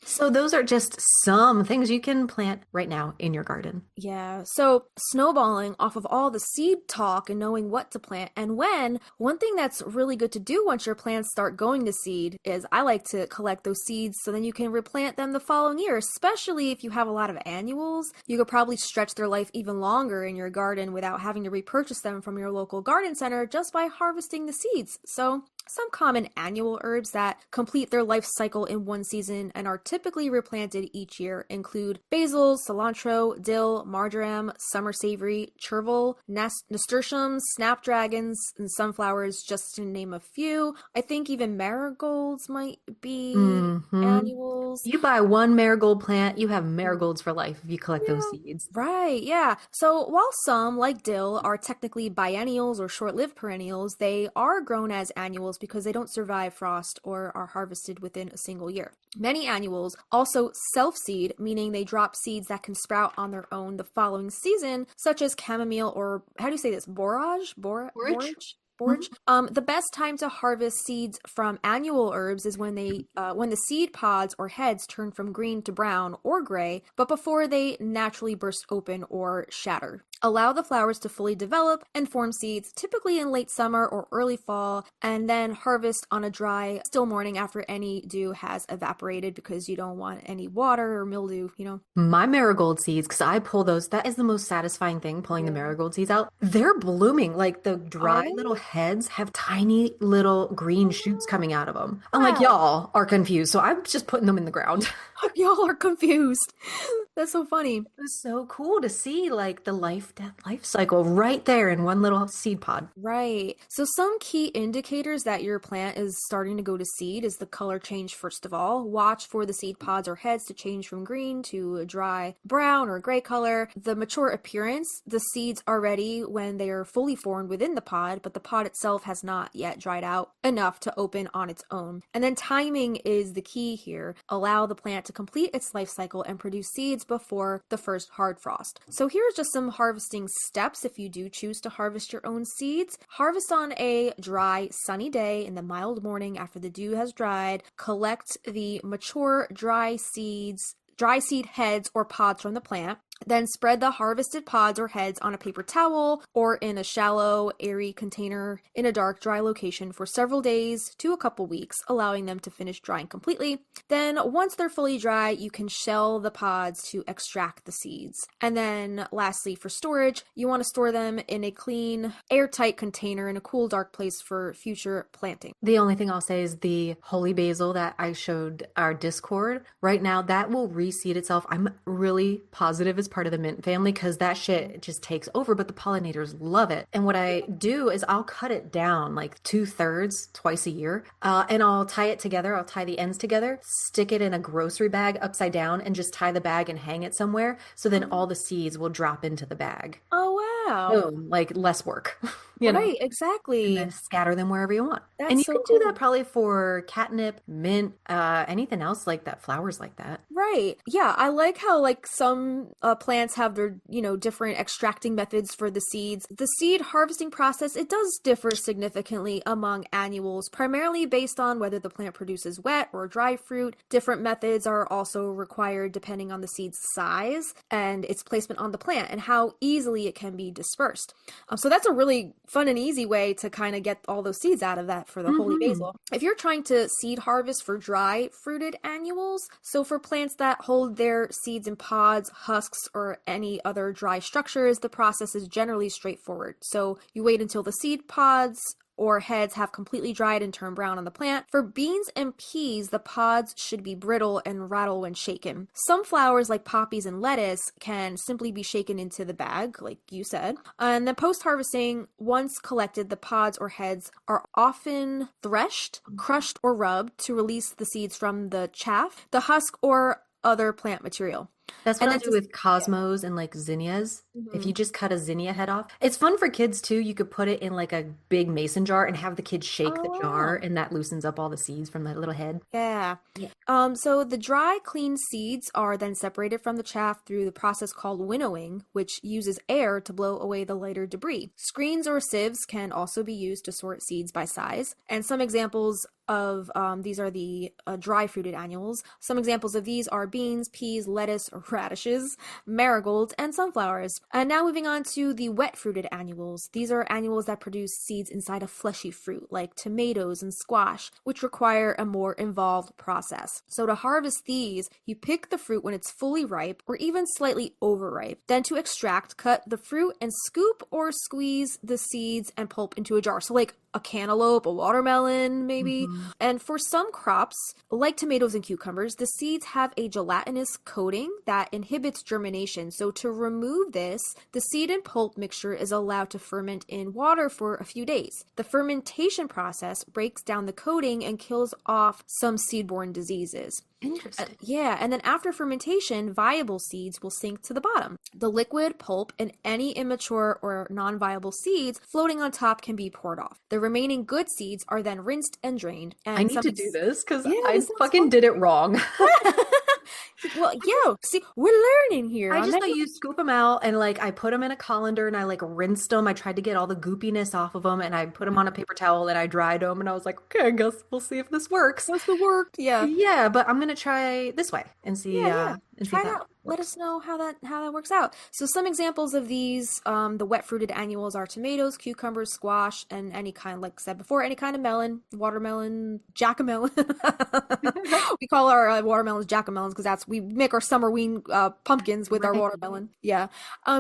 Speaker 2: So those are just some things you can plant right now in your garden.
Speaker 1: Yeah. So snowballing off of all the seed talk and knowing what to plant and when, one thing that's really good to do once your plants start going to seed is I like to collect those seeds so then you can replant them the following year, especially if you have a lot of annuals. You could probably stretch their life even longer in your garden without having to repurchase them from your local garden center just by harvesting the seeds. So some common annual herbs that complete their life cycle in one season and are typically replanted each year include basil, cilantro, dill, marjoram, summer savory, chervil, nasturtiums, snapdragons, and sunflowers, just to name a few. I think even marigolds might be annuals.
Speaker 2: You buy one marigold plant, you have marigolds for life if you collect those seeds.
Speaker 1: Right, yeah. So while some, like dill, are technically biennials or short-lived perennials, they are grown as annuals because they don't survive frost or are harvested within a single year. Many annuals also self-seed, meaning they drop seeds that can sprout on their own the following season, such as chamomile or, how do you say this, borage?
Speaker 2: Borage?
Speaker 1: porch. The best time to harvest seeds from annual herbs is when when the seed pods or heads turn from green to brown or gray, but before they naturally burst open or shatter. Allow the flowers to fully develop and form seeds, typically in late summer or early fall, and then harvest on a dry, still morning after any dew has evaporated because you don't want any water or mildew, you know?
Speaker 2: My marigold seeds, because I pull those, that is the most satisfying thing, pulling the
Speaker 1: Yeah.
Speaker 2: marigold seeds out. They're blooming. Like the
Speaker 1: Are
Speaker 2: dry little
Speaker 1: they?
Speaker 2: heads have tiny little green shoots
Speaker 1: Oh,
Speaker 2: coming out of them. I'm like,
Speaker 1: wow.
Speaker 2: y'all are confused. So I'm just putting them in the ground.
Speaker 1: Y'all are confused. That's so funny.
Speaker 2: It's so cool to see like the life, death, life cycle right there in one little seed pod.
Speaker 1: Right. So some key indicators that your plant is starting to go to seed is the color change first of all. Watch for the seed pods or heads to change from green to a dry brown or gray color. The mature appearance, the seeds are ready when they are fully formed within the pod, but the pod itself has not yet dried out enough to open on its own. And then timing is the key here. Allow the plant to complete its life cycle and produce seeds before the first hard frost. So here's just some harvesting steps if you do choose to harvest your own seeds. Harvest on a dry, sunny day in the mild morning after the dew has dried. Collect the mature dry seed heads or pods from the plant. Then spread the harvested pods or heads on a paper towel or in a shallow, airy container in a dark, dry location for several days to a couple weeks, allowing them to finish drying completely. Then, once they're fully dry, you can shell the pods to extract the seeds. And then, lastly, for storage, you want to store them in a clean, airtight container in a cool, dark place for future planting.
Speaker 2: The only thing I'll say is the holy basil that I showed our Discord right now, that will reseed itself. I'm really positive it's part of the mint family because that shit just takes over, but the pollinators love it. And what I do is I'll cut it down like 2/3 twice a year, and I'll tie it together. I'll tie the ends together, stick it in a grocery bag upside down, and just tie the bag and hang it somewhere. So then all the seeds will drop into the bag.
Speaker 1: Oh, wow.
Speaker 2: Boom, like less work,
Speaker 1: Right,
Speaker 2: and then
Speaker 1: exactly.
Speaker 2: scatter them wherever you want. And
Speaker 1: That's
Speaker 2: you
Speaker 1: so
Speaker 2: can do that
Speaker 1: cool.
Speaker 2: probably for catnip, mint, anything else like that, flowers like that.
Speaker 1: Right. Yeah, I like how like some plants have their, different extracting methods for the seeds. The seed harvesting process, it does differ significantly among annuals, primarily based on whether the plant produces wet or dry fruit. Different methods are also required depending on the seed's size and its placement on the plant and how easily it can be dispersed. So that's a really fun and easy way to kind of get all those seeds out of that for the holy
Speaker 2: Hmm.
Speaker 1: basil. If you're trying to seed harvest for dry fruited annuals, so for plants that hold their seeds in pods, husks, or any other dry structures, the process is generally straightforward. So you wait until the seed pods or heads have completely dried and turned brown on the plant. For beans and peas, the pods should be brittle and rattle when shaken. Some flowers, like poppies and lettuce, can simply be shaken into the bag, like you said. And then post-harvesting, once collected, the pods or heads are often threshed, crushed, or rubbed to release the seeds from the chaff, the husk, or other plant material.
Speaker 2: That's what
Speaker 1: And
Speaker 2: I'll
Speaker 1: then
Speaker 2: do
Speaker 1: to,
Speaker 2: with
Speaker 1: yeah.
Speaker 2: cosmos and like zinnias. If
Speaker 1: Mhm.
Speaker 2: you just cut a zinnia head off, it's fun for kids too. You could put it in like a big mason jar and have the kids shake the
Speaker 1: Oh,
Speaker 2: jar,
Speaker 1: wow.
Speaker 2: and that loosens up all the seeds from that little head.
Speaker 1: Yeah.
Speaker 2: Yeah.
Speaker 1: So the dry, clean seeds are then separated from the chaff through the process called winnowing, which uses air to blow away the lighter debris. Screens or sieves can also be used to sort seeds by size. And some examples of these are the dry fruited annuals. Some examples of these are beans, peas, lettuce, radishes, marigolds, and sunflowers. And now moving on to the wet fruited annuals. These are annuals that produce seeds inside a fleshy fruit, like tomatoes and squash, which require a more involved process. So to harvest these, you pick the fruit when it's fully ripe or even slightly overripe. Then to extract, cut the fruit and scoop or squeeze the seeds and pulp into a jar. So like a cantaloupe, a watermelon, maybe.
Speaker 2: Hmm.
Speaker 1: And for some crops, like tomatoes and cucumbers, the seeds have a gelatinous coating that inhibits germination. So to remove this, the seed and pulp mixture is allowed to ferment in water for a few days. The fermentation process breaks down the coating and kills off some seed-borne diseases.
Speaker 2: Interesting.
Speaker 1: Yeah, and then after fermentation, viable seeds will sink to the bottom. The liquid, pulp, and any immature or non-viable seeds floating on top can be poured off. The remaining good seeds are then rinsed and drained.
Speaker 2: I
Speaker 1: And
Speaker 2: need to do this because
Speaker 1: yeah,
Speaker 2: I
Speaker 1: this sounds
Speaker 2: fucking
Speaker 1: fun.
Speaker 2: did it wrong.
Speaker 1: Well, yeah, see, we're learning here
Speaker 2: I
Speaker 1: on
Speaker 2: just
Speaker 1: that.
Speaker 2: thought you scoop them out and like I put them in a colander and I like rinsed them. I tried to get all the goopiness off of them and I put them on a paper towel and I dried them and I was like, okay, I guess we'll see if this works.
Speaker 1: Does the work? Yeah.
Speaker 2: Yeah, but I'm gonna try this way
Speaker 1: Yeah, yeah.
Speaker 2: and see
Speaker 1: Try
Speaker 2: if
Speaker 1: it
Speaker 2: that
Speaker 1: out. Let
Speaker 2: works.
Speaker 1: us know how that works out. So some examples of these, the wet fruited annuals are tomatoes, cucumbers, squash, and any kind, like I said before, any kind of melon, watermelon, jackamelon. We call our watermelons jackamelons because that's we make our summerween pumpkins with our
Speaker 2: Right.
Speaker 1: watermelon. Yeah.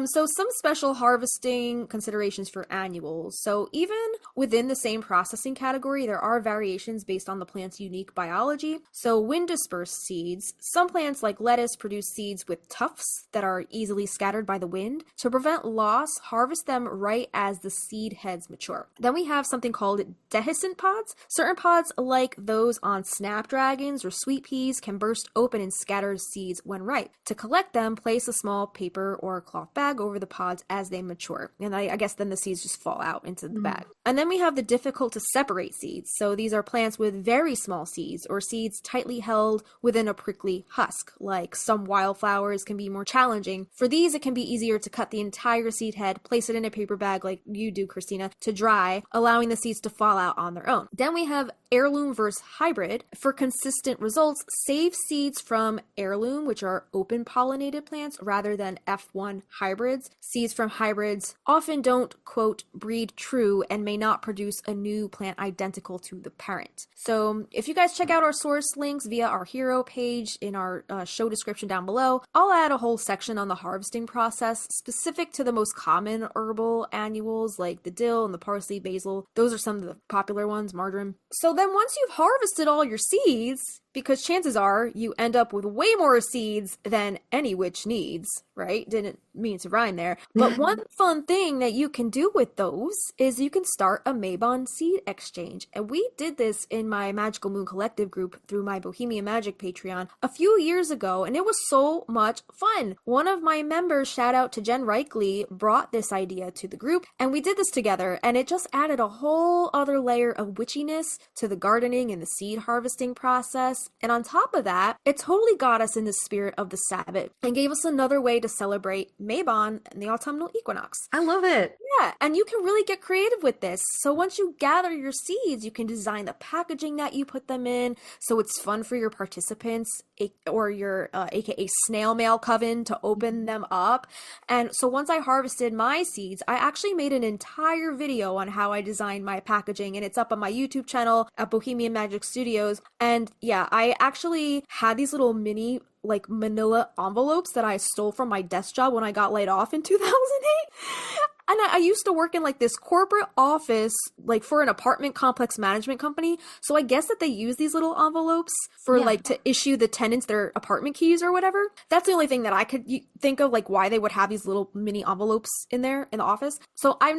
Speaker 1: So some special harvesting considerations for annuals. So even within the same processing category, there are variations based on the plant's unique biology. So wind dispersed seeds. Some plants like lettuce produce seeds with tufts that are easily scattered by the wind. To prevent loss, harvest them right as the seed heads mature. Then we have something called dehiscent pods. Certain pods, like those on snapdragons or sweet peas, can burst open and scatter seeds when ripe. To collect them, place a small paper or cloth bag over the pods as they mature. And I guess then the seeds just fall out into the
Speaker 2: Mm.
Speaker 1: bag. And then we have the difficult to separate seeds. So these are plants with very small seeds or seeds tightly held within a prickly husk. Like some wildflowers can be more challenging. For these, it can be easier to cut the entire seed head, place it in a paper bag like you do, Christina, to dry, allowing the seeds to fall out on their own. Then we have heirloom versus hybrid. For consistent results, save seeds from heirloom, which are open pollinated plants, rather than F1 hybrids. Seeds from hybrids often don't, quote, breed true and may not produce a new plant identical to the parent. So if you guys check out our source links via our hero page in our show description down below, I'll add a whole section on the harvesting process specific to the most common herbal annuals like the dill and the parsley, basil. Those are some of the popular ones, marjoram. So then once you've harvested all your seeds, because chances are you end up with way more seeds than any witch needs, right? Didn't mean to rhyme there. But one fun thing that you can do with those is you can start a Mabon seed exchange. And we did this in my Magical Moon Collective group through my Bohemian Magic Patreon a few years ago, and it was so much fun. One of my members, shout out to Jen Reikley, brought this idea to the group, and we did this together, and it just added a whole other layer of witchiness to the gardening and the seed harvesting process. And on top of that, it totally got us in the spirit of the Sabbath and gave us another way to celebrate Mabon and the autumnal equinox.
Speaker 2: I love it.
Speaker 1: Yeah, and you can really get creative with this. So once you gather your seeds, you can design the packaging that you put them in, so it's fun for your participants or your aka snail mail coven to open them up. And so once I harvested my seeds, I actually made an entire video on how I designed my packaging, and it's up on my YouTube channel at Bohemian Magic Studios. And yeah, I actually had these little mini like manila envelopes that I stole from my desk job when I got laid off in 2008. And I used to work in like this corporate office, like for an apartment complex management company. So I guess that they use these little envelopes for
Speaker 2: Yeah.
Speaker 1: like to issue the tenants their apartment keys or whatever. That's the only thing that I could think of, like why they would have these little mini envelopes in there in the office. So I've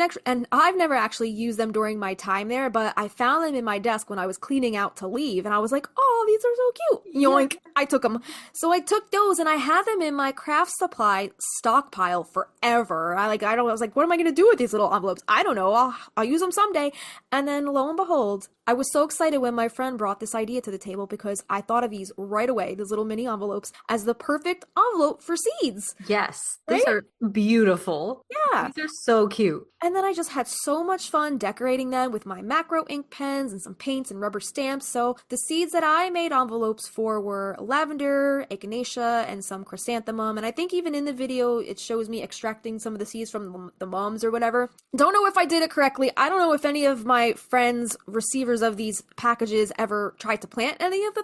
Speaker 1: never actually used them during my time there, but I found them in my desk when I was cleaning out to leave, and I was like, oh, these are so cute. Yoink!
Speaker 2: Yeah.
Speaker 1: I took them. So I took those and I had them in my craft supply stockpile forever. I was like, what am I gonna do with these little envelopes? I don't know. I'll use them someday. And then lo and behold, I was so excited when my friend brought this idea to the table because I thought of these right away, these little mini envelopes, as the perfect envelope for seeds.
Speaker 2: Yes, these
Speaker 1: Right?
Speaker 2: are beautiful.
Speaker 1: Yeah.
Speaker 2: These are so cute.
Speaker 1: And then I just had so much fun decorating them with my macro ink pens and some paints and rubber stamps. So the seeds that I made envelopes for were lavender, echinacea, and some chrysanthemum. And I think even in the video, it shows me extracting some of the seeds from the mums or whatever. Don't know if I did it correctly. I don't know if any of my friends, receivers of these packages, ever tried to plant any of the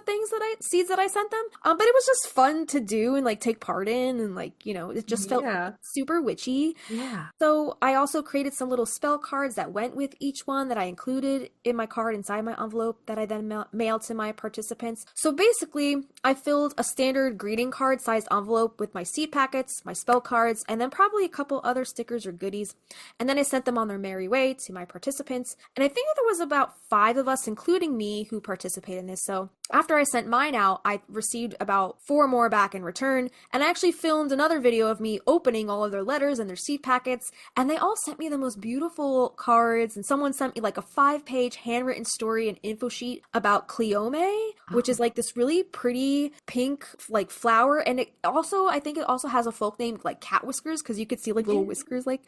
Speaker 1: seeds that I sent them. But it was just fun to do and like take part in, and like, it just felt
Speaker 2: Yeah.
Speaker 1: super witchy.
Speaker 2: Yeah.
Speaker 1: So I also created some little spell cards that went with each one that I included in my card inside my envelope that I then mailed to my participants. So basically, I filled a standard greeting card sized envelope with my seed packets, my spell cards, and then probably a couple other stickers or goodies And then I sent them on their merry way to my participants. And I think there was about 5 of us, including me, who participated in this. So after I sent mine out, I received about 4 more back in return. And I actually filmed another video of me opening all of their letters and their seed packets. And they all sent me the most beautiful cards. And someone sent me like a 5-page handwritten story and info sheet about Cleome, which is like this really pretty pink like flower. And it also, I think it also has a folk name like cat whiskers, because you could see like little whiskers like.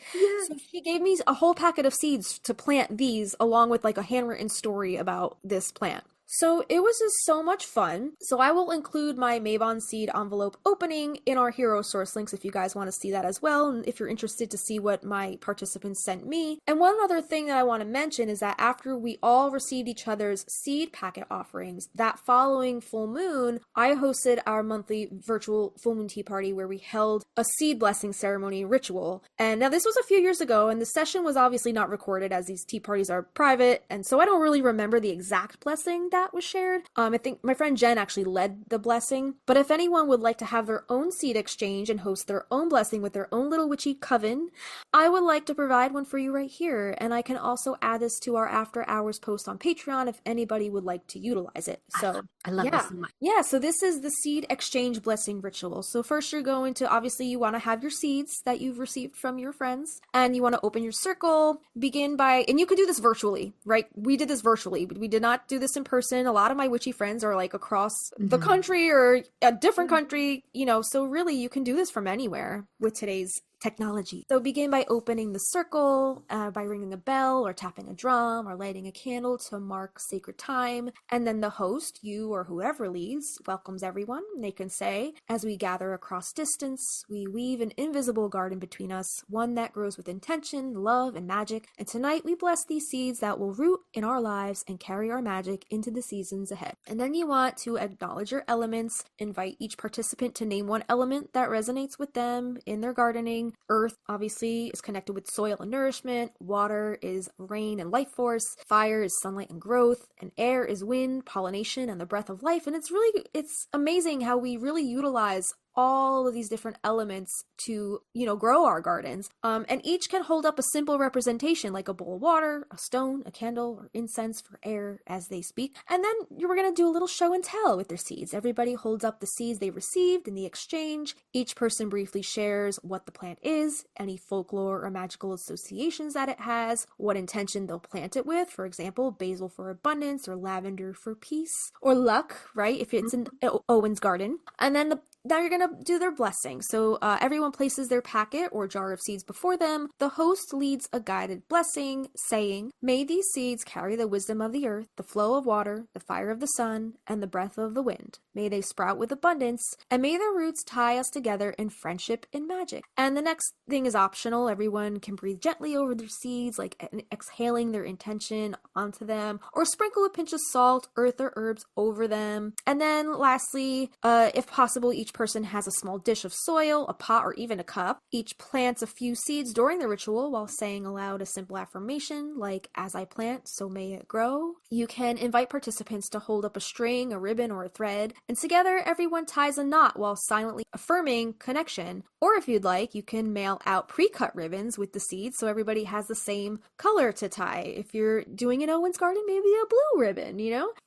Speaker 1: So she gave me a whole packet of seeds to plant these along with like a handwritten story about this plant. So it was just so much fun. So I will include my Mabon seed envelope opening in our hero source links if you guys want to see that as well, and if you're interested to see what my participants sent me. And one other thing that I want to mention is that after we all received each other's seed packet offerings, that following full moon, I hosted our monthly virtual full moon tea party where we held a seed blessing ceremony ritual. And now this was a few years ago, and the session was obviously not recorded as these tea parties are private, and so I don't really remember the exact blessing that was shared. I think my friend Jen actually led the blessing, but if anyone would like to have their own seed exchange and host their own blessing with their own little witchy coven, I would like to provide one for you right here, and I can also add this to our after hours post on Patreon if anybody would like to utilize it. So
Speaker 2: I love this so much.
Speaker 1: Yeah, so this is the seed exchange blessing ritual. So first you're going to, obviously you want to have your seeds that you've received from your friends, and you want to open your circle, begin by, and you could do this virtually, right? We did this virtually, but we did not do this in person. A lot of my witchy friends are like across the country or a different country, so really you can do this from anywhere with today's technology. So begin by opening the circle, by ringing a bell or tapping a drum or lighting a candle to mark sacred time. And then the host, you or whoever leads, welcomes everyone. They can say, as we gather across distance, we weave an invisible garden between us, one that grows with intention, love, and magic. And tonight we bless these seeds that will root in our lives and carry our magic into the seasons ahead. And then you want to acknowledge your elements, invite each participant to name one element that resonates with them in their gardening. Earth obviously is connected with soil and nourishment, water is rain and life force, fire is sunlight and growth, and air is wind, pollination, and the breath of life. And it's amazing how we really utilize all of these different elements to, grow our gardens. And each can hold up a simple representation like a bowl of water, a stone, a candle, or incense for air as they speak. And then we're going to do a little show and tell with their seeds. Everybody holds up the seeds they received in the exchange. Each person briefly shares what the plant is, any folklore or magical associations that it has, what intention they'll plant it with. For example, basil for abundance or lavender for peace or luck, right? If it's in Owen's garden. And then now you're going to do their blessing. So everyone places their packet or jar of seeds before them. The host leads a guided blessing, saying, "May these seeds carry the wisdom of the earth, the flow of water, the fire of the sun, and the breath of the wind. May they sprout with abundance, and may their roots tie us together in friendship and magic." And the next thing is optional. Everyone can breathe gently over their seeds, like exhaling their intention onto them, or sprinkle a pinch of salt, earth, or herbs over them. And then lastly, if possible, each person has a small dish of soil, a pot, or even a cup. Each plants a few seeds during the ritual while saying aloud a simple affirmation like, "As I plant, so may it grow." You can invite participants to hold up a string, a ribbon, or a thread, and together everyone ties a knot while silently affirming connection. Or if you'd like, you can mail out pre-cut ribbons with the seeds so everybody has the same color to tie. If you're doing an Owen's garden, maybe a blue ribbon,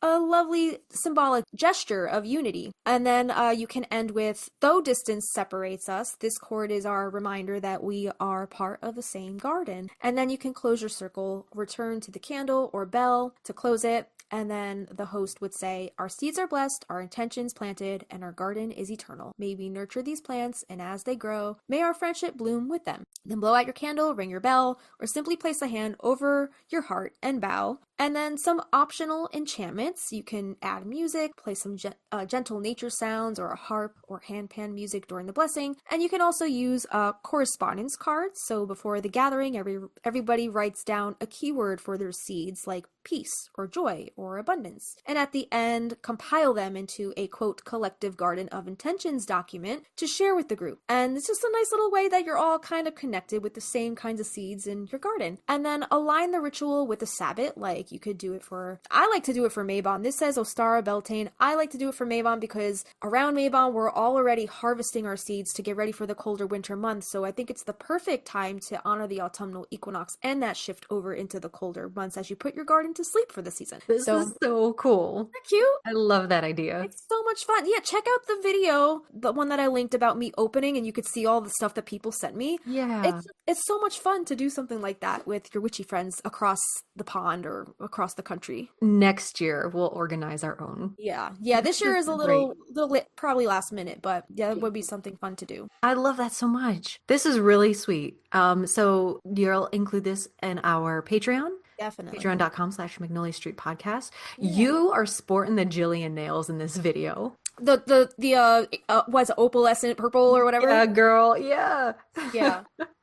Speaker 1: a lovely symbolic gesture of unity. And then you can end with, "Though distance separates us, this cord is our reminder that we are part of the same garden." And then you can close your circle, return to the candle or bell to close it, and then the host would say, "Our seeds are blessed, our intentions planted, and our garden is eternal. May we nurture these plants, and as they grow, may our friendship bloom with them." Then blow out your candle, ring your bell, or simply place a hand over your heart and bow. And then some optional enchantments. You can add music, play some gentle nature sounds or a harp or handpan music during the blessing. And you can also use correspondence cards. So before the gathering, everybody writes down a keyword for their seeds like peace or joy or abundance. And at the end, compile them into a quote collective garden of intentions document to share with the group. And it's just a nice little way that you're all kind of connected with the same kinds of seeds in your garden. And then align the ritual with the Sabbath. Like you could do it I like to do it for Mabon. This says Ostara Beltane. I like to do it for Mabon because around Mabon we're already harvesting our seeds to get ready for the colder winter months. So I think it's the perfect time to honor the autumnal equinox and that shift over into the colder months as you put your garden to sleep for the season.
Speaker 2: This is so cool.
Speaker 1: Isn't that cute?
Speaker 2: I love that idea.
Speaker 1: It's so much fun. Yeah, check out the video, the one that I linked about me opening, and you could see all the stuff that people sent me.
Speaker 2: Yeah.
Speaker 1: It's so much fun to do something like that with your witchy friends across the pond or across the country.
Speaker 2: Next year, we'll organize our own.
Speaker 1: Yeah. This year is a little probably last minute, but yeah, it would be something fun to do.
Speaker 2: I love that so much. This is really sweet. So you'll include this in our Patreon?
Speaker 1: Definitely.
Speaker 2: Patreon.com/Magnolia Street Podcast.
Speaker 1: Yeah.
Speaker 2: You are sporting the Jillian nails in this video.
Speaker 1: What's it, opalescent purple or whatever?
Speaker 2: Yeah, girl. Yeah.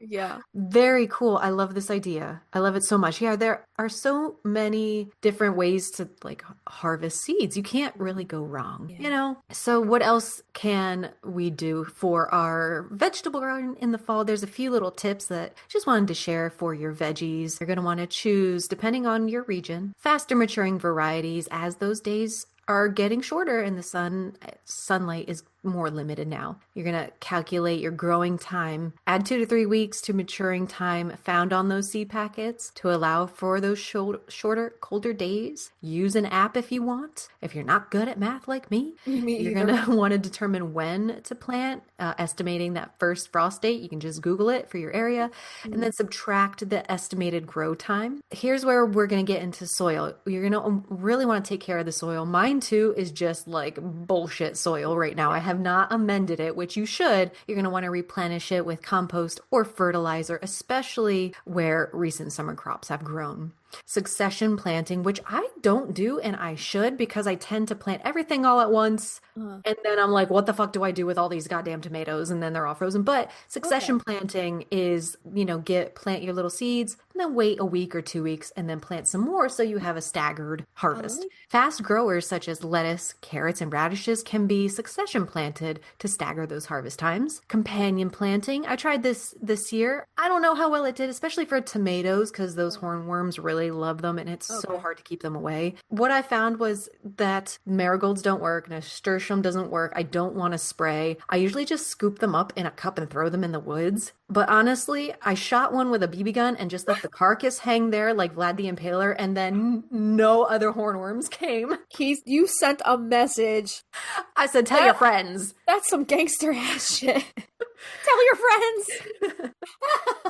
Speaker 1: Yeah.
Speaker 2: Very cool. I love this idea. I love it so much. Yeah, there are so many different ways to like harvest seeds. You can't really go wrong, you know? So what else can we do for our vegetable garden in the fall? There's a few little tips that I just wanted to share for your veggies. You're going to want to choose, depending on your region, faster maturing varieties as those days are getting shorter and the sunlight is more limited now. You're going to calculate your growing time, add 2 to 3 weeks to maturing time found on those seed packets to allow for those shorter, colder days. Use an app if you want. If you're not good at math like me, you're going to want to determine when to plant, estimating that first frost date. You can just Google it for your area and then subtract the estimated grow time. Here's where we're going to get into soil. You're going to really want to take care of the soil. Mine too is just like bullshit soil right now. I have not amended it, which you should. You're going to want to replenish it with compost or fertilizer, especially where recent summer crops have grown. Succession planting, which I don't do and I should because I tend to plant everything all at once. And then I'm like, what the fuck do I do with all these goddamn tomatoes? And then they're all frozen. But succession planting is, plant your little seeds and then wait a week or 2 weeks and then plant some more so you have a staggered harvest. Fast growers such as lettuce, carrots, and radishes can be succession planted to stagger those harvest times. Companion planting, I tried this year. I don't know how well it did, especially for tomatoes because those hornworms really love them and it's so hard to keep them away. What I found was that marigolds don't work, nasturtium doesn't work. I don't want to spray. I usually just scoop them up in a cup and throw them in the woods. But honestly, I shot one with a BB gun and just let the carcass hang there like Vlad the Impaler, and then no other hornworms came.
Speaker 1: Keith, you sent a message.
Speaker 2: I said, tell your friends.
Speaker 1: That's some gangster ass shit. Tell your friends.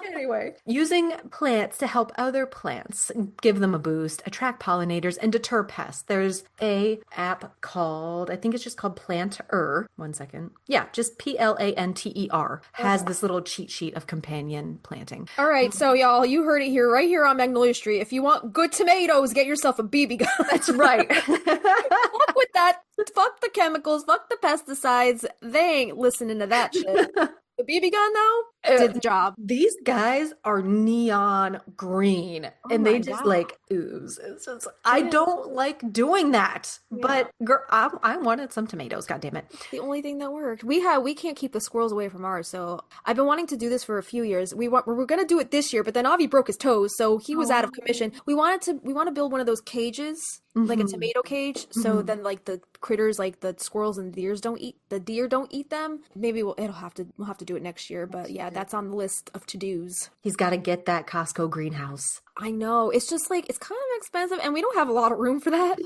Speaker 2: Anyway, using plants to help other plants, give them a boost, attract pollinators, and deter pests. There's a app called, I think it's just called Planter. 1 second. Yeah, just Planter has this little cheat sheet of companion planting.
Speaker 1: All right, so y'all, you heard it here, right here on Magnolia Street. If you want good tomatoes, get yourself a BB gun.
Speaker 2: That's right.
Speaker 1: Fuck with that. Fuck the chemicals. Fuck the pesticides. They ain't listening to that shit. The BB gun, though, did the job.
Speaker 2: These guys are neon green, and they just like ooze. It's just, I don't like doing that. Yeah. But girl, I wanted some tomatoes. God damn it!
Speaker 1: The only thing that worked. We can't keep the squirrels away from ours. So I've been wanting to do this for a few years. We were gonna do it this year, but then Avi broke his toes, so he was out of commission. We want to build one of those cages. Like a tomato cage, so then like the critters, like the squirrels and the deer don't eat them. Maybe we'll have to do it next year, but yeah, that's on the list of to-dos.
Speaker 2: He's got to get that Costco greenhouse.
Speaker 1: I know. It's just like, it's kind of expensive and we don't have a lot of room for that.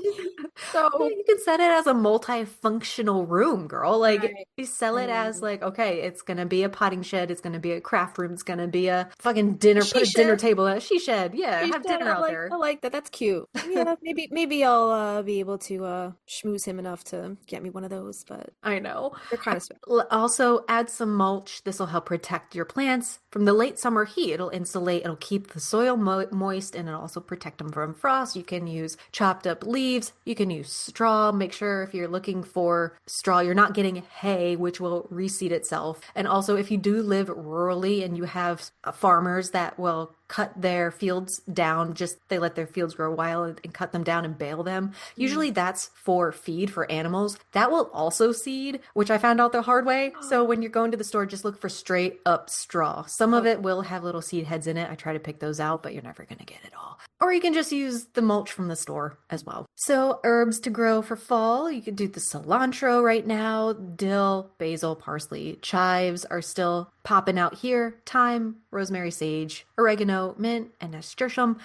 Speaker 1: So
Speaker 2: you can set it as a multifunctional room, girl. Like you sell it as like, okay, it's going to be a potting shed. It's going to be a craft room. It's going to be a fucking dinner, put a dinner table, a she shed. Yeah. Have dinner out there.
Speaker 1: I like that. That's cute. Yeah. maybe I'll be able to schmooze him enough to get me one of those, but
Speaker 2: I know.
Speaker 1: They're kind of special.
Speaker 2: Also add some mulch. This will help protect your plants from the late summer heat. It'll insulate. It'll keep the soil moist and it'll also protect them from frost. You can use chopped up leaves. You can use straw. Make sure if you're looking for straw, you're not getting hay, which will reseed itself. And also if you do live rurally and you have farmers that will cut their fields down, just they let their fields grow wild and cut them down and bale them. Usually that's for feed for animals. That will also seed, which I found out the hard way. So when you're going to the store, just look for straight up straw. Some of
Speaker 1: Okay.
Speaker 2: it will have little seed heads in it. I try to pick those out, but you're never going to get it all. Or you can just use the mulch from the store as well. So herbs to grow for fall, you could do the cilantro right now, dill, basil, parsley. Chives are still popping out here. Thyme, rosemary, sage, oregano, mint, and nasturtium.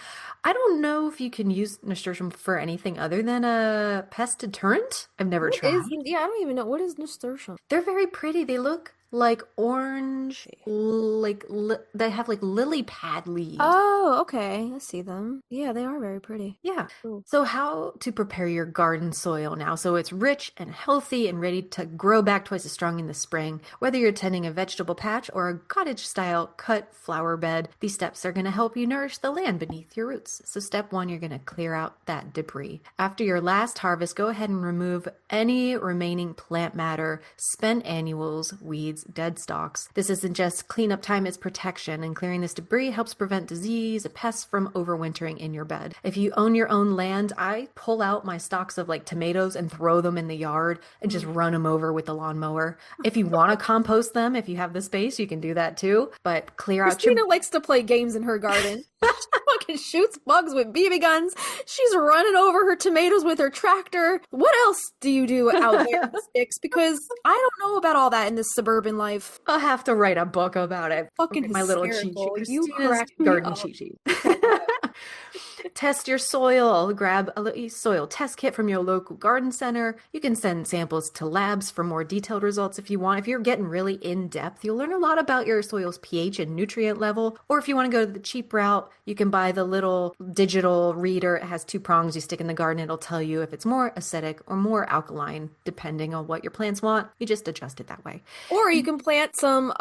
Speaker 2: I don't know if you can use nasturtium for anything other than a pest deterrent. I've never
Speaker 1: What is,
Speaker 2: tried.
Speaker 1: yeah, I don't even know. What is nasturtium?
Speaker 2: They're very pretty. They look like orange, they have like lily pad leaves.
Speaker 1: Oh, okay. I see them. Yeah, they are very pretty.
Speaker 2: Yeah.
Speaker 1: Cool.
Speaker 2: So how to prepare your garden soil now so it's rich and healthy and ready to grow back twice as strong in the spring. Whether you're tending a vegetable patch or a cottage style cut flower bed, these steps are going to help you nourish the land beneath your roots. So step 1, you're going to clear out that debris. After your last harvest, go ahead and remove any remaining plant matter, spent annuals, weeds, dead stalks. This isn't just cleanup time, it's protection, and clearing this debris helps prevent disease and pests from overwintering in your bed. If you own your own land, I pull out my stalks of like tomatoes and throw them in the yard and just run them over with the lawnmower. If you want to compost them, if you have the space, you can do that too, but clear out your...
Speaker 1: Christina likes to play games in her garden. She fucking shoots bugs with BB guns. She's running over her tomatoes with her tractor. What else do you do out there in the sticks? Because I don't know about all that in this suburban life.
Speaker 2: I'll have to write a book about it.
Speaker 1: Fucking
Speaker 2: My little cheat sheet.
Speaker 1: hysterical. You
Speaker 2: Christina's
Speaker 1: crack me
Speaker 2: garden
Speaker 1: up.
Speaker 2: cheat sheet.
Speaker 1: Okay, go ahead.
Speaker 2: Test your soil. Grab a soil test kit from your local garden center. You can send samples to labs for more detailed results if you want. If you're getting really in depth, you'll learn a lot about your soil's pH and nutrient level. Or if you want to go the cheap route, you can buy the little digital reader. It has 2 prongs you stick in the garden. It'll tell you if it's more acidic or more alkaline, depending on what your plants want. You just adjust it that way.
Speaker 1: Or you can plant some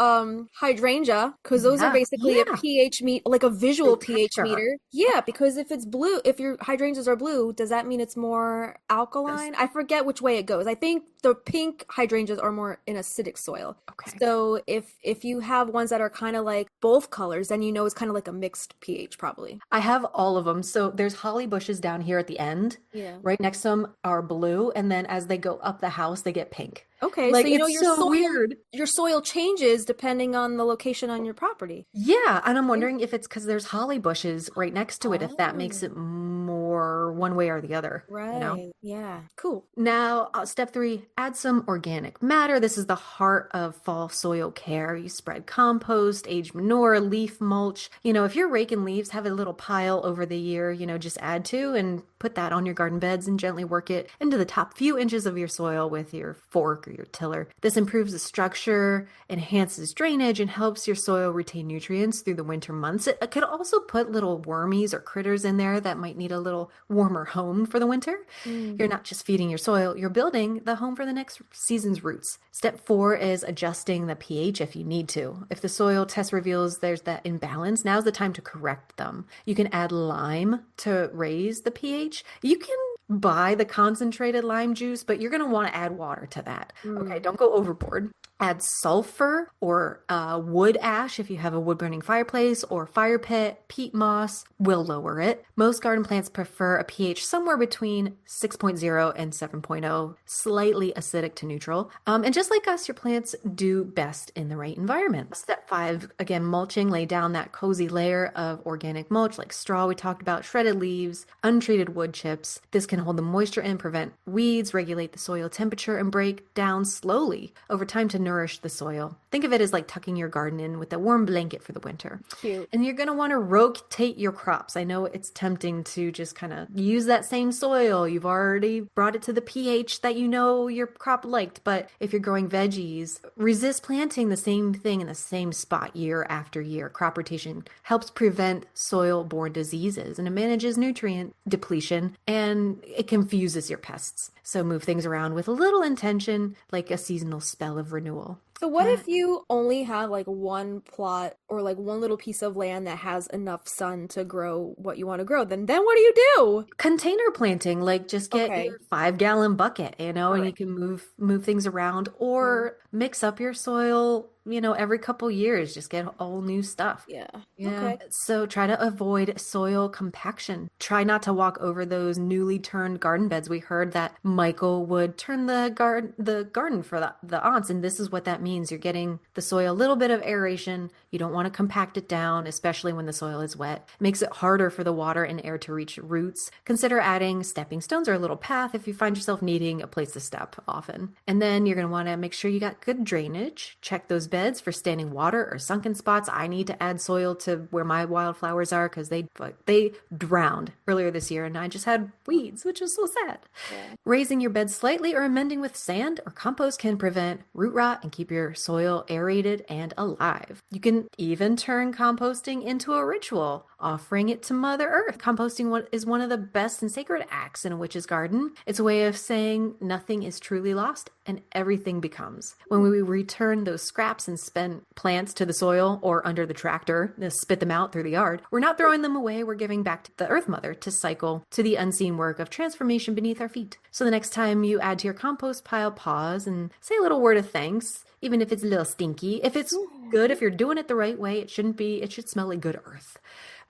Speaker 1: hydrangea, because those are basically a
Speaker 2: Yeah.
Speaker 1: pH like a visual
Speaker 2: They
Speaker 1: pH
Speaker 2: texture.
Speaker 1: meter. Yeah, because if it's blue, if your hydrangeas are blue, does that mean it's more alkaline? I forget which way it goes. I think the pink hydrangeas are more in acidic soil.
Speaker 2: Okay.
Speaker 1: So if you have ones that are kind of like both colors, then you know it's kind of like a mixed pH probably.
Speaker 2: I have all of them. So there's holly bushes down here at the end.
Speaker 1: Yeah.
Speaker 2: Right next to them are blue, and then as they go up the house, they get pink.
Speaker 1: Okay,
Speaker 2: Like,
Speaker 1: so you know
Speaker 2: it's so weird.
Speaker 1: your soil changes depending on the location on your property.
Speaker 2: Yeah, and I'm wondering if it's because there's holly bushes right next to it, if that makes
Speaker 1: Oh,
Speaker 2: it more one way or the other, you know?
Speaker 1: right. Yeah. Cool.
Speaker 2: Now, step 3, add some organic matter. This is the heart of fall soil care. You spread compost, aged manure, leaf mulch. You know, if you're raking leaves, have a little pile over the year, just add to and put that on your garden beds and gently work it into the top few inches of your soil with your fork or your tiller. This improves the structure, enhances drainage, and helps your soil retain nutrients through the winter months. It could also put little wormies or critters in there that might need a little warmer home for the winter.
Speaker 1: Mm.
Speaker 2: You're not just feeding your soil, you're building the home for the next season's roots. Step 4 is adjusting the pH if you need to. If the soil test reveals there's that imbalance, now's the time to correct them. You can add lime to raise the pH. You can buy the concentrated lime juice, but you're going to want to add water to that. Okay, don't go overboard. Add sulfur or wood ash if you have a wood burning fireplace or fire pit. Peat moss will lower it. Most garden plants prefer a pH somewhere between 6.0 and 7.0, slightly acidic to neutral. And just like us, your plants do best in the right environment. Step 5, again, mulching. Lay down that cozy layer of organic mulch like straw we talked about, shredded leaves, untreated wood chips. This can hold the moisture in, prevent weeds, regulate the soil temperature, and break down slowly over time to nourish the soil. Think of it as like tucking your garden in with a warm blanket for the winter.
Speaker 1: Cute.
Speaker 2: And you're going to want to rotate your crops. I know it's tempting to just kind of use that same soil. You've already brought it to the pH that you know your crop liked, but if you're growing veggies, resist planting the same thing in the same spot year after year. Crop rotation helps prevent soil-borne diseases and it manages nutrient depletion and it confuses your pests. So move things around with a little intention, like a seasonal spell of renewal.
Speaker 1: So what
Speaker 2: Uh,
Speaker 1: if you only have like one plot or like one little piece of land that has enough sun to grow what you want to grow? Then what do you do?
Speaker 2: Container planting, like just get
Speaker 1: Okay.
Speaker 2: your 5 gallon bucket,
Speaker 1: All
Speaker 2: and
Speaker 1: right.
Speaker 2: you can move things around
Speaker 1: Mm,
Speaker 2: or mix up your soil, every couple years, just get all new stuff.
Speaker 1: yeah.
Speaker 2: Yeah.
Speaker 1: Okay.
Speaker 2: So try to avoid soil compaction. Try not to walk over those newly turned garden beds. We heard that Michael would turn the garden for the aunts, and this is what that means. You're getting the soil a little bit of aeration. You don't want to compact it down, especially when the soil is wet. It makes it harder for the water and air to reach roots. Consider adding stepping stones or a little path if you find yourself needing a place to step often. And then you're going to want to make sure you got good drainage. Check those beds for standing water or sunken spots. I need to add soil to where my wildflowers are because they drowned earlier this year and I just had weeds, which is so sad.
Speaker 1: Yeah.
Speaker 2: Raising your bed slightly or amending with sand or compost can prevent root rot and keep your soil aerated and alive. You can even turn composting into a ritual, offering it to Mother Earth. Composting is one of the best and sacred acts in a witch's garden. It's a way of saying nothing is truly lost and everything becomes. When we return those scraps and spend plants to the soil or under the tractor, spit them out through the yard, we're not throwing them away, we're giving back to the Earth Mother to cycle to the unseen work of transformation beneath our feet. So the next time you add to your compost pile, pause and say a little word of thanks, even if it's a little stinky. If it's good, if you're doing it the right way, it should smell like good earth.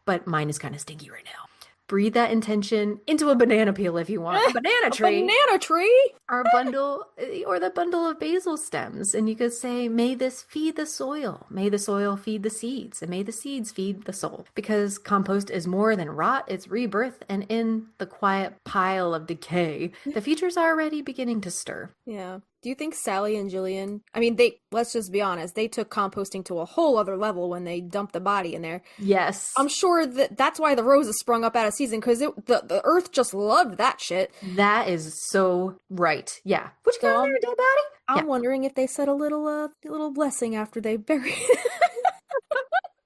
Speaker 2: But mine is kind of stinky right now. Breathe that intention into a banana peel if you want. A banana
Speaker 1: A
Speaker 2: tree
Speaker 1: banana tree?
Speaker 2: or a bundle or the bundle of basil stems. And you could say, may this feed the soil. May the soil feed the seeds. And may the seeds feed the soul. Because compost is more than rot, it's rebirth. And in the quiet pile of decay, the future's already beginning to stir.
Speaker 1: Yeah. Do you think Sally and Jillian, I mean, let's just be honest, they took composting to a whole other level when they dumped the body in there.
Speaker 2: Yes,
Speaker 1: I'm sure that's why the roses sprung up out of season, because the earth just loved that shit.
Speaker 2: that is so right. Yeah. What you got
Speaker 1: So
Speaker 2: in there, dead body?
Speaker 1: I'm
Speaker 2: Yeah.
Speaker 1: wondering if they said a little blessing after they buried.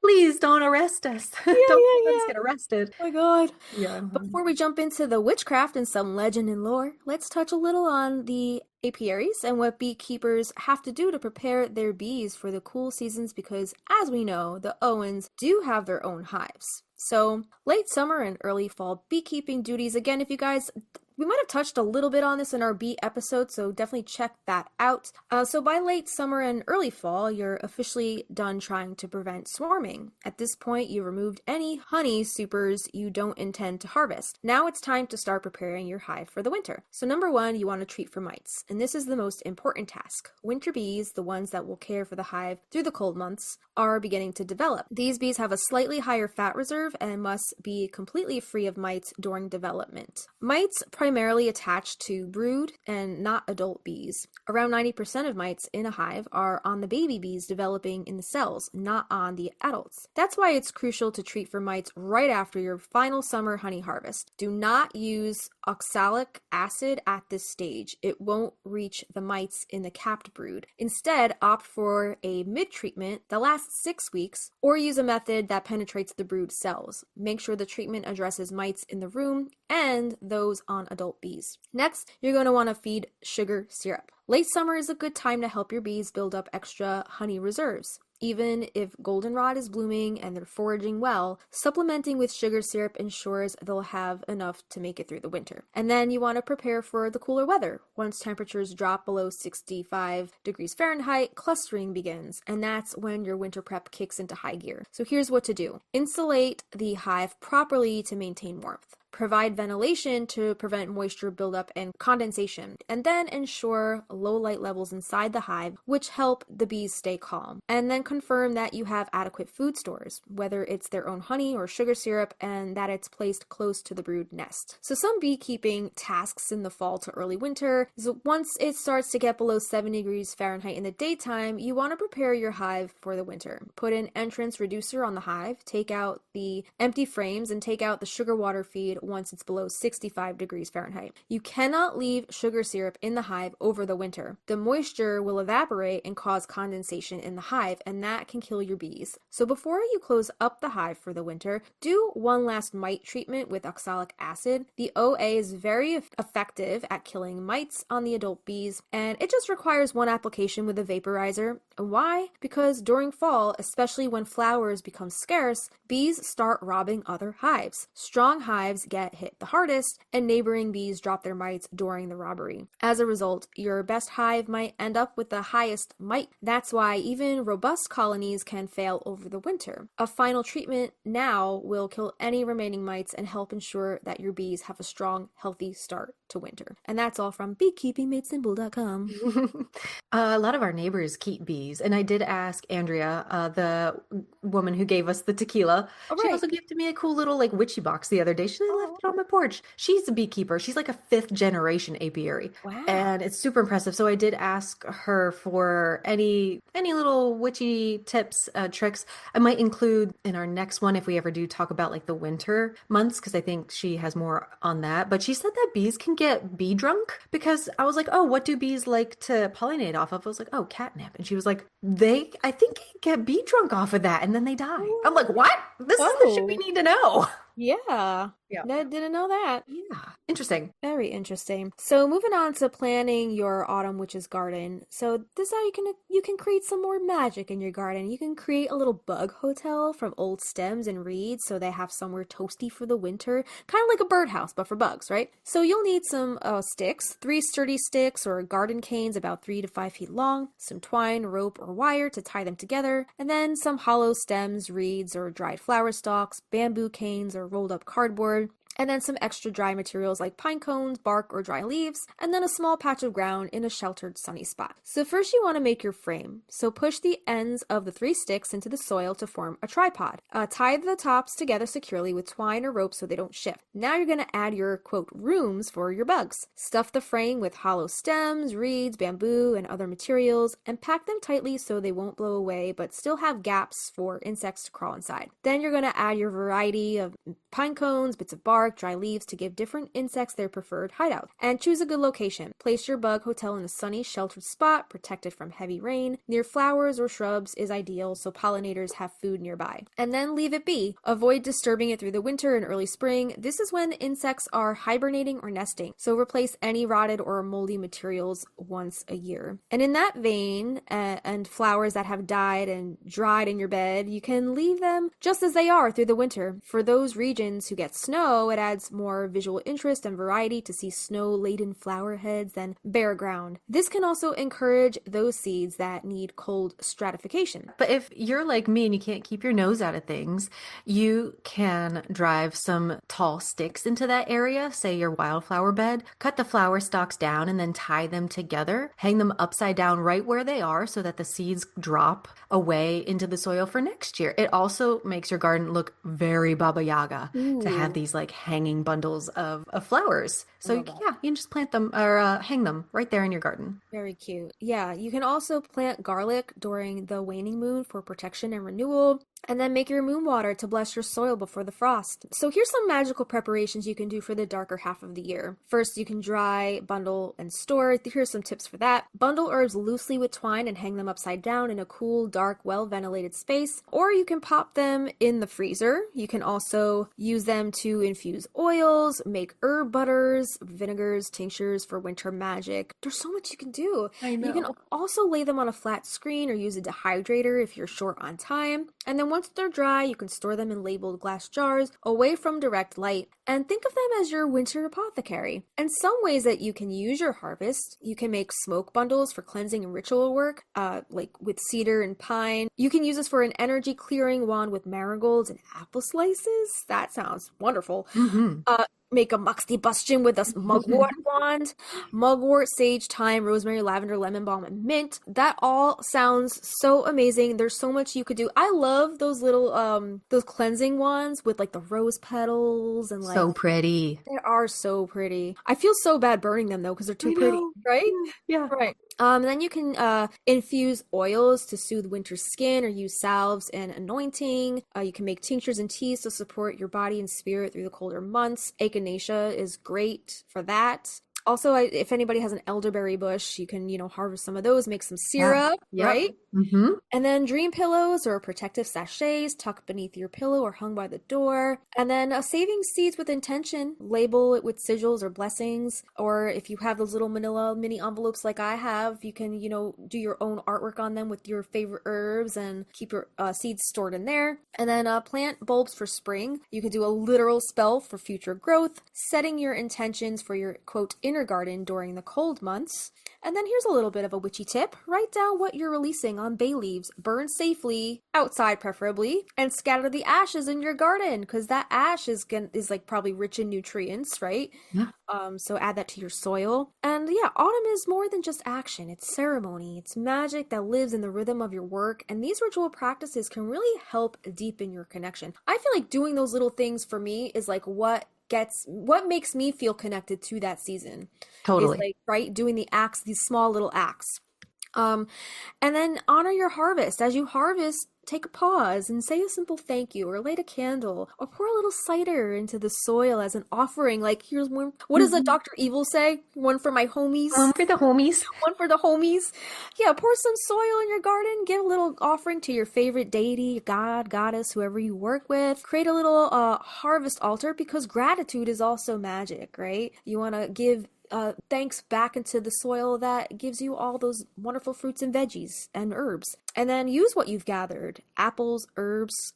Speaker 2: Please don't arrest us.
Speaker 1: Yeah,
Speaker 2: Don't
Speaker 1: yeah,
Speaker 2: let us
Speaker 1: yeah.
Speaker 2: get arrested.
Speaker 1: Oh my god.
Speaker 2: Yeah.
Speaker 1: Before we jump into the witchcraft and some legend and lore, let's touch a little on the apiaries and what beekeepers have to do to prepare their bees for the cool seasons because, as we know, the Owens do have their own hives. So, late summer and early fall beekeeping duties. Again, if you guys, we might have touched a little bit on this in our bee episode, so definitely check that out. So by late summer and early fall, you're officially done trying to prevent swarming. At this point, you removed any honey supers you don't intend to harvest. Now it's time to start preparing your hive for the winter. So number one, you want to treat for mites, and this is the most important task. Winter bees, the ones that will care for the hive through the cold months, are beginning to develop. These bees have a slightly higher fat reserve and must be completely free of mites during development. Mites primarily attach to brood and not adult bees. Around 90% of mites in a hive are on the baby bees developing in the cells, not on the adults. That's why it's crucial to treat for mites right after your final summer honey harvest. Do not use oxalic acid at this stage. It won't reach the mites in the capped brood. Instead, opt for a mid-treatment that lasts 6 weeks, or use a method that penetrates the brood cells. Make sure the treatment addresses mites in the room and those on adult bees. Next, you're going to want to feed sugar syrup. Late summer is a good time to help your bees build up extra honey reserves. Even if goldenrod is blooming and they're foraging well, supplementing with sugar syrup ensures they'll have enough to make it through the winter. And then you want to prepare for the cooler weather. Once temperatures drop below 65 degrees Fahrenheit, clustering begins, and that's when your winter prep kicks into high gear. So here's what to do. Insulate the hive properly to maintain warmth. Provide ventilation to prevent moisture buildup and condensation, and then ensure low light levels inside the hive, which help the bees stay calm. And then confirm that you have adequate food stores, whether it's their own honey or sugar syrup, and that it's placed close to the brood nest. So some beekeeping tasks in the fall to early winter is once it starts to get below 70 degrees Fahrenheit in the daytime, you want to prepare your hive for the winter. Put an entrance reducer on the hive, take out the empty frames, and take out the sugar water feed once it's below 65 degrees Fahrenheit. You cannot leave sugar syrup in the hive over the winter. The moisture will evaporate and cause condensation in the hive, and that can kill your bees. So before you close up the hive for the winter, do one last mite treatment with oxalic acid. The OA is very effective at killing mites on the adult bees, and it just requires one application with a vaporizer. And why? Because during fall, especially when flowers become scarce, bees start robbing other hives. Strong hives get hit the hardest, and neighboring bees drop their mites during the robbery. As a result, your best hive might end up with the highest mite. That's why even robust colonies can fail over the winter. A final treatment now will kill any remaining mites and help ensure that your bees have a strong, healthy start to winter. And that's all from beekeepingmadesimple.com.
Speaker 2: A lot of our neighbors keep bees, and I did ask Andrea, the woman who gave us the tequila.
Speaker 1: All
Speaker 2: She
Speaker 1: right.
Speaker 2: also gifted me a cool little like witchy box the other day. She left
Speaker 1: Oh,
Speaker 2: it on my porch. She's a beekeeper. She's like a fifth generation apiary,
Speaker 1: wow.
Speaker 2: and it's super impressive. So I did ask her for any little witchy tips, tricks. I might include in our next one if we ever do talk about like the winter months, because I think she has more on that. But she said that bees can get bee drunk, because I was like, oh, what do bees like to pollinate off of? I was like, oh, catnip. And she was like, I think get bee drunk off of that and then they die. I'm like, what? This is the shit we
Speaker 1: Whoa.
Speaker 2: need to know.
Speaker 1: Yeah.
Speaker 2: Yeah.
Speaker 1: No, didn't know that.
Speaker 2: Yeah. Interesting.
Speaker 1: Very interesting. So moving on to planning your autumn witch's garden. So this is how you can create some more magic in your garden. You can create a little bug hotel from old stems and reeds so they have somewhere toasty for the winter, kind of like a birdhouse but for bugs, right? So you'll need some sticks, 3 sturdy sticks or garden canes about 3 to 5 feet long, some twine, rope, or wire to tie them together, and then some hollow stems, reeds, or dried flower stalks, bamboo canes, or rolled up cardboard, and then some extra dry materials like pine cones, bark, or dry leaves, and then a small patch of ground in a sheltered sunny spot. So first you want to make your frame. So push the ends of the 3 sticks into the soil to form a tripod. Tie the tops together securely with twine or rope so they don't shift. Now you're going to add your, quote, rooms for your bugs. Stuff the frame with hollow stems, reeds, bamboo, and other materials, and pack them tightly so they won't blow away but still have gaps for insects to crawl inside. Then you're going to add your variety of pine cones, bits of bark, dry leaves to give different insects their preferred hideout. And choose a good location. Place your bug hotel in a sunny, sheltered spot, protected from heavy rain. Near flowers or shrubs is ideal so pollinators have food nearby. And then leave it be. Avoid disturbing it through the winter and early spring. This is when insects are hibernating or nesting. So replace any rotted or moldy materials once a year. And in that vein, and flowers that have died and dried in your bed, you can leave them just as they are through the winter. For those regions who get snow, it adds more visual interest and variety to see snow-laden flower heads than bare ground. This can also encourage those seeds that need cold stratification.
Speaker 2: But if you're like me and you can't keep your nose out of things, you can drive some tall sticks into that area, say your wildflower bed, cut the flower stalks down and then tie them together, hang them upside down right where they are so that the seeds drop away into the soil for next year. It also makes your garden look very Baba Yaga to have
Speaker 1: Ooh,
Speaker 2: these like hanging bundles of flowers.
Speaker 1: I
Speaker 2: So
Speaker 1: love that.
Speaker 2: yeah, you can just plant them or hang them right there in your garden.
Speaker 1: Very cute. Yeah, you can also plant garlic during the waning moon for protection and renewal, and then make your moon water to bless your soil before the frost. So here's some magical preparations you can do for the darker half of the year. First, you can dry, bundle, and store. Here's some tips for that. Bundle herbs loosely with twine and hang them upside down in a cool, dark, well-ventilated space, or you can pop them in the freezer. You can also use them to infuse oils, make herb butters, vinegars, tinctures for winter magic. There's so much you can do.
Speaker 2: I
Speaker 1: You can
Speaker 2: know.
Speaker 1: also lay them on a flat screen or use a dehydrator if you're short on time. And then once they're dry, you can store them in labeled glass jars away from direct light and think of them as your winter apothecary. And some ways that you can use your harvest, you can make smoke bundles for cleansing and ritual work, like with cedar and pine. You can use this for an energy clearing wand with marigolds and apple slices. That sounds wonderful.
Speaker 2: Hmm.
Speaker 1: Make a muxty bustion with a mugwort wand, mugwort, sage, thyme, rosemary, lavender, lemon balm, and mint. That all sounds so amazing. There's so much you could do. I love those little those cleansing wands with like the rose petals and like
Speaker 2: So pretty.
Speaker 1: they are so pretty. I feel so bad burning them though because they're too
Speaker 2: I
Speaker 1: pretty,
Speaker 2: know.
Speaker 1: right?
Speaker 2: Yeah.
Speaker 1: Right. Then you can infuse oils to soothe winter skin or use salves and anointing. You can make tinctures and teas to support your body and spirit through the colder months. Echinacea is great for that. Also, if anybody has an elderberry bush, you can, harvest some of those, make some
Speaker 2: Yeah.
Speaker 1: syrup,
Speaker 2: Yep.
Speaker 1: right?
Speaker 2: Mm-hmm.
Speaker 1: And then dream pillows or protective sachets tucked beneath your pillow or hung by the door. And then saving seeds with intention, label it with sigils or blessings. Or if you have those little manila mini envelopes like I have, you can, do your own artwork on them with your favorite herbs and keep your seeds stored in there. And then plant bulbs for spring. You could do a literal spell for future growth, setting your intentions for your quote inner garden during the cold months. And then here's a little bit of a witchy tip. Write down what you're releasing on bay leaves. Burn safely, outside preferably, and scatter the ashes in your garden because that ash is like probably rich in nutrients, right?
Speaker 2: Yeah.
Speaker 1: So add that to your soil. And yeah, autumn is more than just action. It's ceremony. It's magic that lives in the rhythm of your work. And these ritual practices can really help deepen your connection. I feel like doing those little things for me is like what makes me feel connected to that season is
Speaker 2: Totally.
Speaker 1: like, right, doing the acts, these small little acts. Um, and then honor your harvest. As you harvest, take a pause and say a simple thank you, or light a candle, or pour a little cider into the soil as an offering. Like, here's one. What does the
Speaker 2: Mhm.
Speaker 1: Dr. Evil say? One for my homies,
Speaker 2: One for the homies.
Speaker 1: one for the homies. Yeah, pour some soil in your garden. Give a little offering to your favorite deity, god, goddess, whoever you work with. Create a little harvest altar because gratitude is also magic, right? You want to give thanks back into the soil that gives you all those wonderful fruits and veggies and herbs. And then use what you've gathered: apples, herbs,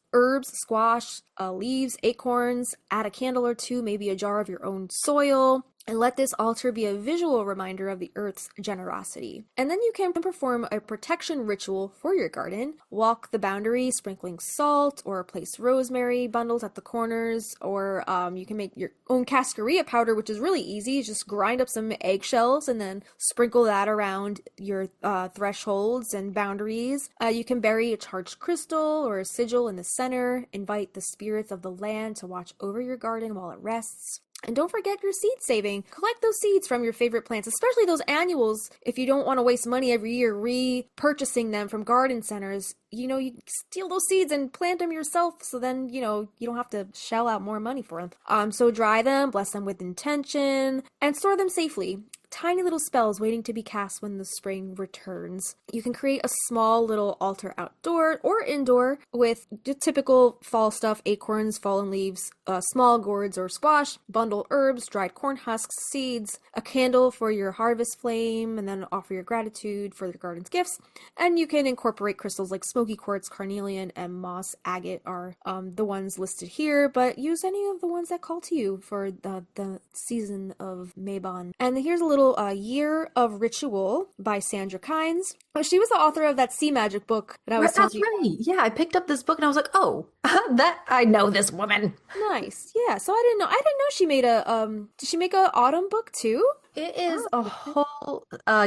Speaker 1: squash, leaves, acorns. Add a candle or two, maybe a jar of your own soil. And let this altar be a visual reminder of the earth's generosity. And then you can perform a protection ritual for your garden. Walk the boundary, sprinkling salt, or place rosemary bundles at the corners. Or you can make your own cascarilla powder, which is really easy. Just grind up some eggshells and then sprinkle that around your thresholds and boundaries. You can bury a charged crystal or a sigil in the center. Invite the spirits of the land to watch over your garden while it rests. And don't forget your seed saving. Collect those seeds from your favorite plants, especially those annuals. If you don't want to waste money every year repurchasing them from garden centers, you steal those seeds and plant them yourself. So then, you don't have to shell out more money for them. So dry them, bless them with intention, and store them safely. Tiny little spells waiting to be cast when the spring returns. You can create a small little altar outdoor or indoor with typical fall stuff: acorns, fallen leaves, small gourds or squash, bundle herbs, dried corn husks, seeds, a candle for your harvest flame, and then offer your gratitude for the garden's gifts. And you can incorporate crystals like smoky quartz, carnelian, and moss agate are the ones listed here, but use any of the ones that call to you for the season of Mabon. And here's a little Year of Ritual by Sandra Kynes. She was the author of that sea magic book that I was telling
Speaker 2: That's
Speaker 1: you.
Speaker 2: right. Yeah, I picked up this book and I was like, oh, that I know this woman.
Speaker 1: Nice. Yeah, so I didn't know she made did she make a autumn book too?
Speaker 2: It is a
Speaker 1: Oh, okay.
Speaker 2: whole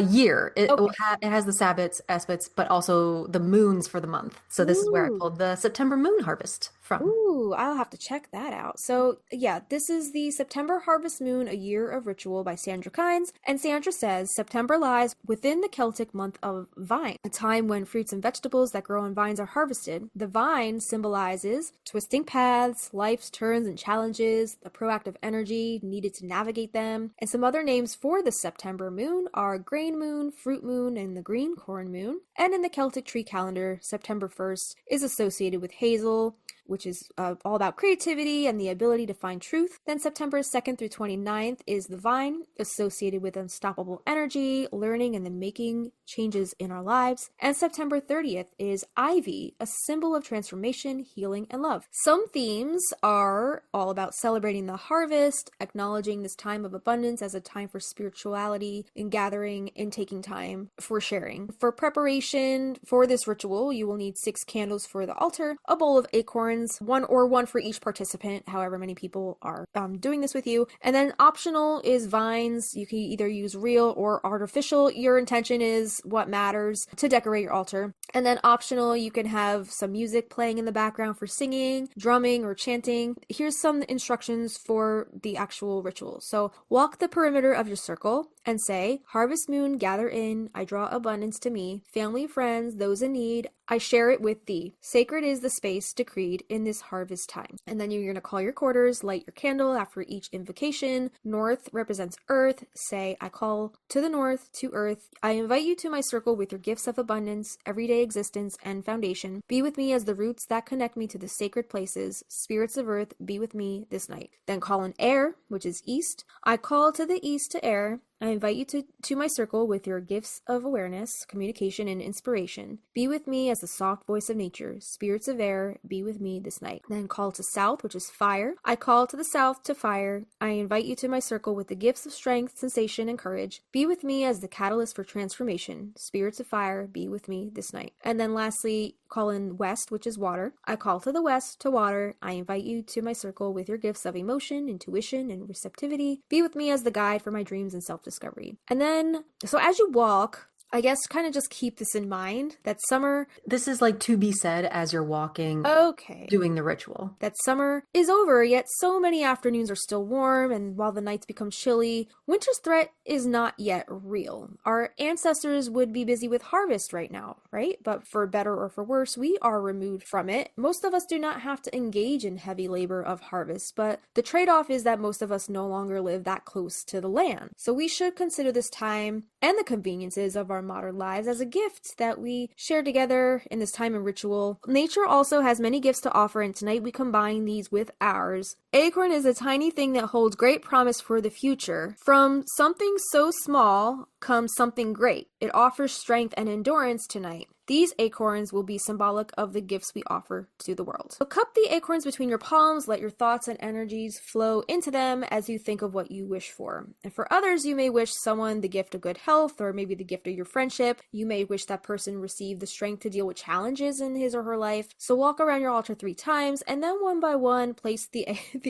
Speaker 2: year.
Speaker 1: Okay.
Speaker 2: It has the Sabbats, aspects, but also the moons for the month. So this is where I
Speaker 1: Ooh.
Speaker 2: pulled the September moon harvest from.
Speaker 1: Ooh, I'll have to check that out. So, yeah, this is the September Harvest Moon, A Year of Ritual by Sandra Kynes. And Sandra says September lies within the Celtic month of vine, a time when fruits and vegetables that grow on vines are harvested. The vine symbolizes twisting paths, life's turns and challenges, the proactive energy needed to navigate them. And some other names for the September moon are grain moon, fruit moon, and the green corn moon. And in the Celtic tree calendar, September 1st is associated with hazel, which is all about creativity and the ability to find truth. Then September 2nd through 29th is the vine, associated with unstoppable energy, learning, and the making changes in our lives. And September 30th is ivy, a symbol of transformation, healing, and love. Some themes are all about celebrating the harvest, acknowledging this time of abundance as a time for spirituality, and gathering and taking time for sharing. For preparation for this ritual, you will need 6 candles for the altar, a bowl of acorns, one for each participant, however many people are doing this with you. And then optional is vines. You can either use real or artificial. Your intention is what matters to decorate your altar. And then optional, you can have some music playing in the background for singing, drumming, or chanting. Here's some instructions for the actual ritual. So walk the perimeter of your circle and say, Harvest moon, gather in, I draw abundance to me, family, friends, those in need, I share it with thee. Sacred is the space decreed in this harvest time. And then you're going to call your quarters, light your candle after each invocation. North represents earth. Say, I call to the north, to earth. I invite you to my circle with your gifts of abundance, everyday existence, and foundation. Be with me as the roots that connect me to the sacred places. Spirits of earth, be with me this night. Then call in air, which is east. I call to the east to air. I invite you to my circle with your gifts of awareness, communication, and inspiration. Be with me as the soft voice of nature. Spirits of air, be with me this night. Then call to south, which is fire. I call to the south to fire. I invite you to my circle with the gifts of strength, sensation, and courage. Be with me as the catalyst for transformation. Spirits of fire, be with me this night. And then lastly, call in west, which is water. I call to the west to water. I invite you to my circle with your gifts of emotion, intuition, and receptivity. Be with me as the guide for my dreams and self-discovery. And then, so as you walk, I guess kind of just keep this in mind that summer.
Speaker 2: This is like to be said as you're walking,
Speaker 1: Okay.
Speaker 2: doing the ritual.
Speaker 1: That summer is over, yet so many afternoons are still warm, and while the nights become chilly, winter's threat is not yet real. Our ancestors would be busy with harvest right now, right? But for better or for worse, we are removed from it. Most of us do not have to engage in heavy labor of harvest, but the trade-off is that most of us no longer live that close to the land. So we should consider this time and the conveniences of our modern lives as a gift that we share together in this time and ritual. Nature also has many gifts to offer, and tonight we combine these with ours. Acorn is a tiny thing that holds great promise for the future. From something so small comes something great. It offers strength and endurance tonight. These acorns will be symbolic of the gifts we offer to the world. So cup the acorns between your palms, let your thoughts and energies flow into them as you think of what you wish for. And for others, you may wish someone the gift of good health, or maybe the gift of your friendship. You may wish that person receive the strength to deal with challenges in his or her life. So walk around your altar 3 times, and then one by one, place the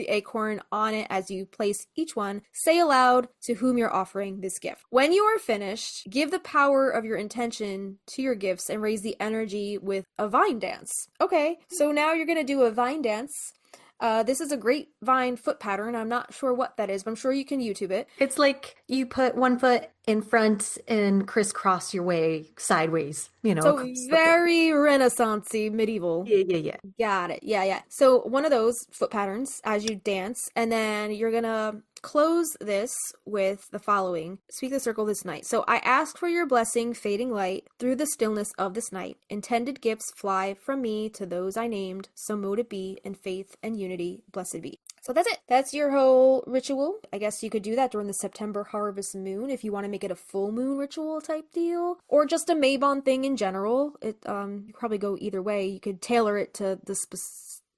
Speaker 1: acorn on it. As you place each one, say aloud to whom you're offering this gift. When you are finished, give the power of your intention to your gifts and raise the energy with a vine dance. Okay, so now you're going to do a vine dance. This is a great vine foot pattern. I'm not sure what that is, but I'm sure you can YouTube it.
Speaker 2: It's like you put one foot in front and crisscross your way sideways,
Speaker 1: So very Renaissance-y, medieval.
Speaker 2: Yeah.
Speaker 1: Got it. Yeah. So one of those foot patterns as you dance, and then you're gonna close this with the following. Speak the circle this night. So I ask for your blessing, fading light, through the stillness of this night. Intended gifts fly from me to those I named, so mote it be, in faith and unity, blessed be. So that's it. That's your whole ritual. I guess you could do that during the September harvest moon if you want to make it a full moon ritual type deal, or just a Mabon thing in general. You probably go either way. You could tailor it to the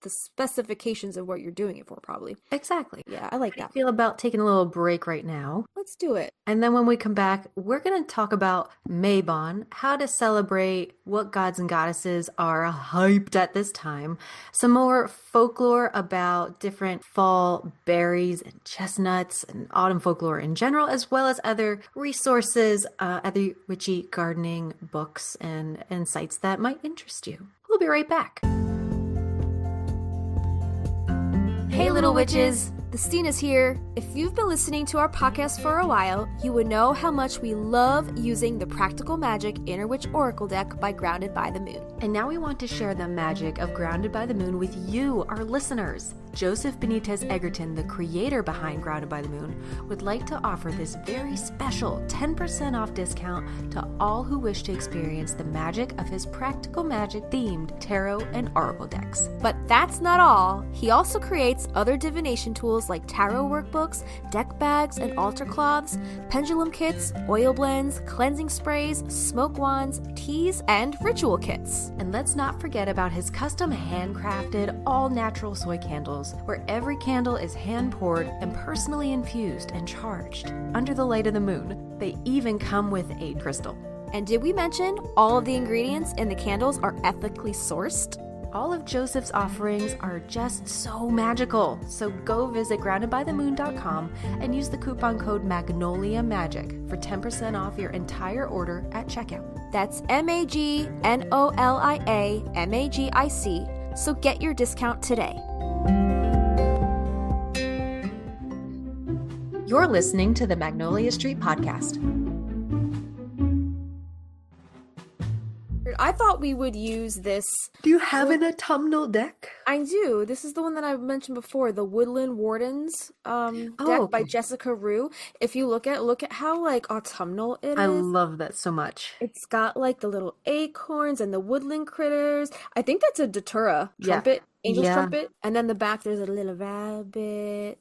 Speaker 1: specifications of what you're doing it for, probably.
Speaker 2: Exactly.
Speaker 1: Yeah, I like that.
Speaker 2: I feel about taking a little break right now.
Speaker 1: Let's do it.
Speaker 2: And then when we come back, we're going to talk about Mabon, how to celebrate, what gods and goddesses are hyped at this time, some more folklore about different fall berries and chestnuts and autumn folklore in general, as well as other resources, other witchy gardening books and sites that might interest you. We'll be right back.
Speaker 1: Hey, little witches! The Steen is here. If you've been listening to our podcast for a while, you would know how much we love using the Practical Magic Inner Witch Oracle deck by Grounded by the Moon.
Speaker 2: And now we want to share the magic of Grounded by the Moon with you, our listeners. Joseph Benitez Egerton, the creator behind Grounded by the Moon, would like to offer this very special 10% off discount to all who wish to experience the magic of his Practical Magic themed tarot and oracle decks.
Speaker 1: But that's not all. He also creates other divination tools like tarot workbooks, deck bags and altar cloths, pendulum kits, oil blends, cleansing sprays, smoke wands, teas, and ritual kits.
Speaker 2: And let's not forget about his custom handcrafted all-natural soy candles, where every candle is hand-poured and personally infused and charged under the light of the moon. They even come with a crystal.
Speaker 1: And did we mention all of the ingredients in the candles are ethically sourced?
Speaker 2: All of Joseph's offerings are just so magical. So go visit groundedbythemoon.com and use the coupon code Magnolia Magic for 10% off your entire order at checkout.
Speaker 1: That's MagnoliaMagic. So get your discount today.
Speaker 2: You're listening to the Magnolia Street Podcast.
Speaker 1: I thought we would use this.
Speaker 2: Do you have an autumnal deck?
Speaker 1: I do. This is the one that I mentioned before, the Woodland Wardens deck by Jessica Rue. If you look at how like autumnal it is.
Speaker 2: I love that so much.
Speaker 1: It's got like the little acorns and the woodland critters. I think that's a datura trumpet. Angel's trumpet, and then the back there's a little rabbit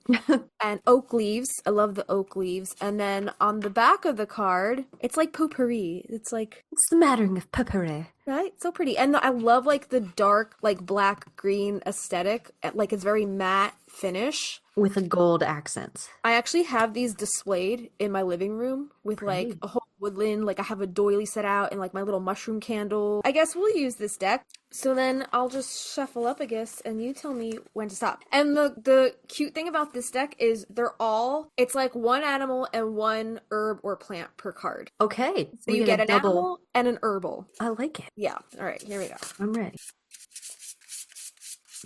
Speaker 1: and oak leaves. I love the oak leaves. And then on the back of the card, it's like potpourri. It's like
Speaker 2: smattering of potpourri.
Speaker 1: Right? So pretty. And I love like the dark, like black green aesthetic. Like it's very matte finish.
Speaker 2: With a gold accent.
Speaker 1: I actually have these displayed in my living room with like a whole woodland. Like I have a doily set out and like my little mushroom candle. I guess we'll use this deck. So then I'll just shuffle up, I guess, and you tell me when to stop. And the cute thing about this deck is it's like one animal and one herb or plant per card.
Speaker 2: Okay.
Speaker 1: So you get an animal and an herbal.
Speaker 2: I like it.
Speaker 1: Yeah. All right, here we go.
Speaker 2: I'm ready.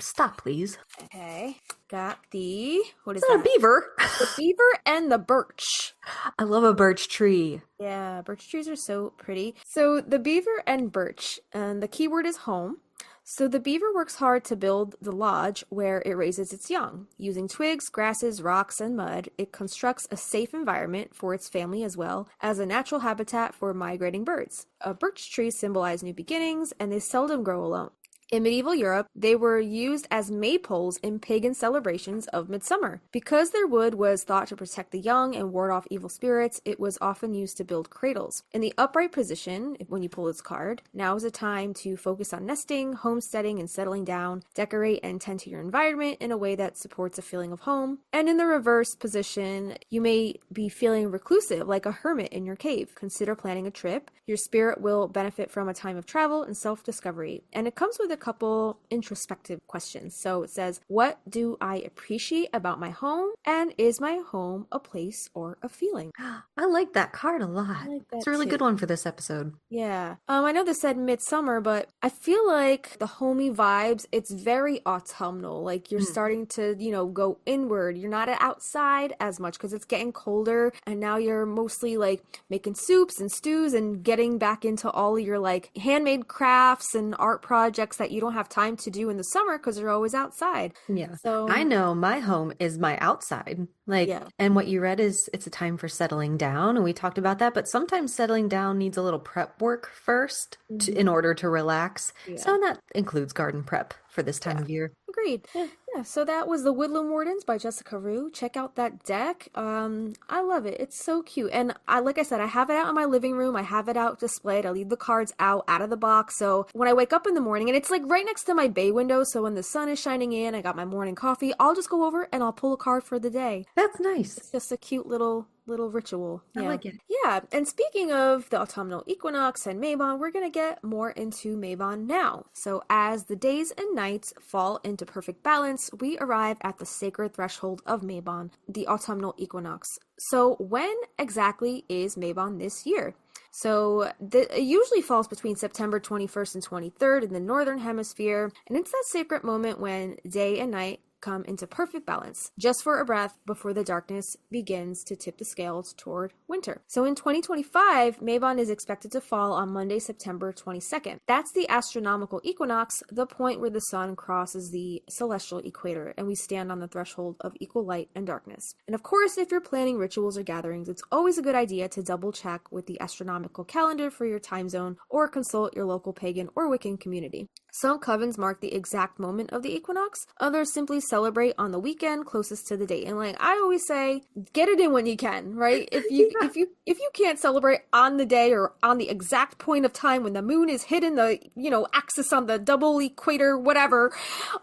Speaker 2: Stop, please.
Speaker 1: Okay. Got the... What is
Speaker 2: that? A beaver.
Speaker 1: The beaver and the birch.
Speaker 2: I love a birch tree.
Speaker 1: Yeah, birch trees are so pretty. So the beaver and birch, and the keyword is home. So the beaver works hard to build the lodge where it raises its young. Using twigs, grasses, rocks, and mud, it constructs a safe environment for its family as well as a natural habitat for migrating birds. Birch trees symbolize new beginnings, and they seldom grow alone. In medieval Europe, they were used as maypoles in pagan celebrations of midsummer. Because their wood was thought to protect the young and ward off evil spirits, it was often used to build cradles. In the upright position, when you pull this card, now is a time to focus on nesting, homesteading, and settling down, decorate and tend to your environment in a way that supports a feeling of home. And in the reverse position, you may be feeling reclusive, like a hermit in your cave. Consider planning a trip. Your spirit will benefit from a time of travel and self-discovery. And it comes with a couple introspective questions. So it says, what do I appreciate about my home? And is my home a place or a feeling?
Speaker 2: I like that card a lot.
Speaker 1: I like that
Speaker 2: it's a really
Speaker 1: too.
Speaker 2: Good one for this episode.
Speaker 1: Yeah. I know this said midsummer, but I feel like the homey vibes, it's very autumnal. Like you're starting to, go inward. You're not outside as much because it's getting colder. And now you're mostly like making soups and stews and getting back into all of your like handmade crafts and art projects that you don't have time to do in the summer because you're always outside.
Speaker 2: Yeah.
Speaker 1: So
Speaker 2: I know my home is my outside. And what you read is it's a time for settling down. And we talked about that, but sometimes settling down needs a little prep work first in order to relax. Yeah. So that includes garden prep for this time of year.
Speaker 1: Agreed. Yeah, so that was the Woodland Wardens by Jessica Rue. Check out that deck. I love it. It's so cute. And like I said, I have it out in my living room. I have it out displayed. I leave the cards out of the box. So when I wake up in the morning, and it's like right next to my bay window, so when the sun is shining in, I got my morning coffee, I'll just go over and I'll pull a card for the day.
Speaker 2: That's nice.
Speaker 1: It's just a cute little ritual.
Speaker 2: I like it.
Speaker 1: Yeah, and speaking of the autumnal equinox and Mabon, we're going to get more into Mabon now. So as the days and nights fall into perfect balance, we arrive at the sacred threshold of Mabon, the autumnal equinox. So when exactly is Mabon this year? So it usually falls between September 21st and 23rd in the northern hemisphere, and it's that sacred moment when day and night come into perfect balance, just for a breath before the darkness begins to tip the scales toward winter. So in 2025, Mabon is expected to fall on Monday, September 22nd. That's the astronomical equinox, the point where the sun crosses the celestial equator and we stand on the threshold of equal light and darkness. And of course, if you're planning rituals or gatherings, it's always a good idea to double check with the astronomical calendar for your time zone or consult your local pagan or Wiccan community. Some covens mark the exact moment of the equinox, others simply celebrate on the weekend closest to the date. And like I always say, get it in when you can, right? If you can't celebrate on the day or on the exact point of time when the moon is hitting the, axis on the double equator, whatever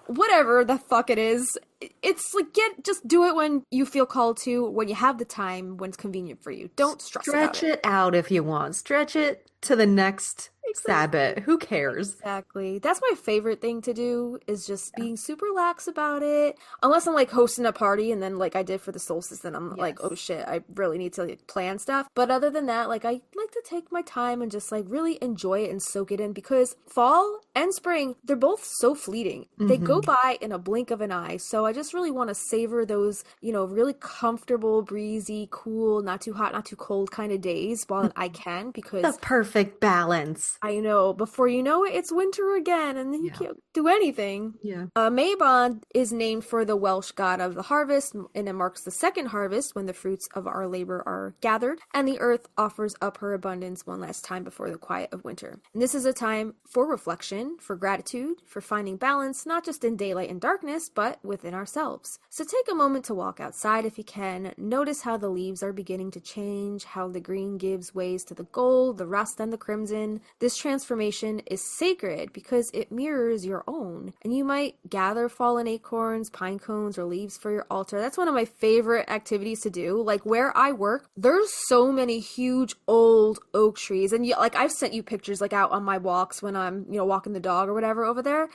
Speaker 1: the fuck it is, it's like just do it when you feel called to, when you have the time, when it's convenient for you. Don't stress about
Speaker 2: Stretch
Speaker 1: it.
Speaker 2: it out if you want. Stretch it to the next
Speaker 1: Exactly.
Speaker 2: Sabbath. Who cares?
Speaker 1: Exactly. That's my favorite thing to do is just being super lax about it. Unless I'm like hosting a party and then like I did for the solstice, then I'm like, oh
Speaker 2: Yes.
Speaker 1: shit, I really need to like, plan stuff. But other than that, like I like to take my time and just like really enjoy it and soak it in because fall and spring, they're both so fleeting. They go
Speaker 2: Hmm.
Speaker 1: by in a blink of an eye. So I just really want to savor those, really comfortable, breezy, cool, not too hot, not too cold kind of days while I can
Speaker 2: The
Speaker 1: because
Speaker 2: perfect balance.
Speaker 1: I know. Before you know it, it's winter again, and then you
Speaker 2: Yeah.
Speaker 1: can't do anything.
Speaker 2: Yeah.
Speaker 1: Mabon is named for the Welsh god of the harvest, and it marks the second harvest when the fruits of our labor are gathered, and the earth offers up her abundance one last time before the quiet of winter. And this is a time for reflection, for gratitude, for finding balance, not just in daylight and darkness, but within ourselves. So take a moment to walk outside if you can. Notice how the leaves are beginning to change, how the green gives ways to the gold, the rust, and the crimson. This transformation is sacred because it mirrors your own. And you might gather fallen acorns, pine cones, or leaves for your altar. That's one of my favorite activities to do. Like where I work, there's so many huge old oak trees. And like I've sent you pictures like out on my walks when I'm, walking the dog or whatever over there.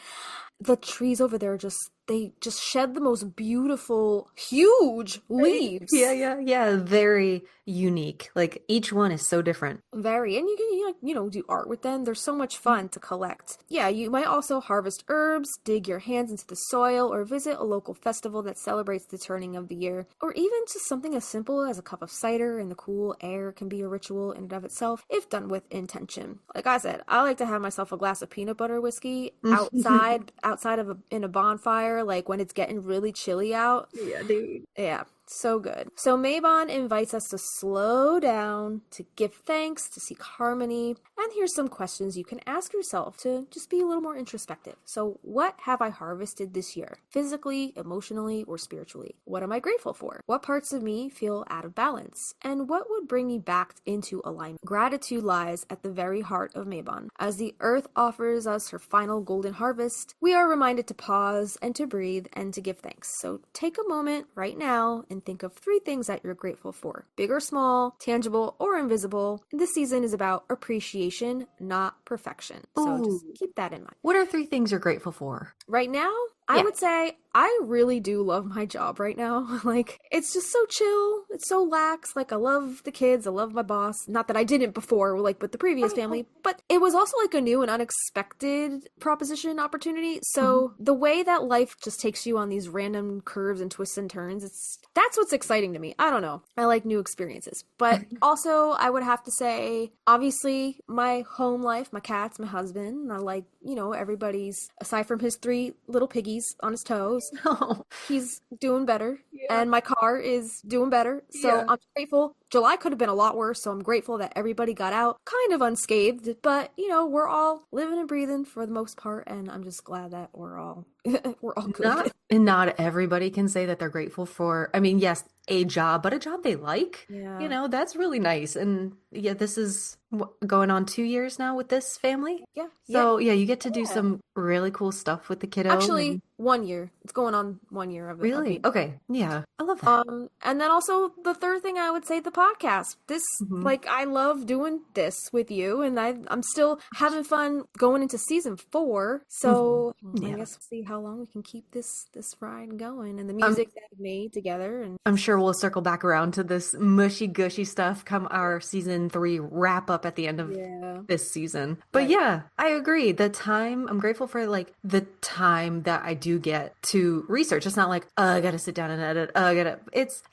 Speaker 1: The trees over there they just shed the most beautiful, huge
Speaker 2: Right? Yeah,
Speaker 1: leaves.
Speaker 2: yeah, yeah. Very unique. Like each one is so different.
Speaker 1: Very, and you can do art with them. They're so much fun to collect. Yeah, you might also harvest herbs, dig your hands into the soil, or visit a local festival that celebrates the turning of the year. Or even just something as simple as a cup of cider in the cool air can be a ritual in and of itself if done with intention. Like I said, I like to have myself a glass of peanut butter whiskey outside of in a bonfire, like when it's getting really chilly out.
Speaker 2: Yeah, dude.
Speaker 1: Yeah, so good. So Mabon invites us to slow down, to give thanks, to seek harmony. And here's some questions you can ask yourself to just be a little more introspective. So what have I harvested this year? Physically, emotionally, or spiritually? What am I grateful for? What parts of me feel out of balance? And what would bring me back into alignment? Gratitude lies at the very heart of Mabon. As the earth offers us her final golden harvest, we are reminded to pause and to breathe and to give thanks. So take a moment right now and think of 3 things that you're grateful for, big or small, tangible or invisible. And this season is about appreciation, not perfection. So just
Speaker 2: Ooh.
Speaker 1: keep that in mind.
Speaker 2: What are 3 things you're grateful for?
Speaker 1: Right now, I
Speaker 2: Yeah.
Speaker 1: would say I really do love my job right now. Like, it's just so chill. It's so lax. Like, I love the kids. I love my boss. Not that I didn't before, like with the previous
Speaker 2: Right,
Speaker 1: family,
Speaker 2: right.
Speaker 1: but it was also like a new and unexpected proposition opportunity.
Speaker 2: Mhm.
Speaker 1: So the way that life just takes you on these random curves and twists and turns, that's what's exciting to me. I don't know. I like new experiences. But also, I would have to say, obviously, my home life, my cats, my husband, I like, everybody's, aside from his 3 little piggies on his toes,
Speaker 2: Oh,
Speaker 1: he's doing better.
Speaker 2: yeah,
Speaker 1: And my car is doing better. So
Speaker 2: yeah.
Speaker 1: I'm grateful. July could have been a lot worse. So I'm grateful that everybody got out kind of unscathed. But, we're all living and breathing for the most part. And I'm just glad that we're all, we're all good.
Speaker 2: Not everybody can say that they're grateful for, I mean, yes, a job, but a job they like.
Speaker 1: Yeah.
Speaker 2: That's really nice. And yeah, this is going on 2 years now with this family.
Speaker 1: Yeah. Yeah.
Speaker 2: So yeah, you get to do
Speaker 1: Yeah.
Speaker 2: some really cool stuff with the kiddo
Speaker 1: Actually,
Speaker 2: and
Speaker 1: 1 year. It's going on 1 year of
Speaker 2: really,
Speaker 1: being.
Speaker 2: okay. Yeah, I love that.
Speaker 1: And then also the third thing I would say, the podcast. This,
Speaker 2: Hmm.
Speaker 1: like, I love doing this with you, and I'm still having fun going into season 4.
Speaker 2: Hmm.
Speaker 1: So I
Speaker 2: Yeah.
Speaker 1: guess we'll see how long we can keep this ride going, and the
Speaker 2: I'm
Speaker 1: music that we made together, and
Speaker 2: I'm sure we'll circle back around to this mushy gushy stuff come our season 3 wrap up at the end of
Speaker 1: yeah,
Speaker 2: this season. But
Speaker 1: right,
Speaker 2: yeah, I agree. I'm grateful for like the time that I do get to research. It's not like, oh, I gotta sit down and edit.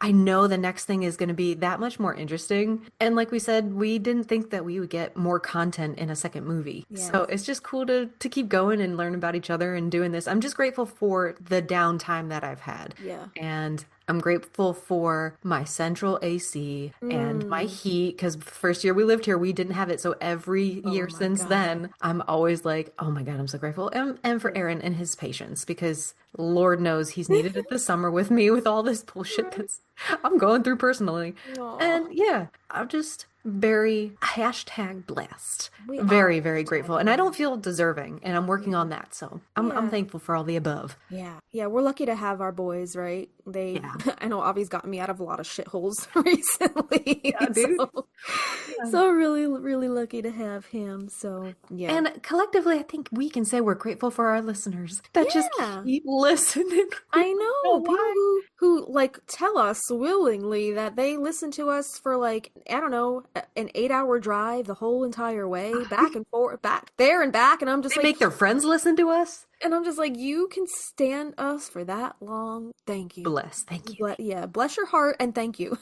Speaker 2: I know the next thing is gonna be that much more interesting. And like we said, we didn't think that we would get more content in a second movie.
Speaker 1: yeah,
Speaker 2: So it's just cool to keep going and learn about each other and doing this. I'm just grateful for the downtime that I've had.
Speaker 1: yeah.
Speaker 2: And I'm grateful for my central AC and my
Speaker 1: Mm.
Speaker 2: heat because the first year we lived here, we didn't have it. So every
Speaker 1: Oh
Speaker 2: year
Speaker 1: my
Speaker 2: since
Speaker 1: God.
Speaker 2: then, I'm always like, oh my God, I'm so grateful. And for
Speaker 1: Yeah.
Speaker 2: Aaron and his patience because Lord knows he's needed it this summer with me with all this bullshit
Speaker 1: Right.
Speaker 2: that's I'm going through personally.
Speaker 1: Aw.
Speaker 2: And yeah, I'm just very hashtag blessed.
Speaker 1: We are
Speaker 2: Very, very grateful. And I don't feel deserving, and I'm working on that. So I'm
Speaker 1: yeah.
Speaker 2: thankful for all the above.
Speaker 1: Yeah. Yeah, we're lucky to have our boys, right? They
Speaker 2: Yeah.
Speaker 1: I know Avi's gotten me out of a lot of shitholes recently.
Speaker 2: Yeah, dude. Yeah.
Speaker 1: So really, really lucky to have him. So yeah.
Speaker 2: And collectively, I think we can say we're grateful for our listeners that just
Speaker 1: Yeah.
Speaker 2: keep listening. We
Speaker 1: I
Speaker 2: don't
Speaker 1: know
Speaker 2: know
Speaker 1: people
Speaker 2: why.
Speaker 1: who like tell us willingly that they listen to us for like I don't know an 8 hour drive the whole entire way back and forth back there and back and
Speaker 2: They make their friends listen to us.
Speaker 1: I'm just like you can stand us for that long. Thank you.
Speaker 2: Bless. Thank you.
Speaker 1: Yeah, bless your heart and thank you.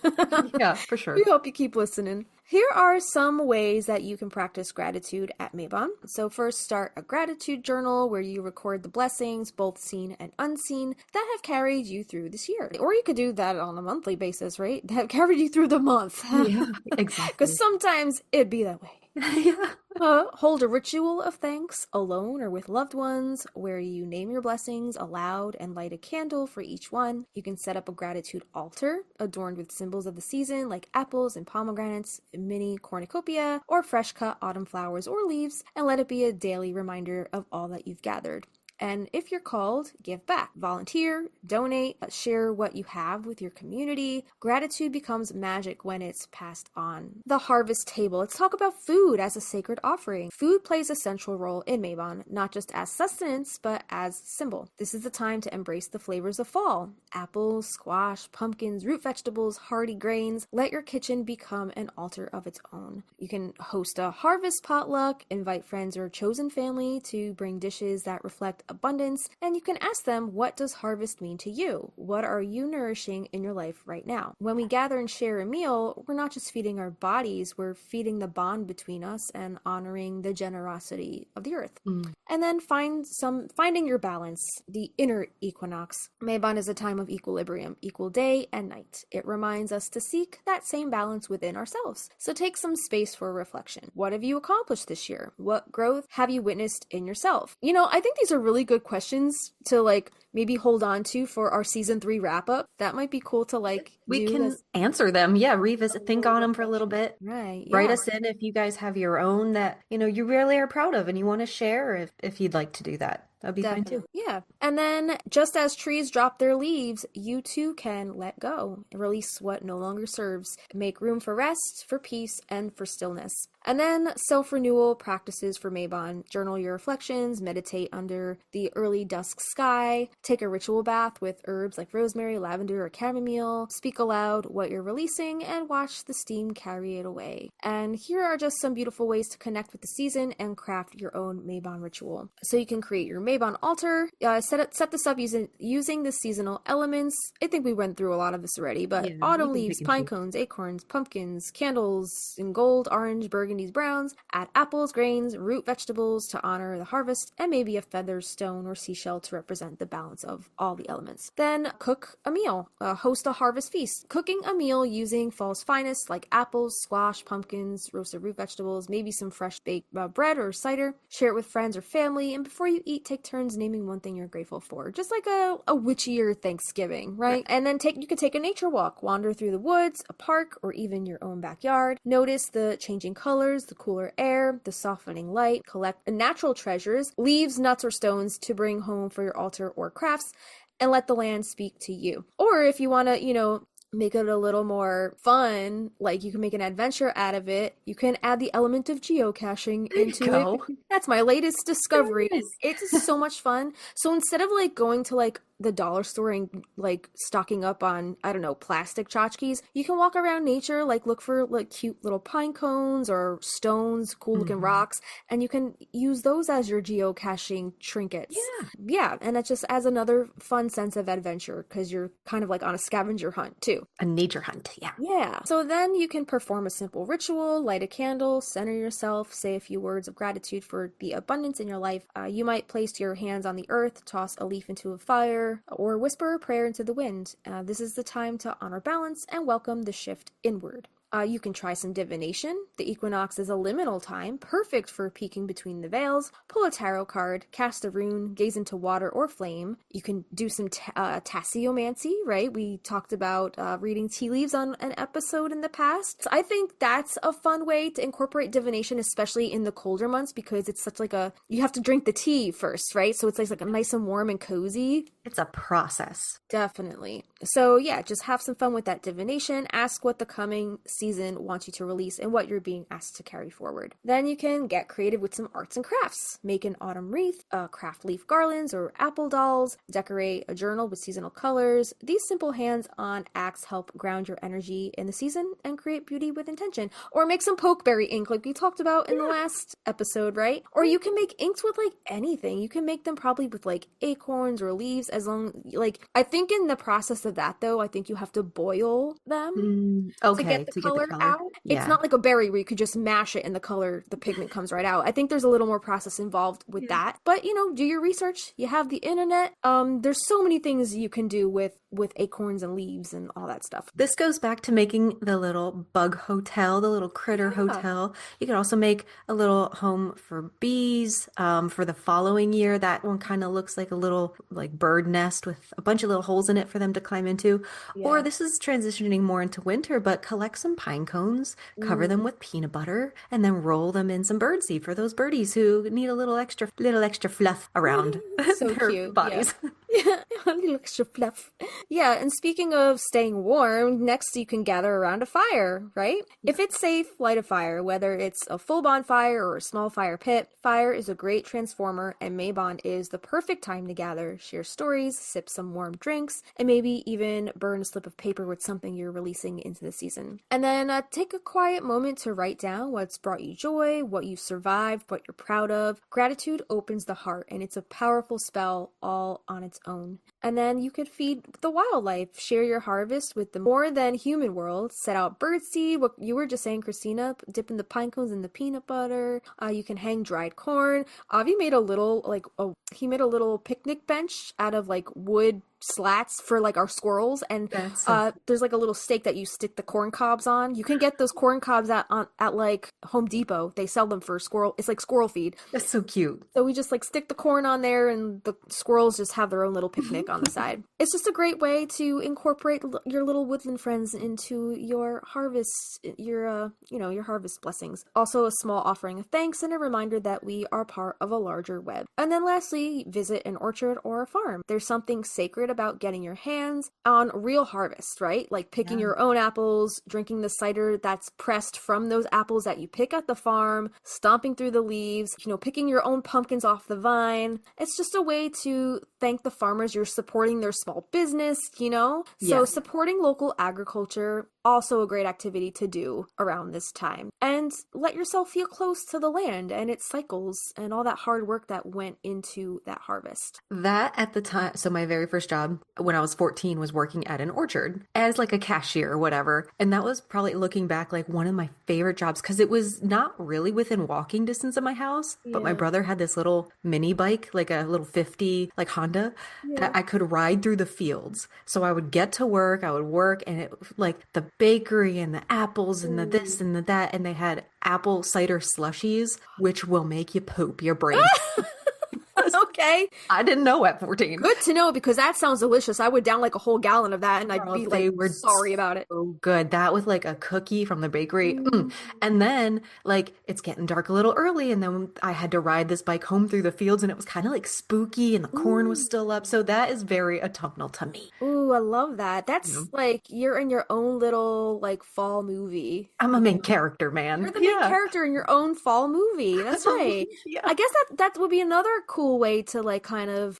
Speaker 2: Yeah, for
Speaker 1: We
Speaker 2: sure.
Speaker 1: hope you keep listening. Here are some ways that you can practice gratitude at Mabon. So first, start a gratitude journal where you record the blessings, both seen and unseen, that have carried you through this year. Or you could do that on a monthly basis, right? That have carried you through the month.
Speaker 2: Yeah,
Speaker 1: Because
Speaker 2: exactly.
Speaker 1: sometimes it'd be that way.
Speaker 2: Yeah.
Speaker 1: Hold a ritual of thanks alone or with loved ones where you name your blessings aloud and light a candle for each one. You can set up a gratitude altar adorned with symbols of the season like apples and pomegranates, mini cornucopia, or fresh cut autumn flowers or leaves, and let it be a daily reminder of all that you've gathered. And if you're called, give back. Volunteer, donate, share what you have with your community. Gratitude becomes magic when it's passed on. The harvest table. Let's talk about food as a sacred offering. Food plays a central role in Mabon, not just as sustenance, but as symbol. This is the time to embrace the flavors of fall. Apples, squash, pumpkins, root vegetables, hearty grains. Let your kitchen become an altar of its own. You can host a harvest potluck, invite friends or chosen family to bring dishes that reflect abundance, and you can ask them, what does harvest mean to you? What are you nourishing in your life right now? When we gather and share a meal, we're not just feeding our bodies, we're feeding the bond between us and honoring the generosity of the earth.
Speaker 2: Mm.
Speaker 1: And then finding your balance, the inner equinox. Mabon is a time of equilibrium, equal day and night. It reminds us to seek that same balance within ourselves. So take some space for reflection. What have you accomplished this year? What growth have you witnessed in yourself? I think these are really good questions to like maybe hold on to for our season 3 wrap up. That might be cool to like
Speaker 2: We
Speaker 1: do
Speaker 2: can
Speaker 1: this.
Speaker 2: answer them. Yeah, revisit, think on them for a little bit.
Speaker 1: Right.
Speaker 2: Write
Speaker 1: Yeah.
Speaker 2: us in if you guys have your own that, you really are proud of and you want to share if you'd like to do that. That'd be fine too.
Speaker 1: Definitely. Yeah. And then just as trees drop their leaves, you too can let go, release what no longer serves, make room for rest, for peace, and for stillness. And then self-renewal practices for Mabon. Journal your reflections, meditate under the early dusk sky, take a ritual bath with herbs like rosemary, lavender, or chamomile, speak aloud what you're releasing, and watch the steam carry it away. And here are just some beautiful ways to connect with the season and craft your own Mabon ritual. So you can create your Mabon altar, set this up using the seasonal elements. I think we went through a lot of this already, but
Speaker 2: Yeah, you
Speaker 1: autumn
Speaker 2: can
Speaker 1: leaves,
Speaker 2: pick and
Speaker 1: pine
Speaker 2: choose.
Speaker 1: cones, acorns, pumpkins, candles in gold, orange, burgundies, browns. Add apples, grains, root vegetables to honor the harvest, and maybe a feather, stone, or seashell to represent the balance of all the elements. Then cook a meal. Host a harvest feast. Cooking a meal using fall's finest like apples, squash, pumpkins, roasted root vegetables, maybe some fresh baked bread or cider. Share it with friends or family, and before you eat, take turns naming one thing you're grateful for. Just like a witchier Thanksgiving, right? And then you could take a nature walk, wander through the woods, a park, or even your own backyard. Notice the changing colors, the cooler air, the softening light. Collect natural treasures, leaves, nuts, or stones to bring home for your altar or crafts, and let the land speak to you. Or if you want to, make it a little more fun, like you can make an adventure out of it. You can add the element of geocaching
Speaker 2: There you
Speaker 1: into it.
Speaker 2: go.
Speaker 1: That's my latest
Speaker 2: There
Speaker 1: discovery.
Speaker 2: it is.
Speaker 1: It's so much fun. So instead of like going to like the dollar store and like stocking up on, I don't know, plastic tchotchkes, you can walk around nature, like look for like cute little pine cones or stones, cool looking
Speaker 2: Mhm.
Speaker 1: rocks, and you can use those as your geocaching trinkets.
Speaker 2: Yeah.
Speaker 1: Yeah, and it just adds another fun sense of adventure because you're kind of like on a scavenger hunt too.
Speaker 2: A nature hunt. Yeah.
Speaker 1: Yeah. So then you can perform a simple ritual, light a candle, center yourself, say a few words of gratitude for the abundance in your life. You might place your hands on the earth, toss a leaf into a fire, or whisper a prayer into the wind. This is the time to honor balance and welcome the shift inward. You can try some divination. The equinox is a liminal time, perfect for peeking between the veils. Pull a tarot card, cast a rune, gaze into water or flame. You can do some tasseomancy, right? We talked about reading tea leaves on an episode in the past. So I think that's a fun way to incorporate divination, especially in the colder months, because it's such like a, you have to drink the tea first, right? So it's like a nice and warm and cozy.
Speaker 2: It's a process.
Speaker 1: Definitely. So yeah, just have some fun with that divination. Ask what the coming season wants you to release and what you're being asked to carry forward. Then you can get creative with some arts and crafts. Make an autumn wreath, craft leaf garlands or apple dolls, decorate a journal with seasonal colors. These simple hands-on acts help ground your energy in the season and create beauty with intention. Or make some pokeberry ink like we talked about in the last episode, right? Or you can make inks with like anything. You can make them probably with like acorns or leaves, as long, like, I think in the process of that though, I think you have to boil them to
Speaker 2: Okay,
Speaker 1: get the
Speaker 2: to get the
Speaker 1: color
Speaker 2: color.
Speaker 1: out. It's
Speaker 2: Yeah.
Speaker 1: not like a berry where you could just mash it and the color, the pigment comes right out. I think there's a little more process involved with
Speaker 2: Yeah.
Speaker 1: that. But you know, do your research. You have the internet. There's so many things you can do with acorns and leaves and all that stuff.
Speaker 2: This goes back to making the little bug hotel, the little critter
Speaker 1: Yeah.
Speaker 2: hotel. You can also make a little home for bees for the following year. That one kind of looks like a little like bird nest with a bunch of little holes in it for them to climb into. Or
Speaker 1: Yeah.
Speaker 2: this is transitioning more into winter, but collect some pine cones, cover them
Speaker 1: Mm.
Speaker 2: with peanut butter, and then roll them in some birdseed for those birdies who need a little extra fluff around
Speaker 1: So
Speaker 2: their
Speaker 1: cute. Yeah.
Speaker 2: bodies.
Speaker 1: Yeah, a little extra fluff. Yeah, and speaking of staying warm, next you can gather around a fire, right? If it's safe, light a fire, whether it's a full bonfire or a small fire pit. Fire is a great transformer, and Mabon is the perfect time to gather, share stories, sip some warm drinks, and maybe even burn a slip of paper with something you're releasing into the season. And then take a quiet moment to write down what's brought you joy, what you've survived, what you're proud of. Gratitude opens the heart, and it's a powerful spell all on its own. And then you could feed the wildlife, share your harvest with the more than human world, set out birdseed, what you were just saying, Christina, dipping the pine cones in the peanut butter. You can hang dried corn. Avi made a little, he made a little picnic bench out of like wood slats for like our squirrels, and
Speaker 2: That's so
Speaker 1: there's like a little stake that you stick the corn cobs on. You can get those corn cobs at like Home Depot. They sell them for squirrel, it's like squirrel feed.
Speaker 2: that's so cute.
Speaker 1: So we just like stick the corn on there, and the squirrels just have their own little picnic on the side. It's just a great way to incorporate your little woodland friends into your harvest, your harvest blessings. Also a small offering of thanks and a reminder that we are part of a larger web. And then lastly, visit an orchard or a farm. There's something sacred about getting your hands on real harvest, right? Like picking
Speaker 2: Yeah.
Speaker 1: your own apples, drinking the cider that's pressed from those apples that you pick at the farm, stomping through the leaves, picking your own pumpkins off the vine. It's just a way to thank the farmers. You're supporting their small business, So
Speaker 2: Yeah.
Speaker 1: supporting local agriculture, also a great activity to do around this time. And let yourself feel close to the land and its cycles and all that hard work that went into that harvest.
Speaker 2: That at the time, so my very first job when I was 14 was working at an orchard as like a cashier or whatever. And that was probably looking back like one of my favorite jobs because it was not really within walking distance of my house, but my
Speaker 1: Yeah.
Speaker 2: brother had this little mini bike, like a little 50 like Honda that
Speaker 1: Yeah.
Speaker 2: I could ride through the fields. So I would get to work, I would work, and it like the bakery and the apples and the this and the that, and they had apple cider slushies, which will make you poop your brain.
Speaker 1: Okay.
Speaker 2: I didn't know at 14.
Speaker 1: Good to know, because that sounds delicious. I would down like a whole gallon of that and I'd
Speaker 2: Girl,
Speaker 1: be
Speaker 2: they
Speaker 1: like
Speaker 2: were
Speaker 1: sorry about it.
Speaker 2: so good. That with like a cookie from the bakery.
Speaker 1: Mm.
Speaker 2: And then like it's getting dark a little early, and then I had to ride this bike home through the fields, and it was kind of like spooky and the corn was still up. So that is very autumnal to me.
Speaker 1: Ooh, I love that.
Speaker 2: You
Speaker 1: That's
Speaker 2: know?
Speaker 1: like you're in your own little like fall movie.
Speaker 2: I'm a main character,
Speaker 1: You're
Speaker 2: man.
Speaker 1: the main
Speaker 2: Yeah.
Speaker 1: character in your own fall movie. That's right.
Speaker 2: Yeah.
Speaker 1: I guess that would be another cool way to like kind of,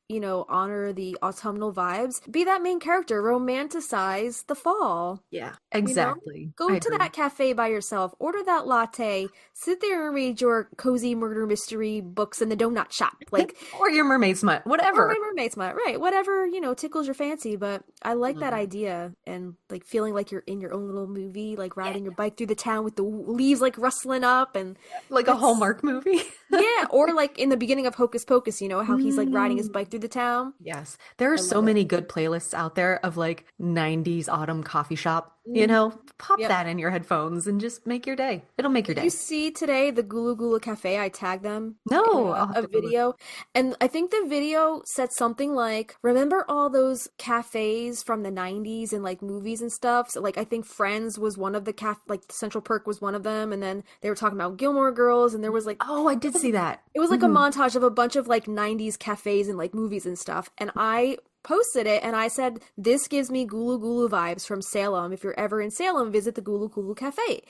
Speaker 1: honor the autumnal vibes. Be that main character, romanticize the fall.
Speaker 2: Yeah,
Speaker 1: You know?
Speaker 2: exactly.
Speaker 1: Go
Speaker 2: I
Speaker 1: to
Speaker 2: agree.
Speaker 1: that cafe by yourself, order that latte, sit there and read your cozy murder mystery books in the donut shop. Like,
Speaker 2: Or your mermaid smut,
Speaker 1: or
Speaker 2: whatever.
Speaker 1: my mermaid smut, right? Whatever, tickles your fancy. But I like that
Speaker 2: Mhm.
Speaker 1: idea, and like feeling like you're in your own little movie, like riding your bike through the town with the leaves like rustling up, and
Speaker 2: Like a
Speaker 1: that's
Speaker 2: Hallmark movie.
Speaker 1: yeah. Or like in the beginning of Hocus Pocus, how he's like riding his
Speaker 2: Mm.
Speaker 1: bike through the town.
Speaker 2: Yes, there are
Speaker 1: I
Speaker 2: so
Speaker 1: love it.
Speaker 2: many good playlists out there of like 90s autumn coffee shop You
Speaker 1: Mm-hmm.
Speaker 2: know, pop
Speaker 1: Yep.
Speaker 2: that in your headphones and just make your day. It'll make your
Speaker 1: Did you
Speaker 2: day.
Speaker 1: see today the Gulu Gulu Cafe? I tagged them in
Speaker 2: No, I'll have
Speaker 1: a
Speaker 2: to go look.
Speaker 1: video. And I think the video said something like, remember all those cafes from the 90s and like movies and stuff? So like I think Friends was one of the like Central Perk was one of them. And then they were talking about Gilmore Girls and there was like
Speaker 2: Oh, I did see that.
Speaker 1: it was like a
Speaker 2: Hmm.
Speaker 1: montage of a bunch of like 90s cafes and like movies and stuff. And I posted it and I said, this gives me Gulu Gulu vibes from Salem. If you're ever in Salem, visit the Gulu Gulu Cafe.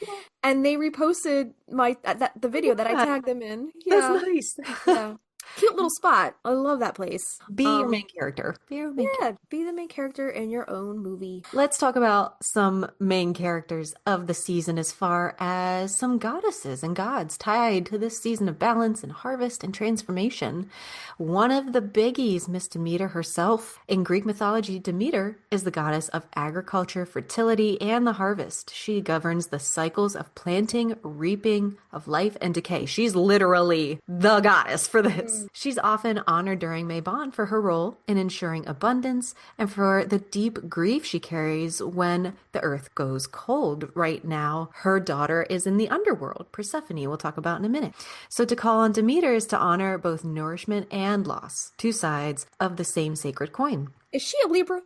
Speaker 1: And they reposted the video that I
Speaker 2: Yeah,
Speaker 1: tagged them in.
Speaker 2: that's
Speaker 1: Yeah.
Speaker 2: nice.
Speaker 1: Yeah. Cute little spot. I love that place.
Speaker 2: Be your main character. Be your main character.
Speaker 1: Yeah, be the main character in your own movie.
Speaker 2: Let's talk about some main characters of the season as far as some goddesses and gods tied to this season of balance and harvest and transformation. One of the biggies, Miss Demeter herself. In Greek mythology, Demeter is the goddess of agriculture, fertility, and the harvest. She governs the cycles of planting, reaping, of life and decay. She's literally the goddess for this.
Speaker 1: Mm.
Speaker 2: She's often honored during Mabon for her role in ensuring abundance and for the deep grief she carries when the earth goes cold. Right now, her daughter is in the underworld, Persephone, we'll talk about in a minute. So to call on Demeter is to honor both nourishment and loss, two sides of the same sacred coin.
Speaker 1: Is she a Libra?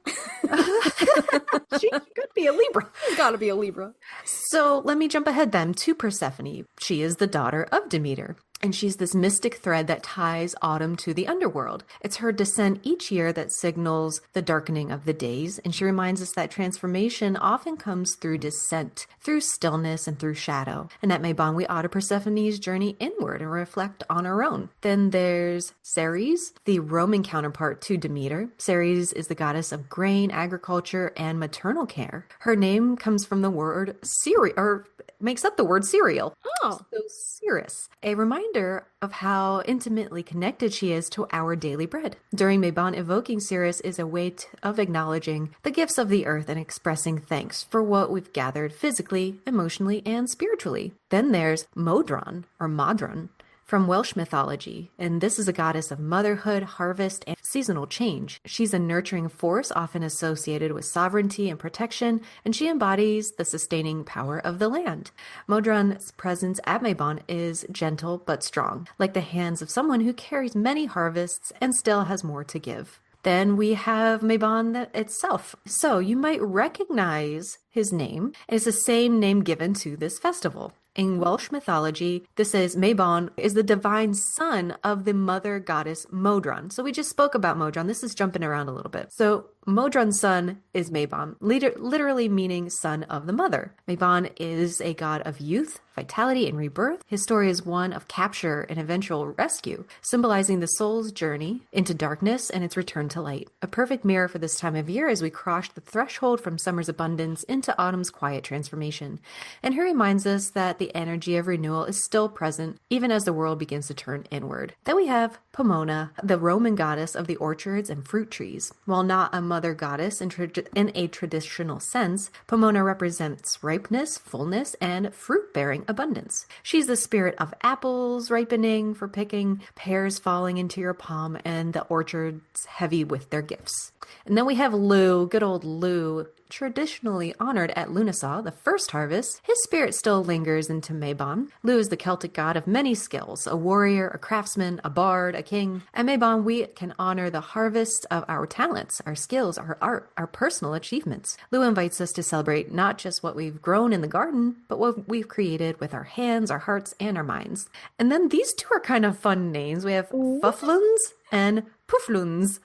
Speaker 2: She could be a Libra.
Speaker 1: She's gotta be a Libra.
Speaker 2: So let me jump ahead then to Persephone. She is the daughter of Demeter. And she's this mystic thread that ties autumn to the underworld. It's her descent each year that signals the darkening of the days, and she reminds us that transformation often comes through descent, through stillness, and through shadow. And at Mabon, we honor Persephone's journey inward and reflect on our own. Then there's Ceres, the Roman counterpart to Demeter. Ceres is the goddess of grain, agriculture, and maternal care. Her name comes from the word cereal, or makes up the word cereal.
Speaker 1: Oh.
Speaker 2: So Cirrus, a reminder of how intimately connected she is to our daily bread. During Mabon, evoking Cirrus is a way of acknowledging the gifts of the earth and expressing thanks for what we've gathered physically, emotionally, and spiritually. Then there's Modron, or Madron, from Welsh mythology, and this is a goddess of motherhood, harvest, and seasonal change. She's a nurturing force often associated with sovereignty and protection, and she embodies the sustaining power of the land. Modron's presence at Mabon is gentle but strong, like the hands of someone who carries many harvests and still has more to give. Then we have Mabon itself. So you might recognize his name. It's the same name given to this festival. In Welsh mythology, this is Mabon is the divine son of the mother goddess Modron. So we just spoke about Modron. This is jumping around a little bit. So Modron's son is Mabon, literally meaning son of the mother. Mabon is a god of youth, vitality, and rebirth. His story is one of capture and eventual rescue, symbolizing the soul's journey into darkness and its return to light. A perfect mirror for this time of year as we cross the threshold from summer's abundance into autumn's quiet transformation. And he reminds us that the energy of renewal is still present even as the world begins to turn inward. Then we have Pomona, the Roman goddess of the orchards and fruit trees. While not a mother goddess in a traditional sense, Pomona represents ripeness, fullness, and fruit-bearing abundance. She's the spirit of apples ripening for picking, pears falling into your palm, and the orchards heavy with their gifts. And then we have Lu, good old Lu, traditionally honored at Lunasaw, the first harvest. His spirit still lingers into Mabon. Lu is the Celtic god of many skills, a warrior, a craftsman, a bard, a king. At Mabon, we can honor the harvest of our talents, our skills, our art, our personal achievements. Lu invites us to celebrate not just what we've grown in the garden, but what we've created with our hands, our hearts, and our minds. And then these two are kind of fun names. We have Fuffluns and Puffluns.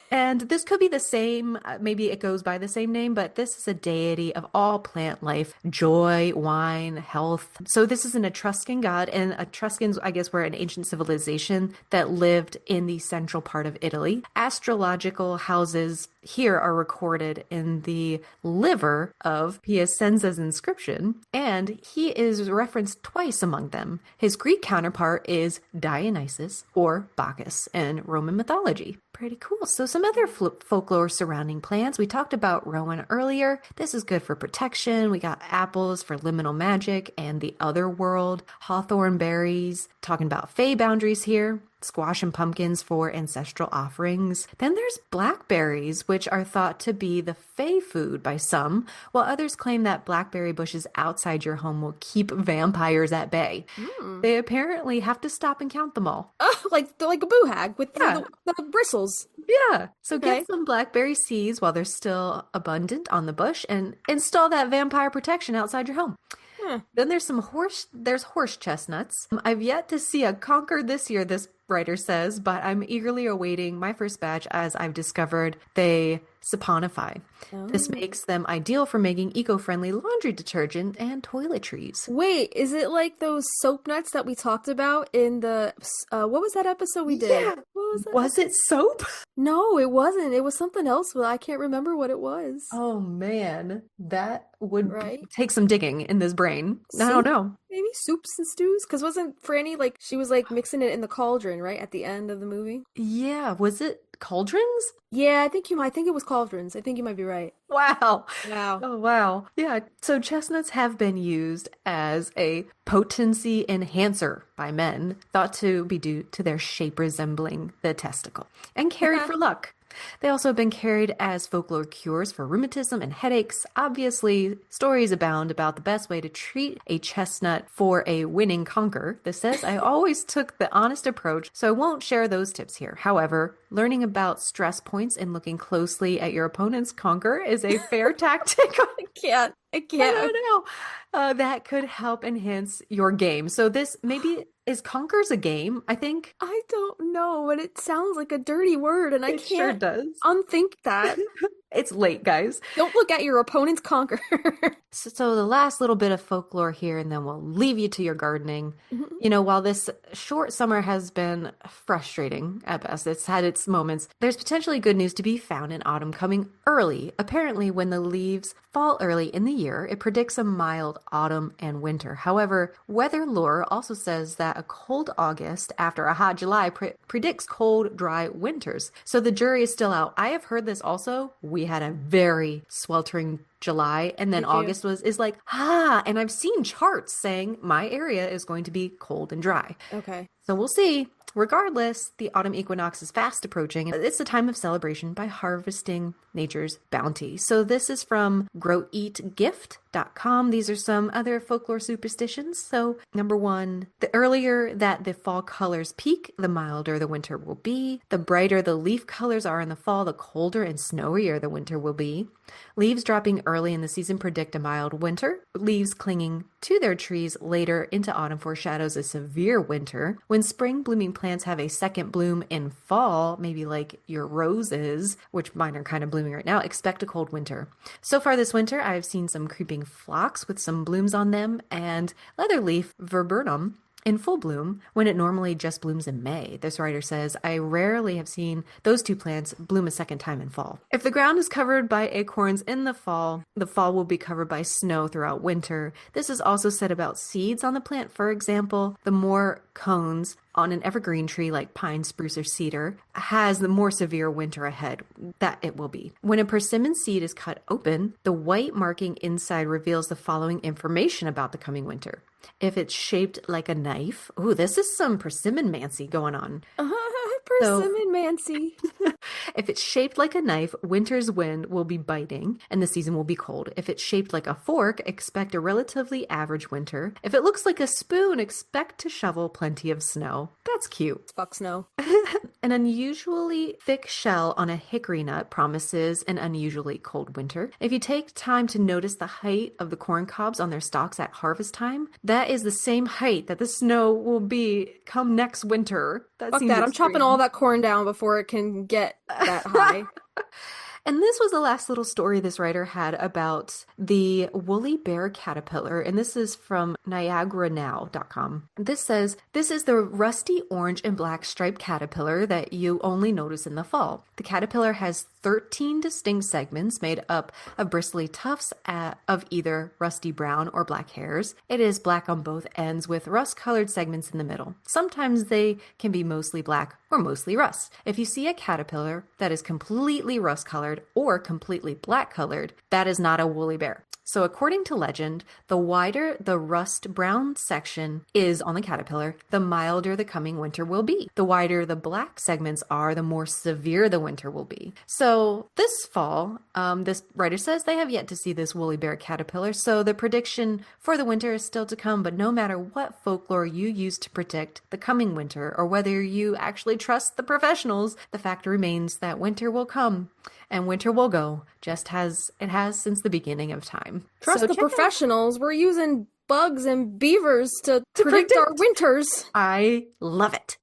Speaker 2: And this could be the same, maybe it goes by the same name, but this is a deity of all plant life, joy, wine, health. So this is an Etruscan god, and Etruscans, I guess, were an ancient civilization that lived in the central part of Italy. Astrological houses here are recorded in the liver of Piacenza's inscription, and he is referenced twice among them. His Greek counterpart is Dionysus or Bacchus in Roman mythology. Pretty cool. So some other folklore surrounding plants. We talked about rowan earlier. This is good for protection. We got apples for liminal magic and the other world. Hawthorn berries. Talking about fey boundaries here. squash and pumpkins for ancestral offerings. Then there's blackberries, which are thought to be the fae food by some, while others claim that blackberry bushes outside your home will keep vampires at bay.
Speaker 1: Mm.
Speaker 2: They apparently have to stop and count them all.
Speaker 1: Like a boo hag with
Speaker 2: Yeah.
Speaker 1: the bristles.
Speaker 2: Yeah. So
Speaker 1: Okay.
Speaker 2: get some blackberry seeds while they're still abundant on the bush and install that vampire protection outside your home.
Speaker 1: Huh.
Speaker 2: Then there's horse chestnuts. I've yet to see a conker this year, this writer says, but I'm eagerly awaiting my first batch as I've discovered they saponify. This
Speaker 1: Oh.
Speaker 2: makes them ideal for making eco-friendly laundry detergent and toiletries.
Speaker 1: Wait, is it like those soap nuts that we talked about in the what was that episode we did?
Speaker 2: Yeah.
Speaker 1: What was that?
Speaker 2: Was it soap?
Speaker 1: No, it wasn't. It was something else, but I can't remember what it was.
Speaker 2: Oh man, that would
Speaker 1: Right?
Speaker 2: take some digging in this brain. I don't
Speaker 1: Soup?
Speaker 2: know.
Speaker 1: Maybe soups and stews? Because wasn't Franny like she was like mixing it in the cauldron, right? At the end of the movie?
Speaker 2: Yeah, was it cauldrons?
Speaker 1: Yeah, I think it was cauldrons. I think you might be right.
Speaker 2: Wow.
Speaker 1: Wow.
Speaker 2: Oh, wow. Yeah. So chestnuts have been used as a potency enhancer by men, thought to be due to their shape resembling the testicle, and carried for luck. They also have been carried as folklore cures for rheumatism and headaches. Obviously, stories abound about the best way to treat a chestnut for a winning conquer. This says, I always took the honest approach, so I won't share those tips here. However, learning about stress points and looking closely at your opponent's conquer is a fair tactic.
Speaker 1: I can't.
Speaker 2: I don't know. That could help enhance your game. So this maybe is Conquer's a game, I think.
Speaker 1: I don't know, but it sounds like a dirty word, and I
Speaker 2: It sure
Speaker 1: can't
Speaker 2: does.
Speaker 1: unthink that.
Speaker 2: It's late, guys.
Speaker 1: Don't look at your opponent's conquer.
Speaker 2: So the last little bit of folklore here, and then we'll leave you to your gardening.
Speaker 1: Mhm.
Speaker 2: You know, while this short summer has been frustrating at best, it's had its moments, there's potentially good news to be found in autumn coming early. Apparently, when the leaves fall early in the year, it predicts a mild autumn and winter. However, weather lore also says that a cold August after a hot July predicts cold, dry winters. So the jury is still out. I have heard this also. We had a very sweltering July, and then
Speaker 1: Did you?
Speaker 2: August is like, and I've seen charts saying my area is going to be cold and dry.
Speaker 1: Okay.
Speaker 2: So we'll see. Regardless, the autumn equinox is fast approaching. It's a time of celebration by harvesting nature's bounty. So this is from groweatgift.com. These are some other folklore superstitions. So number one, the earlier that the fall colors peak, the milder the winter will be. The brighter the leaf colors are in the fall, the colder and snowier the winter will be. Leaves dropping early in the season predict a mild winter. Leaves clinging to their trees later into autumn foreshadows a severe winter. When spring blooming plants have a second bloom in fall, maybe like your roses, which mine are kind of blooming right now, expect a cold winter. So far this winter, I've seen some creeping phlox with some blooms on them and leatherleaf viburnum in full bloom when it normally just blooms in May. This writer says, I rarely have seen those two plants bloom a second time in fall. If the ground is covered by acorns in the fall will be covered by snow throughout winter. This is also said about seeds on the plant. For example, the more cones on an evergreen tree like pine, spruce, or cedar has the more severe winter ahead that it will be. When a persimmon seed is cut open, the white marking inside reveals the following information about the coming winter. If it's shaped like a knife, ooh, this is some persimmon-mancy going on.
Speaker 1: Persimmon Mancy.
Speaker 2: If it's shaped like a knife, winter's wind will be biting and the season will be cold. If it's shaped like a fork, expect a relatively average winter. If it looks like a spoon, expect to shovel plenty of snow. That's cute.
Speaker 1: Fuck snow.
Speaker 2: An unusually thick shell on a hickory nut promises an unusually cold winter. If you take time to notice the height of the corn cobs on their stalks at harvest time, that is the same height that the snow will be come next winter.
Speaker 1: Fuck
Speaker 2: seems
Speaker 1: that. I'm chopping
Speaker 2: extreme.
Speaker 1: all that corn down before it can get that high.
Speaker 2: And this was the last little story this writer had about the woolly bear caterpillar, and this is from niagaranow.com. This says, this is the rusty orange and black striped caterpillar that you only notice in the fall. The caterpillar has 13 distinct segments made up of bristly tufts of either rusty brown or black hairs. It is black on both ends with rust-colored segments in the middle. Sometimes they can be mostly black or mostly rust. If you see a caterpillar that is completely rust-colored, colored or completely black colored, that is not a woolly bear. So according to legend, the wider the rust brown section is on the caterpillar, the milder the coming winter will be. The wider the black segments are, the more severe the winter will be. So this fall, this writer says they have yet to see this woolly bear caterpillar, so the prediction for the winter is still to come, but no matter what folklore you use to predict the coming winter, or whether you actually trust the professionals, the fact remains that winter will come. And winter will go, just as it has since the beginning of time.
Speaker 1: Trust
Speaker 2: So
Speaker 1: the
Speaker 2: check
Speaker 1: professionals. We're using bugs and beavers to
Speaker 2: to
Speaker 1: predict our
Speaker 2: predict.
Speaker 1: winters.
Speaker 2: I love it.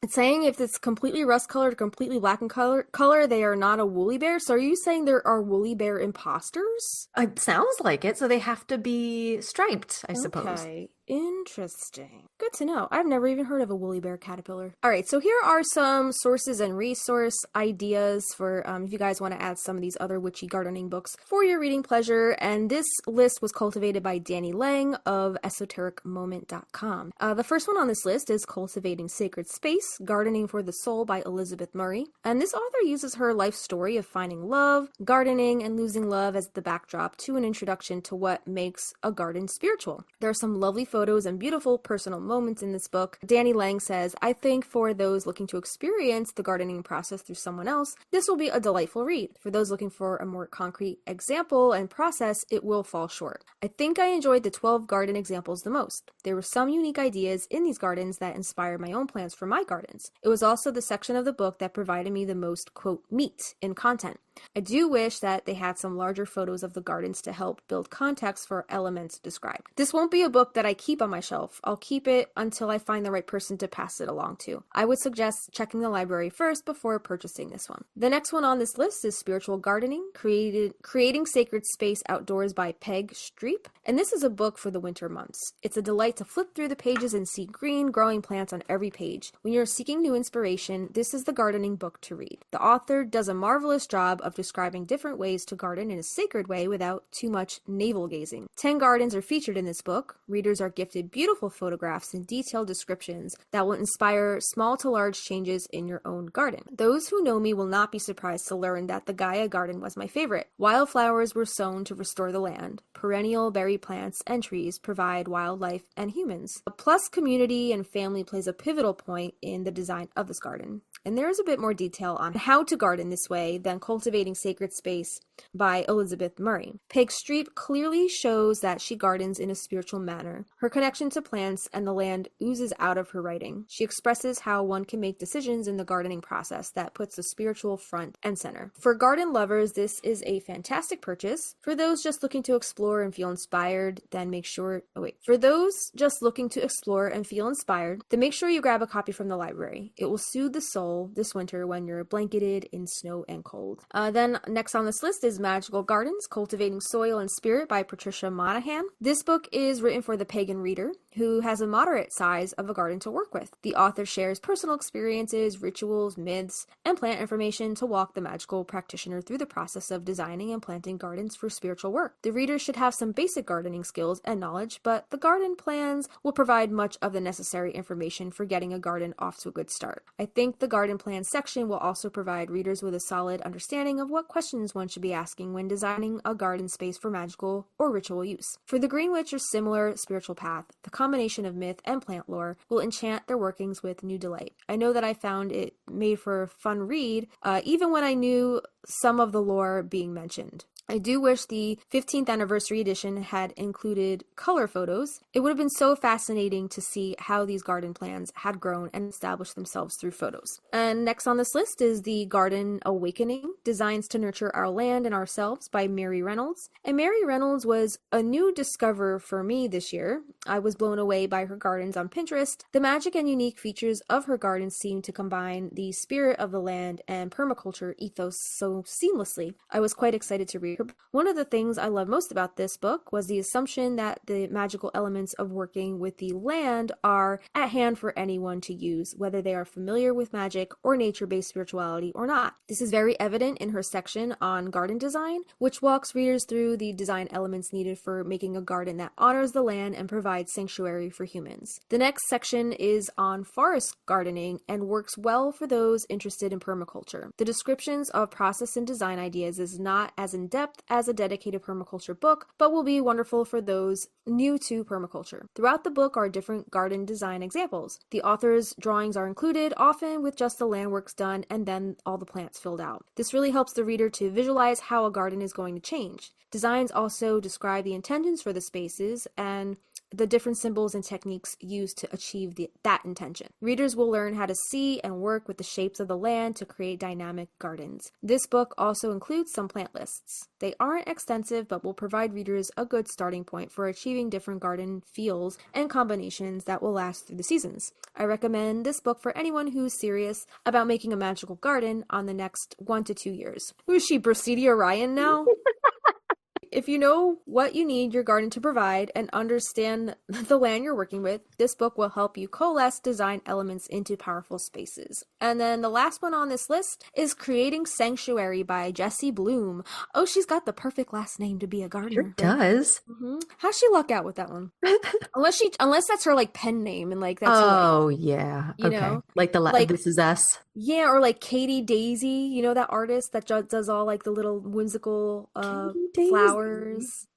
Speaker 1: It's saying if it's completely rust colored, completely black in color, they are not a woolly bear. So are you saying there are woolly bear imposters?
Speaker 2: It sounds like it, so they have to be striped, I suppose.
Speaker 1: Okay, interesting. Good to know. I've never even heard of a woolly bear caterpillar. All right, so here are some sources and resource ideas for if you guys want to add some of these other witchy gardening books for your reading pleasure. And this list was cultivated by Danny Lang of esotericmoment.com. The first one on this list is Cultivating Sacred Space, Gardening for the Soul by Elizabeth Murray. And this author uses her life story of finding love, gardening, and losing love as the backdrop to an introduction to what makes a garden spiritual. There are some lovely photos and beautiful personal moments in this book. Danny Lang says, I think for those looking to experience the gardening process through someone else, this will be a delightful read. For those looking for a more concrete example and process, it will fall short. I think I enjoyed the 12 garden examples the most. There were some unique ideas in these gardens that inspired my own plans for my gardens. It was also the section of the book that provided me the most, quote, meat in content. I do wish that they had some larger photos of the gardens to help build context for elements described. This won't be a book that I keep on my shelf. I'll keep it until I find the right person to pass it along to. I would suggest checking the library first before purchasing this one. The next one on this list is Spiritual Gardening, Creating Sacred Space Outdoors by Peg Streep. And this is a book for the winter months. It's a delight to flip through the pages and see green, growing plants on every page. When you're seeking new inspiration, this is the gardening book to read. The author does a marvelous job of describing different ways to garden in a sacred way without too much navel-gazing. 10 gardens are featured in this book. Readers are gifted beautiful photographs and detailed descriptions that will inspire small to large changes in your own garden. Those who know me will not be surprised to learn that the Gaia garden was my favorite. Wildflowers were sown to restore the land. Perennial berry plants and trees provide wildlife and humans. Plus, community and family plays a pivotal point in the design of this garden. And there is a bit more detail on how to garden this way than Cultivating Sacred Space by Elizabeth Murray. Peg Streep clearly shows that she gardens in a spiritual manner. Her connection to plants and the land oozes out of her writing. She expresses how one can make decisions in the gardening process that puts the spiritual front and center. For garden lovers, this is a fantastic purchase. For those just looking to explore and feel inspired, then make sure you grab a copy from the library. It will soothe the soul this winter when you're blanketed in snow and cold. Then next on this list is Magical Gardens, Cultivating Soil and Spirit by Patricia Monahan. This book is written for the pagan reader who has a moderate size of a garden to work with. The author shares personal experiences, rituals, myths, and plant information to walk the magical practitioner through the process of designing and planting gardens for spiritual work. The reader should have some basic gardening skills and knowledge, but the garden plans will provide much of the necessary information for getting a garden off to a good start. I think the garden plans section will also provide readers with a solid understanding of what questions one should be asking when designing a garden space for magical or ritual use. For the Green Witch or similar spiritual path, the combination of myth and plant lore will enchant their workings with new delight. I know that I found it made for a fun read, even when I knew some of the lore being mentioned. I do wish the 15th anniversary edition had included color photos. It would have been so fascinating to see how these garden plans had grown and established themselves through photos. And next on this list is The Garden Awakening, Designs to Nurture Our Land and Ourselves by Mary Reynolds. And Mary Reynolds was a new discover for me this year. I was blown away by her gardens on Pinterest. The magic and unique features of her gardens seem to combine the spirit of the land and permaculture ethos so seamlessly. I was quite excited to read her One of the things I love most about this book was the assumption that the magical elements of working with the land are at hand for anyone to use, whether they are familiar with magic or nature-based spirituality or not. This is very evident in her section on garden design, which walks readers through the design elements needed for making a garden that honors the land and provides sanctuary for humans. The next section is on forest gardening and works well for those interested in permaculture. The descriptions of process and design ideas is not as in-depth as a dedicated permaculture book, but will be wonderful for those new to permaculture. Throughout the book are different garden design examples. The author's drawings are included, often with just the landworks done and then all the plants filled out. This really helps the reader to visualize how a garden is going to change. Designs also describe the intentions for the spaces and the different symbols and techniques used to achieve that intention. Readers will learn how to see and work with the shapes of the land to create dynamic gardens. This book also includes some plant lists. They aren't extensive, but will provide readers a good starting point for achieving different garden feels and combinations that will last through the seasons. I recommend this book for anyone who's serious about making a magical garden on the next 1 to 2 years. Who is she, Brasidia Ryan now? If you know what you need your garden to provide and understand the land you're working with, this book will help you coalesce design elements into powerful spaces. And then the last one on this list is Creating Sanctuary by Jessie Bloom. Oh, she's got the perfect last name to be a gardener.
Speaker 2: Sure does.
Speaker 1: How'd she luck out with that one? Unless that's her like pen name and like that's
Speaker 2: yeah.
Speaker 1: You
Speaker 2: Okay.
Speaker 1: know?
Speaker 2: Like This Is Us.
Speaker 1: Yeah, or like Katie Daisy, you know that artist that does all like the little whimsical flowers.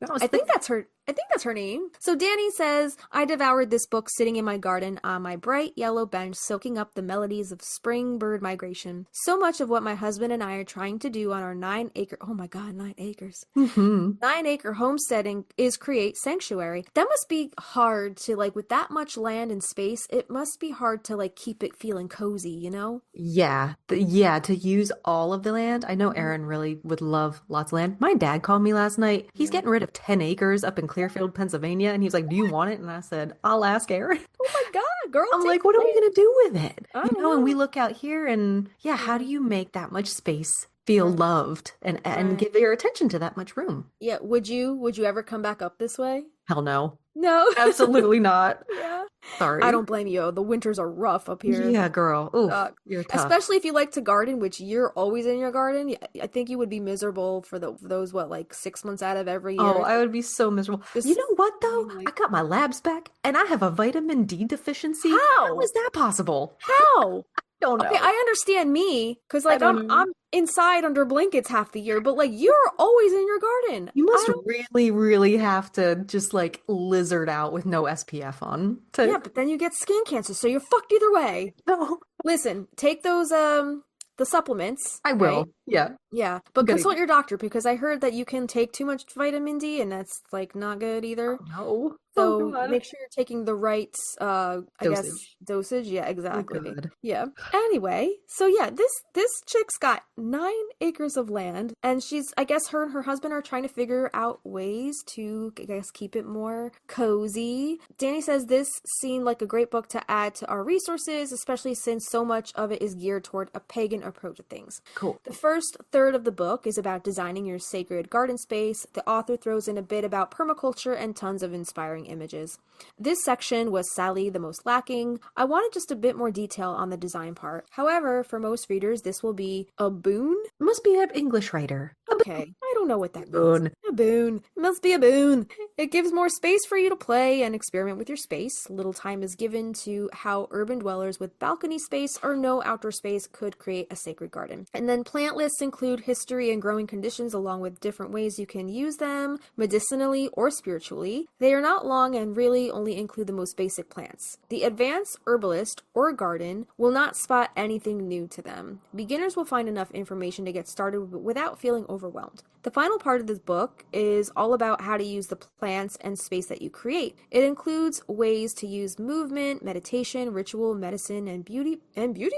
Speaker 1: I think that's her name. So Danny says, I devoured this book sitting in my garden on my bright yellow bench, soaking up the melodies of spring bird migration. So much of what my husband and I are trying to do on our 9 acre, oh my God, 9 acres, 9-acre homesteading is create sanctuary. That must be hard to like, with that much land and space, it must be hard to like keep it feeling cozy, you know?
Speaker 2: Yeah. To use all of the land. I know Aaron really would love lots of land. My dad called me last night. He's getting rid of 10 acres up in Clearfield, Pennsylvania. And he was like, do you want it? And I said, I'll ask Aaron.
Speaker 1: Oh my God, girl.
Speaker 2: I'm like, what are we going to do with it?
Speaker 1: I
Speaker 2: You
Speaker 1: don't
Speaker 2: know, and
Speaker 1: know.
Speaker 2: we look out here and how do you make that much space feel loved and give your attention to that much room?
Speaker 1: Yeah, would you ever come back up this way?
Speaker 2: Hell no.
Speaker 1: No.
Speaker 2: Absolutely not.
Speaker 1: Yeah.
Speaker 2: Sorry.
Speaker 1: I don't blame you. The winters are rough up here.
Speaker 2: Yeah, girl. Ooh, you're tough.
Speaker 1: Especially if you like to garden, which you're always in your garden. I think you would be miserable for those, like 6 months out of every year.
Speaker 2: Oh, I would be so miserable. You know what, though? I got my labs back, and I have a vitamin D deficiency. How is that possible?
Speaker 1: How?
Speaker 2: Don't know.
Speaker 1: Okay, I understand me, because like I'm inside under blankets half the year, but like you're always in your garden.
Speaker 2: You must really, really have to just like lizard out with no SPF on.
Speaker 1: Yeah, but then you get skin cancer, so you're fucked either way.
Speaker 2: No.
Speaker 1: Listen, take those the supplements.
Speaker 2: I will.
Speaker 1: Right?
Speaker 2: Yeah.
Speaker 1: Yeah, but consult your doctor because I heard that you can take too much vitamin D and that's like not good either.
Speaker 2: Oh, no.
Speaker 1: So make sure you're taking the right dosage. Yeah, exactly. Yeah. Anyway, so yeah, this chick's got 9 acres of land and I guess her and her husband are trying to figure out ways to, I guess, keep it more cozy. Danny says this seemed like a great book to add to our resources, especially since so much of it is geared toward a pagan approach to things.
Speaker 2: Cool.
Speaker 1: The first third of the book is about designing your sacred garden space. The author throws in a bit about permaculture and tons of inspiring images. This section was sadly the most lacking. I wanted just a bit more detail on the design part. However, for most readers, this will be a boon.
Speaker 2: Must be an English writer.
Speaker 1: Okay, I don't know what that means. A boon. It must be a boon. It gives more space for you to play and experiment with your space. Little time is given to how urban dwellers with balcony space or no outdoor space could create a sacred garden. And then plant lists include history and growing conditions along with different ways you can use them, medicinally or spiritually. They are not long and really only include the most basic plants. The advanced herbalist or garden will not spot anything new to them. Beginners will find enough information to get started without feeling overwhelmed. The final part of this book is all about how to use the plants, and space that you create. It includes ways to use movement, meditation, ritual, medicine, and beauty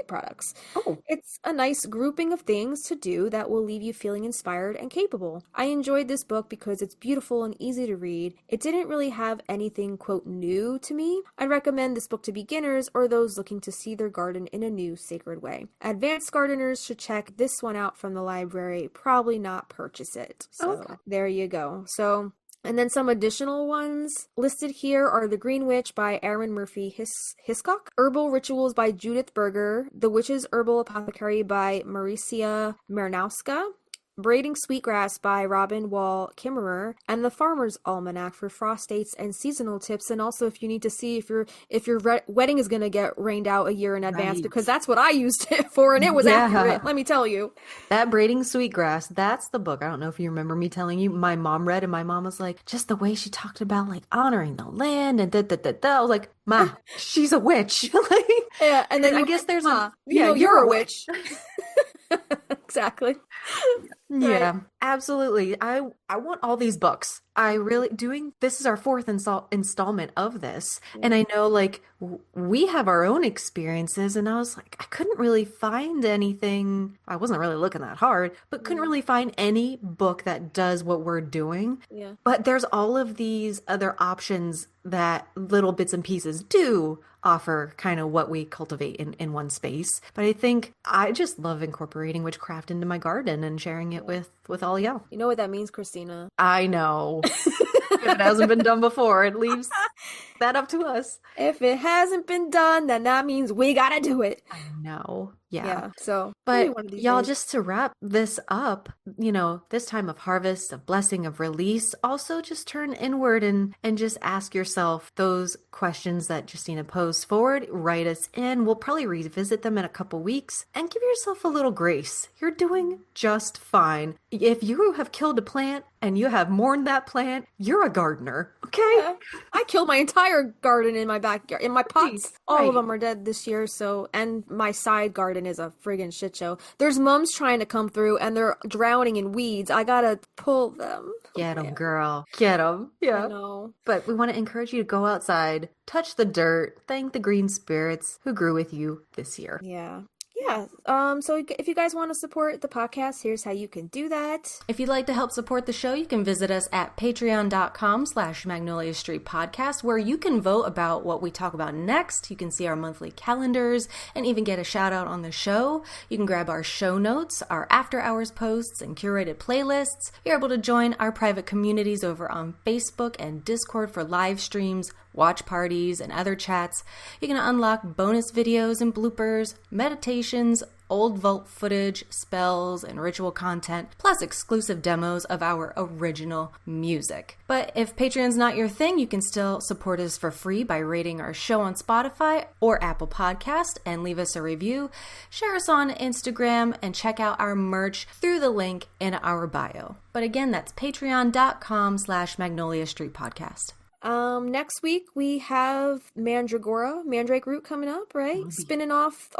Speaker 1: products.
Speaker 2: Oh,
Speaker 1: It's a nice grouping of things to do that will leave you feeling inspired and capable. I enjoyed this book because it's beautiful and easy to read. It didn't really have anything, quote, new to me. I'd recommend this book to beginners or those looking to see their garden in a new, sacred way. Advanced gardeners should check this one out from the library, probably not purchase it. So
Speaker 2: okay.
Speaker 1: there you go. So and then some additional ones listed here are The Green Witch by Aaron Murphy Hiscock, Herbal Rituals by Judith Berger, The Witch's Herbal Apothecary by Maricia Mernowska, Braiding Sweetgrass by Robin Wall Kimmerer, and The Farmer's Almanac for frost dates and seasonal tips. And also if you need to see if your wedding is going to get rained out a year in advance,
Speaker 2: Right.
Speaker 1: because that's what I used it for, and it was accurate, let me tell you.
Speaker 2: That Braiding Sweetgrass, that's the book. I don't know if you remember me telling you, my mom read, and my mom was like, just the way she talked about like honoring the land and da. I was like, Ma, she's a witch. Like,
Speaker 1: Yeah, and then
Speaker 2: I guess there's a,
Speaker 1: you know, you're a witch. Exactly.
Speaker 2: Yeah,
Speaker 1: Right.
Speaker 2: absolutely. I want all these books. I really doing this is our fourth installment of this, and I know like we have our own experiences, and I was like I couldn't really find anything. I wasn't really looking that hard, but couldn't really find any book that does what we're doing.
Speaker 1: Yeah.
Speaker 2: But there's all of these other options that little bits and pieces do offer kind of what we cultivate in one space. But I think I just love incorporating witchcraft into my garden and sharing it with all y'all.
Speaker 1: You know what that means, Christina?
Speaker 2: I know. If it hasn't been done before, it leaves that up to us.
Speaker 1: If it hasn't been done, then that means we gotta do it.
Speaker 2: I know. Yeah.
Speaker 1: Yeah. So maybe
Speaker 2: But
Speaker 1: one of these
Speaker 2: y'all,
Speaker 1: days.
Speaker 2: just to wrap this up, you know, this time of harvest, of blessing, of release, also just turn inward and just ask yourself those questions that Justina posed forward. Write us in. We'll probably revisit them in a couple weeks and give yourself a little grace. You're doing just fine. If you have killed a plant and you have mourned that plant, you're a gardener. Okay?
Speaker 1: Yeah. I killed my entire garden in my backyard, in my pots. All
Speaker 2: right.
Speaker 1: of them are dead this year. So, and my side garden is a friggin' shit show. There's mums trying to come through and they're drowning in weeds. I gotta pull them.
Speaker 2: Get them, girl. Get them. Yeah.
Speaker 1: I know.
Speaker 2: But we want to encourage you to go outside, touch the dirt, thank the green spirits who grew with you this year.
Speaker 1: Yeah. Yeah. So if you guys want to support the podcast, here's how you can do that.
Speaker 3: If you'd like to help support the show, you can visit us at patreon.com/Magnolia Street Podcast, where you can vote about what we talk about next. You can see our monthly calendars and even get a shout out on the show. You can grab our show notes, our after hours posts, and curated playlists. You're able to join our private communities over on Facebook and Discord for live streams, watch parties, and other chats. You can unlock bonus videos and bloopers, meditations, old vault footage, spells, and ritual content, plus exclusive demos of our original music. But if Patreon's not your thing, you can still support us for free by rating our show on Spotify or Apple Podcast and leave us a review. Share us on Instagram and check out our merch through the link in our bio. But again, that's patreon.com/Magnolia Street Podcast.
Speaker 1: Next week we have mandrake root coming up, right? Spinning off.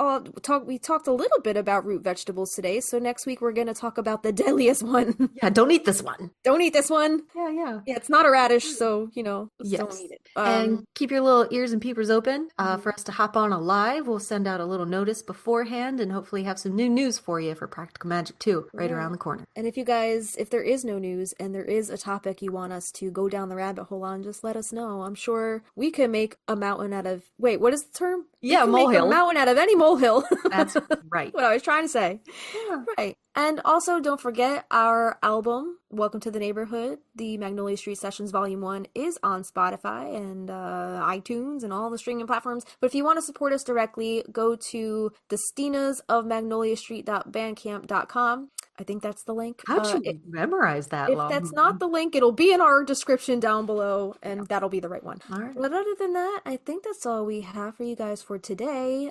Speaker 1: We talked a little bit about root vegetables today, so next week we're gonna talk about the deadliest one.
Speaker 2: Yeah, don't eat this one.
Speaker 1: Don't eat this one.
Speaker 2: Yeah.
Speaker 1: Yeah, it's not a radish, so just
Speaker 2: Yes.
Speaker 1: don't eat it.
Speaker 2: And keep your little ears and peepers open for us to hop on a live. We'll send out a little notice beforehand and hopefully have some new news for you for Practical Magic 2 right around the corner.
Speaker 1: And if there is no news and there is a topic you want us to go down the rabbit hole on, just let us know. I'm sure we can make a mountain out of, wait, what is the term?
Speaker 2: Yeah,
Speaker 1: we can make
Speaker 2: molehill.
Speaker 1: a mountain out of any molehill.
Speaker 2: That's right.
Speaker 1: What I was trying to say.
Speaker 2: Yeah.
Speaker 1: Right. And also don't forget our album, Welcome to the Neighborhood, the Magnolia Street Sessions Volume 1 is on Spotify and iTunes and all the streaming platforms. But if you want to support us directly, go to the Stinas of magnoliastreet.bandcamp.com. I think that's the link.
Speaker 2: How'd you memorize that?
Speaker 1: If that's not the link, it'll be in our description down below, and that'll be the right one.
Speaker 2: All right.
Speaker 1: But other than that, I think that's all we have for you guys for today.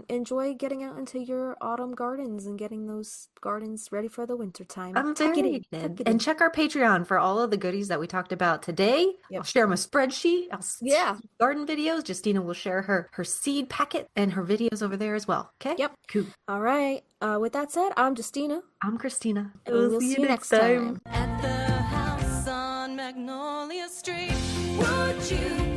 Speaker 1: Enjoy getting out into your autumn gardens and getting those gardens ready for the winter time.
Speaker 2: I'm
Speaker 1: Tuck it
Speaker 2: very
Speaker 1: in, tuck
Speaker 2: excited.
Speaker 1: it
Speaker 2: And
Speaker 1: in.
Speaker 2: check our Patreon for all of the goodies that we talked about today.
Speaker 1: Yep.
Speaker 2: I'll share my spreadsheet.
Speaker 1: Yeah.
Speaker 2: Garden videos. Justina will share her seed packet and her videos over there as well. Okay?
Speaker 1: Yep.
Speaker 2: Cool.
Speaker 1: All right. With that said, I'm Justina.
Speaker 2: I'm Christina.
Speaker 1: And we'll see you next time.
Speaker 3: At the house on Magnolia Street. Would you